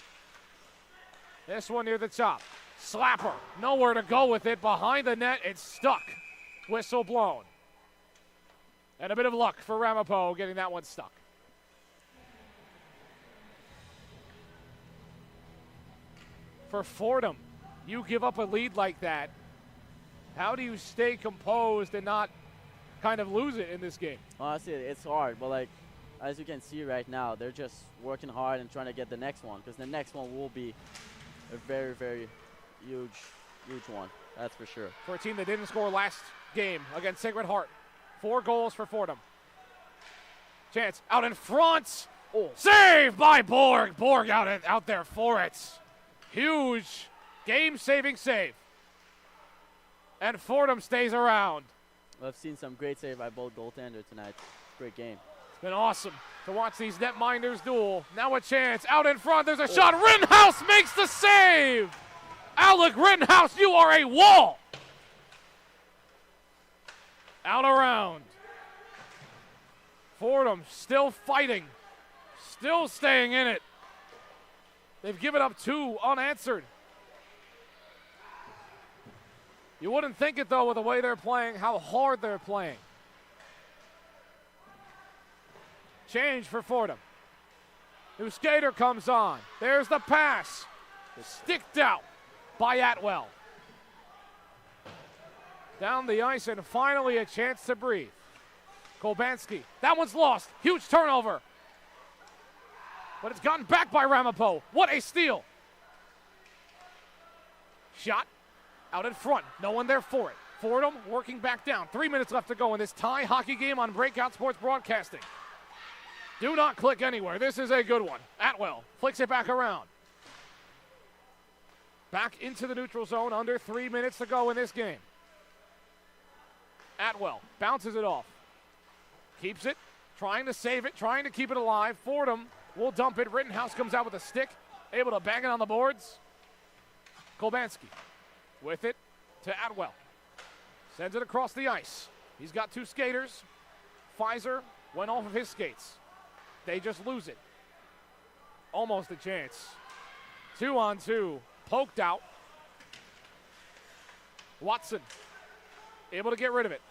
This one near the top. Slapper, nowhere to go with it. Behind the net, it's stuck. Whistle blown. And a bit of luck for Ramapo getting that one stuck. For Fordham, you give up a lead like that. How do you stay composed and not kind of lose it in this game? Honestly, it's hard, but like, as you can see right now, they're just working hard and trying to get the next one, because the next one will be a very, very huge one. That's for sure. For a team that didn't score last game against Sacred Heart. 4 goals for Fordham. Chance out in front. Oh. Save by Borg. Borg out there for it. Huge game-saving save. And Fordham stays around. I've seen some great save by both goaltenders tonight. Great game. It's been awesome to watch these netminders duel. Now a chance out in front. There's a shot. Rittenhouse makes the save. Alec Rittenhouse, you are a wall. Out around. Fordham still fighting, still staying in it. They've given up 2 unanswered. You wouldn't think it, though, with the way they're playing, how hard they're playing. Change for Fordham. New skater comes on. There's the pass. Sticked out by Atwell. Down the ice, and finally a chance to breathe. Kolbanski. That one's lost. Huge turnover. But it's gotten back by Ramapo. What a steal. Shot out in front. No one there for it. Fordham working back down. 3 minutes left to go in this tie hockey game on Breakout Sports Broadcasting. Do not click anywhere. This is a good one. Atwell flicks it back around. Back into the neutral zone. Under 3 minutes to go in this game. Atwell bounces it off. Keeps it. Trying to save it. Trying to keep it alive. Fordham will dump it. Rittenhouse comes out with a stick. Able to bang it on the boards. Kolbanski with it to Atwell. Sends it across the ice. He's got 2 skaters. Pfizer went off of his skates. They just lose it. Almost a chance. 2-on-2. Poked out. Watson able to get rid of it.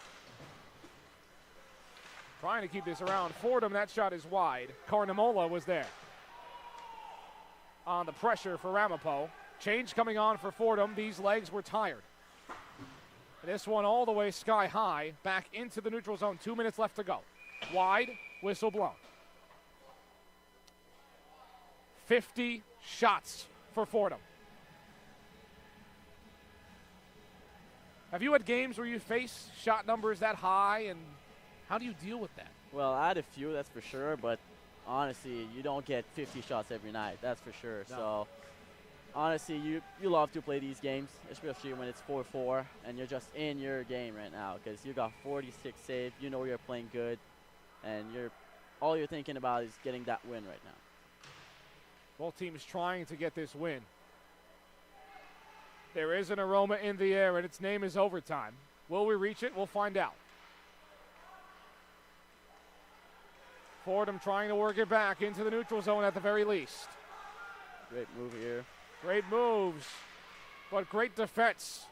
Trying to keep this around. Fordham, that shot is wide. Carnamola was there. On the pressure for Ramapo. Change coming on for Fordham. These legs were tired. This one all the way sky high. Back into the neutral zone. 2 minutes left to go. Wide. Whistle blown. 50 shots for Fordham. Have you had games where you face shot numbers that high, and how do you deal with that? Well, I had a few, that's for sure, but honestly, you don't get 50 shots every night, that's for sure. No. So, honestly, you love to play these games, especially when it's 4-4, and you're just in your game right now, because you got 46 saves, you know you're playing good, and all you're thinking about is getting that win right now. Both teams trying to get this win. There is an aroma in the air, and its name is overtime. Will we reach it? We'll find out. Fordham trying to work it back into the neutral zone at the very least. Great move here. Great moves, but great defense.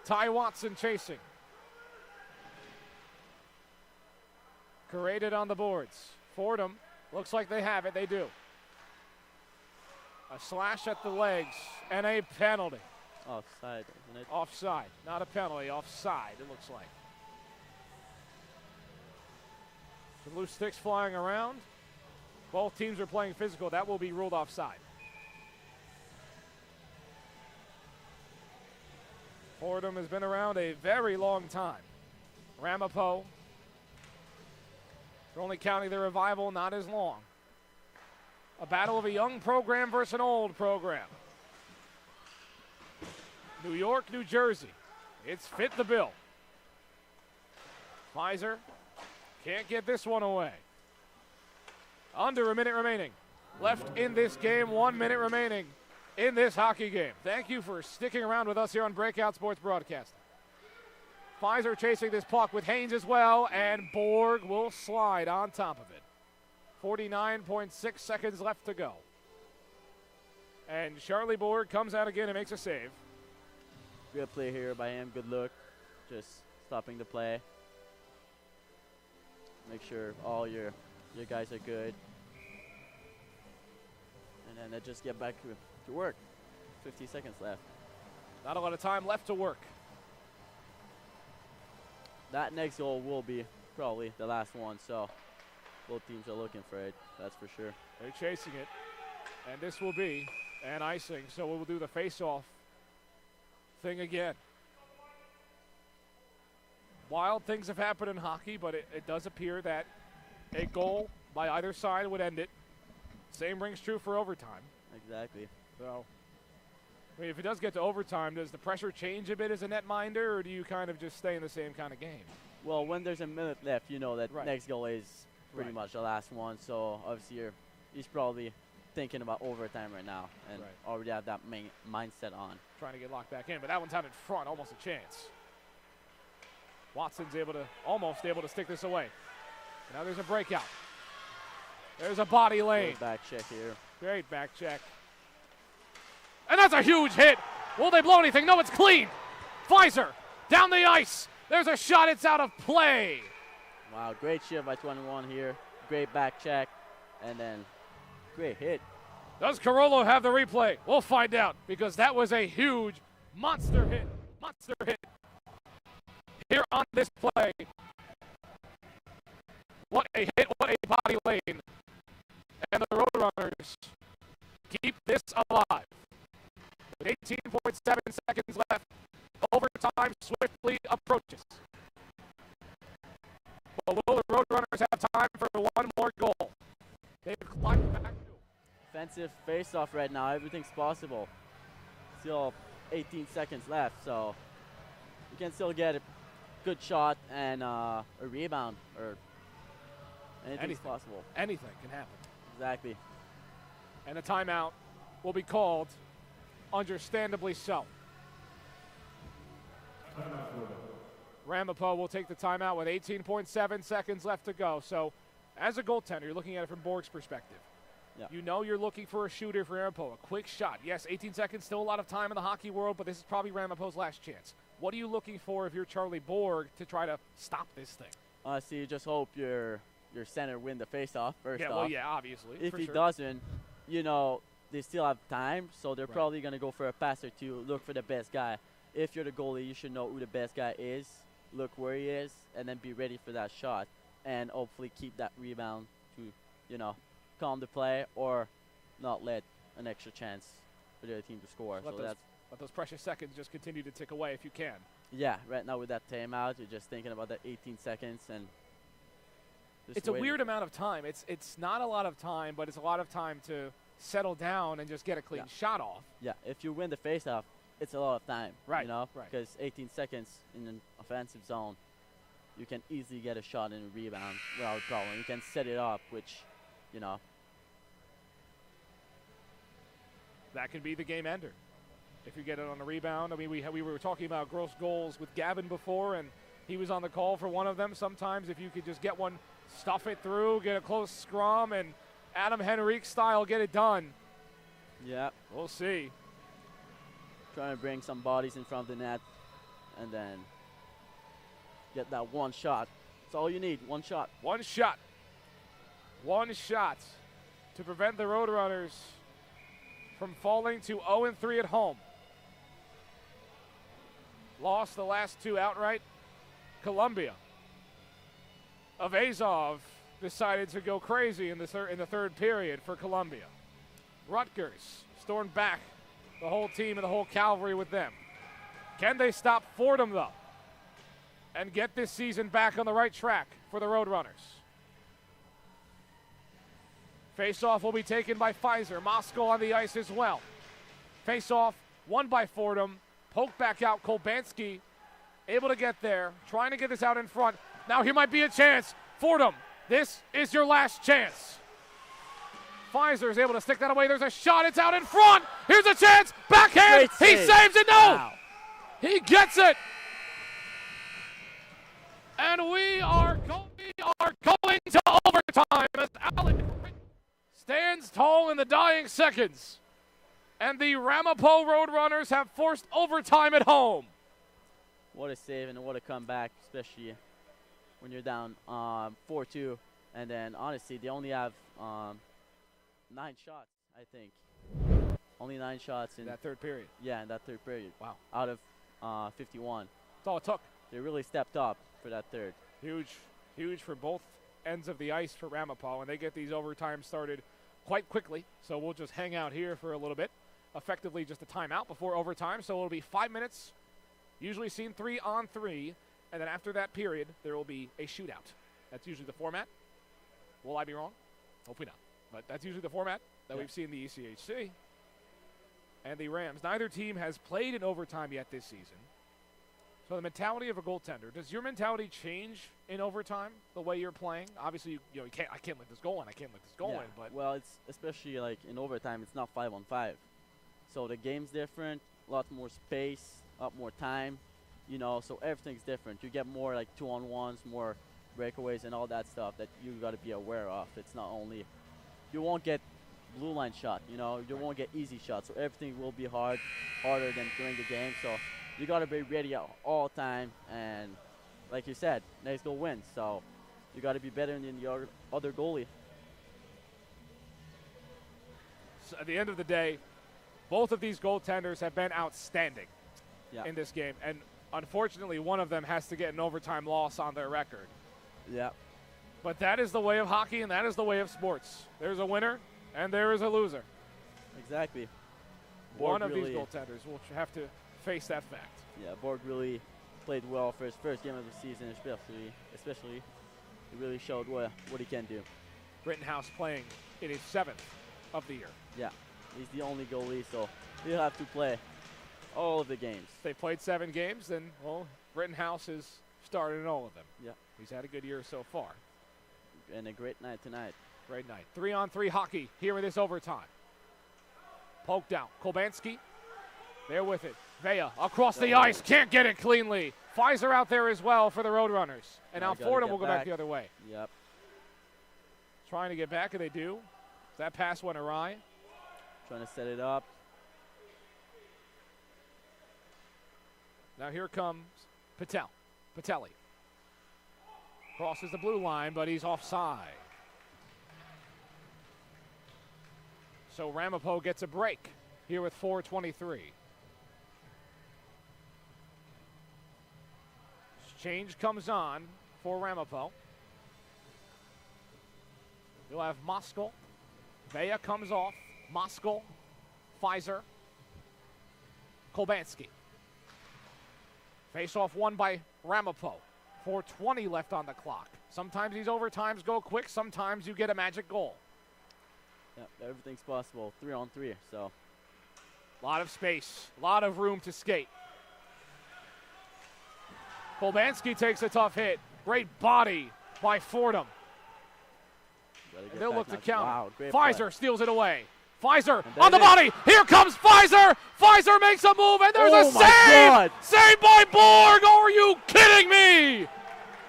Ty Watson chasing. Created on the boards. Fordham looks like they have it. They do. A slash at the legs and a penalty. Offside, isn't it? Offside. Not a penalty. Offside, it looks like. Some loose sticks flying around. Both teams are playing physical. That will be ruled offside. Fordham has been around a very long time. Ramapo, they're only counting their revival not as long. A battle of a young program versus an old program. New York, New Jersey. It's fit the bill. Pfizer can't get this one away. Under a minute remaining. Left in this game, 1 minute remaining in this hockey game. Thank you for sticking around with us here on Breakout Sports Broadcasting. Pfizer chasing this puck with Haynes as well, and Borg will slide on top of it. 49.6 seconds left to go. And Charlie Borg comes out again and makes a save. Good play here by him. Good look. Just stopping the play. Make sure all your guys are good. And then they just get back to work. 50 seconds left. Not a lot of time left to work. That next goal will be probably the last one, so both teams are looking for it, that's for sure. They're chasing it. And this will be an icing, so we'll do the face-off thing again. Wild things have happened in hockey, but it does appear that a goal by either side would end it. Same rings true for overtime. Exactly. So, I mean, if it does get to overtime, does the pressure change a bit as a netminder, or do you kind of just stay in the same kind of game? Well, when there's a minute left, you know that Right. next goal is pretty Right. much the last one. So obviously he's probably thinking about overtime right now and Right. already have that main mindset on. Trying to get locked back in, but that one's out in front, almost a chance. Watson's almost able to stick this away. Now there's a breakout. There's a body lane. Good back check here. Great back check. And that's a huge hit. Will they blow anything? No, it's clean. Pfizer down the ice. There's a shot. It's out of play. Wow, great shift by 21 here. Great back check. And then great hit. Does Carollo have the replay? We'll find out, because that was a huge monster hit. Monster hit here on this play. What a hit, what a body lane. And the Roadrunners keep this alive. With 18.7 seconds left, overtime swiftly approaches. But will the Roadrunners have time for one more goal? They've climbed back. Offensive face-off right now. Everything's possible. Still 18 seconds left, so you can still get a good shot and a rebound, or anything's possible. Anything can happen. Exactly. And a timeout will be called, understandably so. Ramapo will take the timeout with 18.7 seconds left to go. So as a goaltender, you're looking at it from Borg's perspective. Yeah. You know you're looking for a shooter for Ramapo, a quick shot. Yes, 18 seconds, still a lot of time in the hockey world, but this is probably Ramapo's last chance. What are you looking for if you're Charlie Borg to try to stop this thing? Honestly, you just hope your center win the face-off first off. Well, yeah, obviously. If he doesn't, you know, they still have time, so they're probably going to go for a pass or two, look for the best guy. If you're the goalie, you should know who the best guy is, look where he is, and then be ready for that shot, and hopefully keep that rebound to, you know, calm the play or not let an extra chance for the other team to score. Let those precious seconds just continue to tick away if you can. Yeah, right now with that timeout, you're just thinking about that 18 seconds and it's a weird amount of time. It's not a lot of time, but it's a lot of time to settle down and just get a clean shot off. Yeah, if you win the faceoff, it's a lot of time. Right. You know, right. Because 18 seconds in an offensive zone, you can easily get a shot and a rebound without a problem. You can set it up, which, you know. That can be the game ender if you get it on a rebound. I mean, we were talking about gross goals with Gavin before, and he was on the call for one of them. Sometimes if you could just get one, stuff it through, get a close scrum, and Adam Henrique style get it done. Yeah. We'll see. Trying to bring some bodies in front of the net and then get that one shot. That's all you need, one shot. One shot. One shot to prevent the Roadrunners from falling to 0-3 at home. Lost the last two outright. Columbia of Azov decided to go crazy in the third period for Columbia. Rutgers stormed back, the whole team and the whole cavalry with them. Can they stop Fordham, though, and get this season back on the right track for the Roadrunners? Face-off will be taken by Pfizer. Moscow on the ice as well. Face-off won by Fordham. Poke back out. Kolbanski able to get there. Trying to get this out in front. Now here might be a chance. Fordham, this is your last chance. Pfizer is able to stick that away. There's a shot. It's out in front. Here's a chance. Backhand. He saves it. No. Wow. He gets it. And we are going to overtime as Allen stands tall in the dying seconds. And the Ramapo Roadrunners have forced overtime at home. What a save and what a comeback, especially when you're down 4-2. And then, honestly, they only have 9 shots, I think. Only 9 shots in that third period. Yeah, in that third period. Wow. Out of 51. That's all it took. They really stepped up for that third. Huge for both ends of the ice for Ramapo, and they get these overtime started quite quickly. So we'll just hang out here for a little bit. Effectively just a timeout before overtime. So it'll be 5 minutes, usually seen 3-on-3, and then after that period, there will be a shootout. That's usually the format. Will I be wrong? Hopefully not. But that's usually the format that we've seen in the ECHC. And the Rams, neither team has played in overtime yet this season. So the mentality of a goaltender, does your mentality change in overtime, the way you're playing? Obviously, I can't let this go in. I can't let this go in. But well, it's especially like in overtime, it's not 5-on-5. So the game's different, a lot more space, a lot more time, so everything's different. You get more like 2-on-1s, more breakaways and all that stuff that you got to be aware of. It's not only, you won't get blue line shot, you know, you won't get easy shots, so everything will be harder than during the game, so you got to be ready at all time, and like you said, next goal wins, so you got to be better than the other goalie. So at the end of the day, both of these goaltenders have been outstanding in this game, and unfortunately one of them has to get an overtime loss on their record. Yeah. But that is the way of hockey, and that is the way of sports. There's a winner, and there is a loser. Exactly. One of these goaltenders will have to face that fact. Yeah, Borg really played well for his first game of the season, especially he really showed what he can do. Rittenhouse playing in his 7th of the year. Yeah, he's the only goalie, so he'll have to play all of the games. If they played 7 games, then, well, Rittenhouse has started in all of them. Yeah. He's had a good year so far. And a great night tonight. Great night. 3-on-3 hockey here in this overtime. Poked out. Kolbanski there with it. Vea across the ice. Can't get it cleanly. Pfizer out there as well for the Roadrunners. And now Fordham will go back the other way. Yep. Trying to get back, and they do. That pass went awry. Trying to set it up. Now here comes Patelli. Crosses the blue line, but he's offside. So Ramapo gets a break here with 4:23. Change comes on for Ramapo. You'll have Moskal. Vea comes off. Moskal, Pfizer, Kolbanski. Face-off won by Ramapo. 4:20 left on the clock. Sometimes these overtimes go quick. Sometimes you get a magic goal. Yep, everything's possible. 3-on-3, so. A lot of space, a lot of room to skate. Kolbanski takes a tough hit. Great body by Fordham. They'll look to counter. Wow, Pfizer steals it away. Pfizer on the body. Here comes Pfizer. Pfizer makes a move, and there's a save. God. Saved by Borg. Are you kidding me?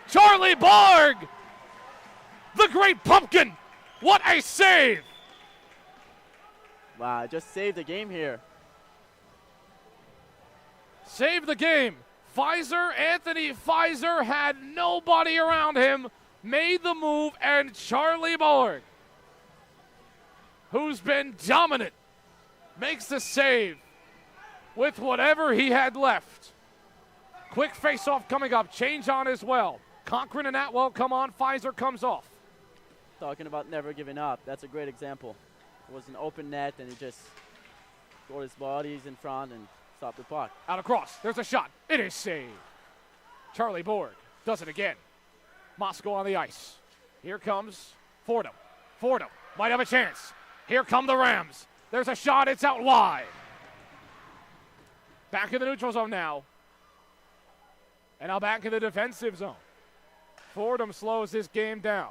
Charlie Borg, the great pumpkin. What a save. Wow, just saved the game here. Saved the game. Anthony Pfizer had nobody around him, made the move, and Charlie Borg, who's been dominant, makes the save with whatever he had left. Quick face-off coming up. Change on as well. Cochran and Atwell come on. Pfizer comes off. Talking about never giving up. That's a great example. It was an open net, and he just got his bodies in front and stopped the puck. Out across. There's a shot. It is saved. Charlie Borg does it again. Moskal on the ice. Here comes Fordham. Fordham might have a chance. Here come the Rams. There's a shot. It's out wide. Back in the neutral zone now. And now back in the defensive zone. Fordham slows this game down.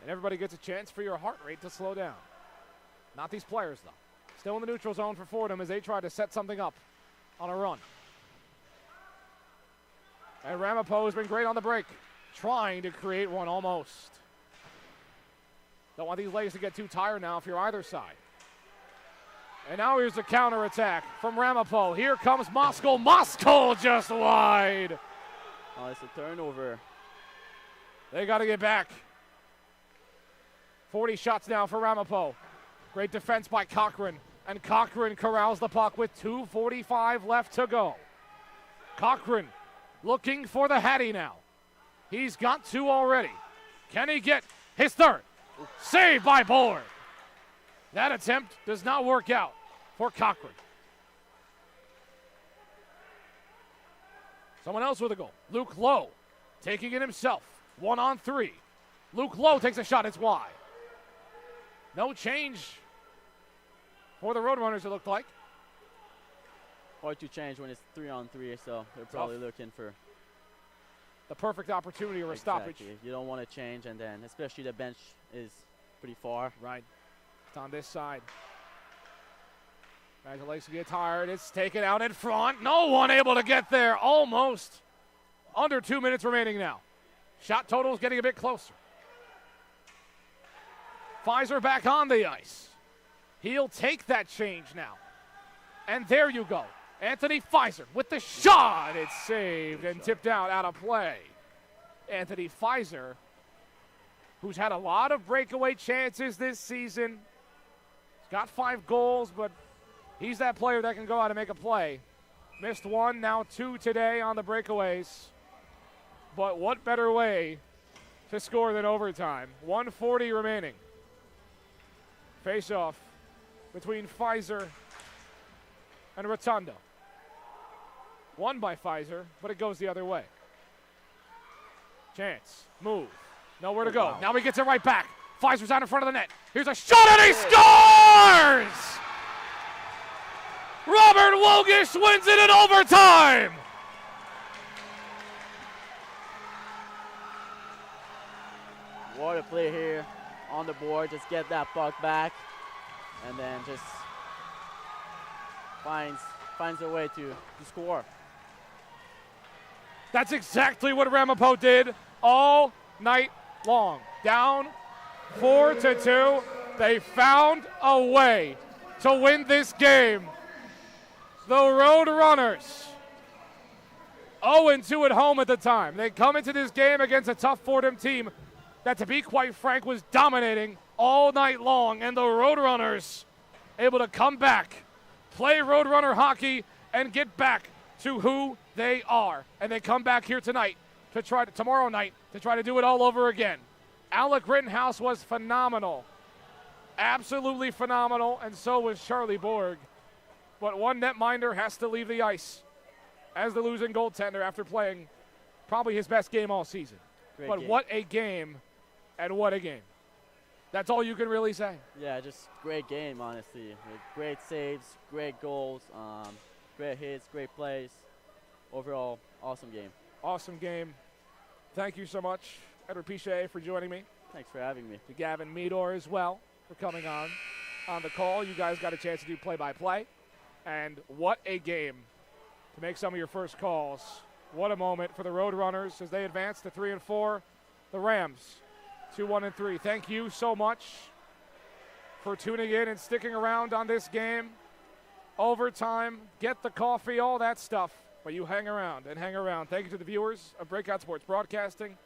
And everybody gets a chance for your heart rate to slow down. Not these players, though. Still in the neutral zone for Fordham as they try to set something up on a run. And Ramapo has been great on the break, trying to create one almost. Don't want these legs to get too tired now if you're either side. And now here's a counterattack from Ramapo. Here comes Moskal. Moskal just wide. Oh, it's a turnover. They got to get back. 40 shots now for Ramapo. Great defense by Cochran. And Cochran corrals the puck with 2:45 left to go. Cochran looking for the Hattie now. He's got 2 already. Can he get his 3rd? Saved by Borg. That attempt does not work out for Cochran. Someone else with a goal. Luke Lowe taking it himself. 1-on-3. Luke Lowe takes a shot. It's wide. No change for the Roadrunners, it looked like. Hard to change when it's 3-on-3, so they're probably looking for the perfect opportunity or a stoppage. You don't want to change, and then especially the bench is pretty far. Right. It's on this side. Imagine likes to get tired. It's taken out in front. No one able to get there. Almost. Under 2 minutes remaining now. Shot total is getting a bit closer. Pfizer back on the ice. He'll take that change now. And there you go. Anthony Pfizer with the shot. It's saved and tipped out of play. Anthony Pfizer, who's had a lot of breakaway chances this season. He's got 5 goals, but he's that player that can go out and make a play. Missed 1, now 2 today on the breakaways. But what better way to score than overtime? 1:40 remaining. Face-off between Pfizer and Rotundo. Won by Pfizer, but it goes the other way. Chance, move, nowhere to go. Wow. Now he gets it right back. Pfizer's out in front of the net. Here's a shot and he scores! Robert Wogish wins it in overtime! What a play here on the board. Just get that puck back and then just finds a way to score. That's exactly what Ramapo did all night long. Down 4-2. They found a way to win this game. The Roadrunners, 0-2 at home at the time. They come into this game against a tough Fordham team that, to be quite frank, was dominating all night long. And the Roadrunners able to come back, play Roadrunner hockey, and get back to who they are. And they come back here tonight tomorrow night to try to do it all over again. Alec Rittenhouse was phenomenal. Absolutely phenomenal, and so was Charlie Borg. But one netminder has to leave the ice as the losing goaltender after playing probably his best game all season. Great game. What a game, and what a game. That's all you can really say. Yeah, just great game, honestly. With great saves, great goals, great hits, great plays. Overall, awesome game. Awesome game. Thank you so much, Edward Piche, for joining me. Thanks for having me. To Gavin Meador as well for coming on the call. You guys got a chance to do play-by-play. And what a game to make some of your first calls. What a moment for the Roadrunners as they advance to 3-4. The Rams 2-1-3. Thank you so much for tuning in and sticking around on this game. Overtime, get the coffee, all that stuff. But you hang around and hang around. Thank you to the viewers of Breakout Sports Broadcasting.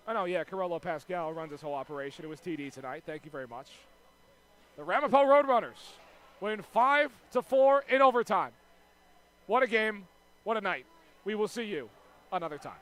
Oh, no, yeah, Carello Pascal runs this whole operation. It was TD tonight. Thank you very much. The Ramapo Roadrunners win 5-4 in overtime. What a game. What a night. We will see you another time.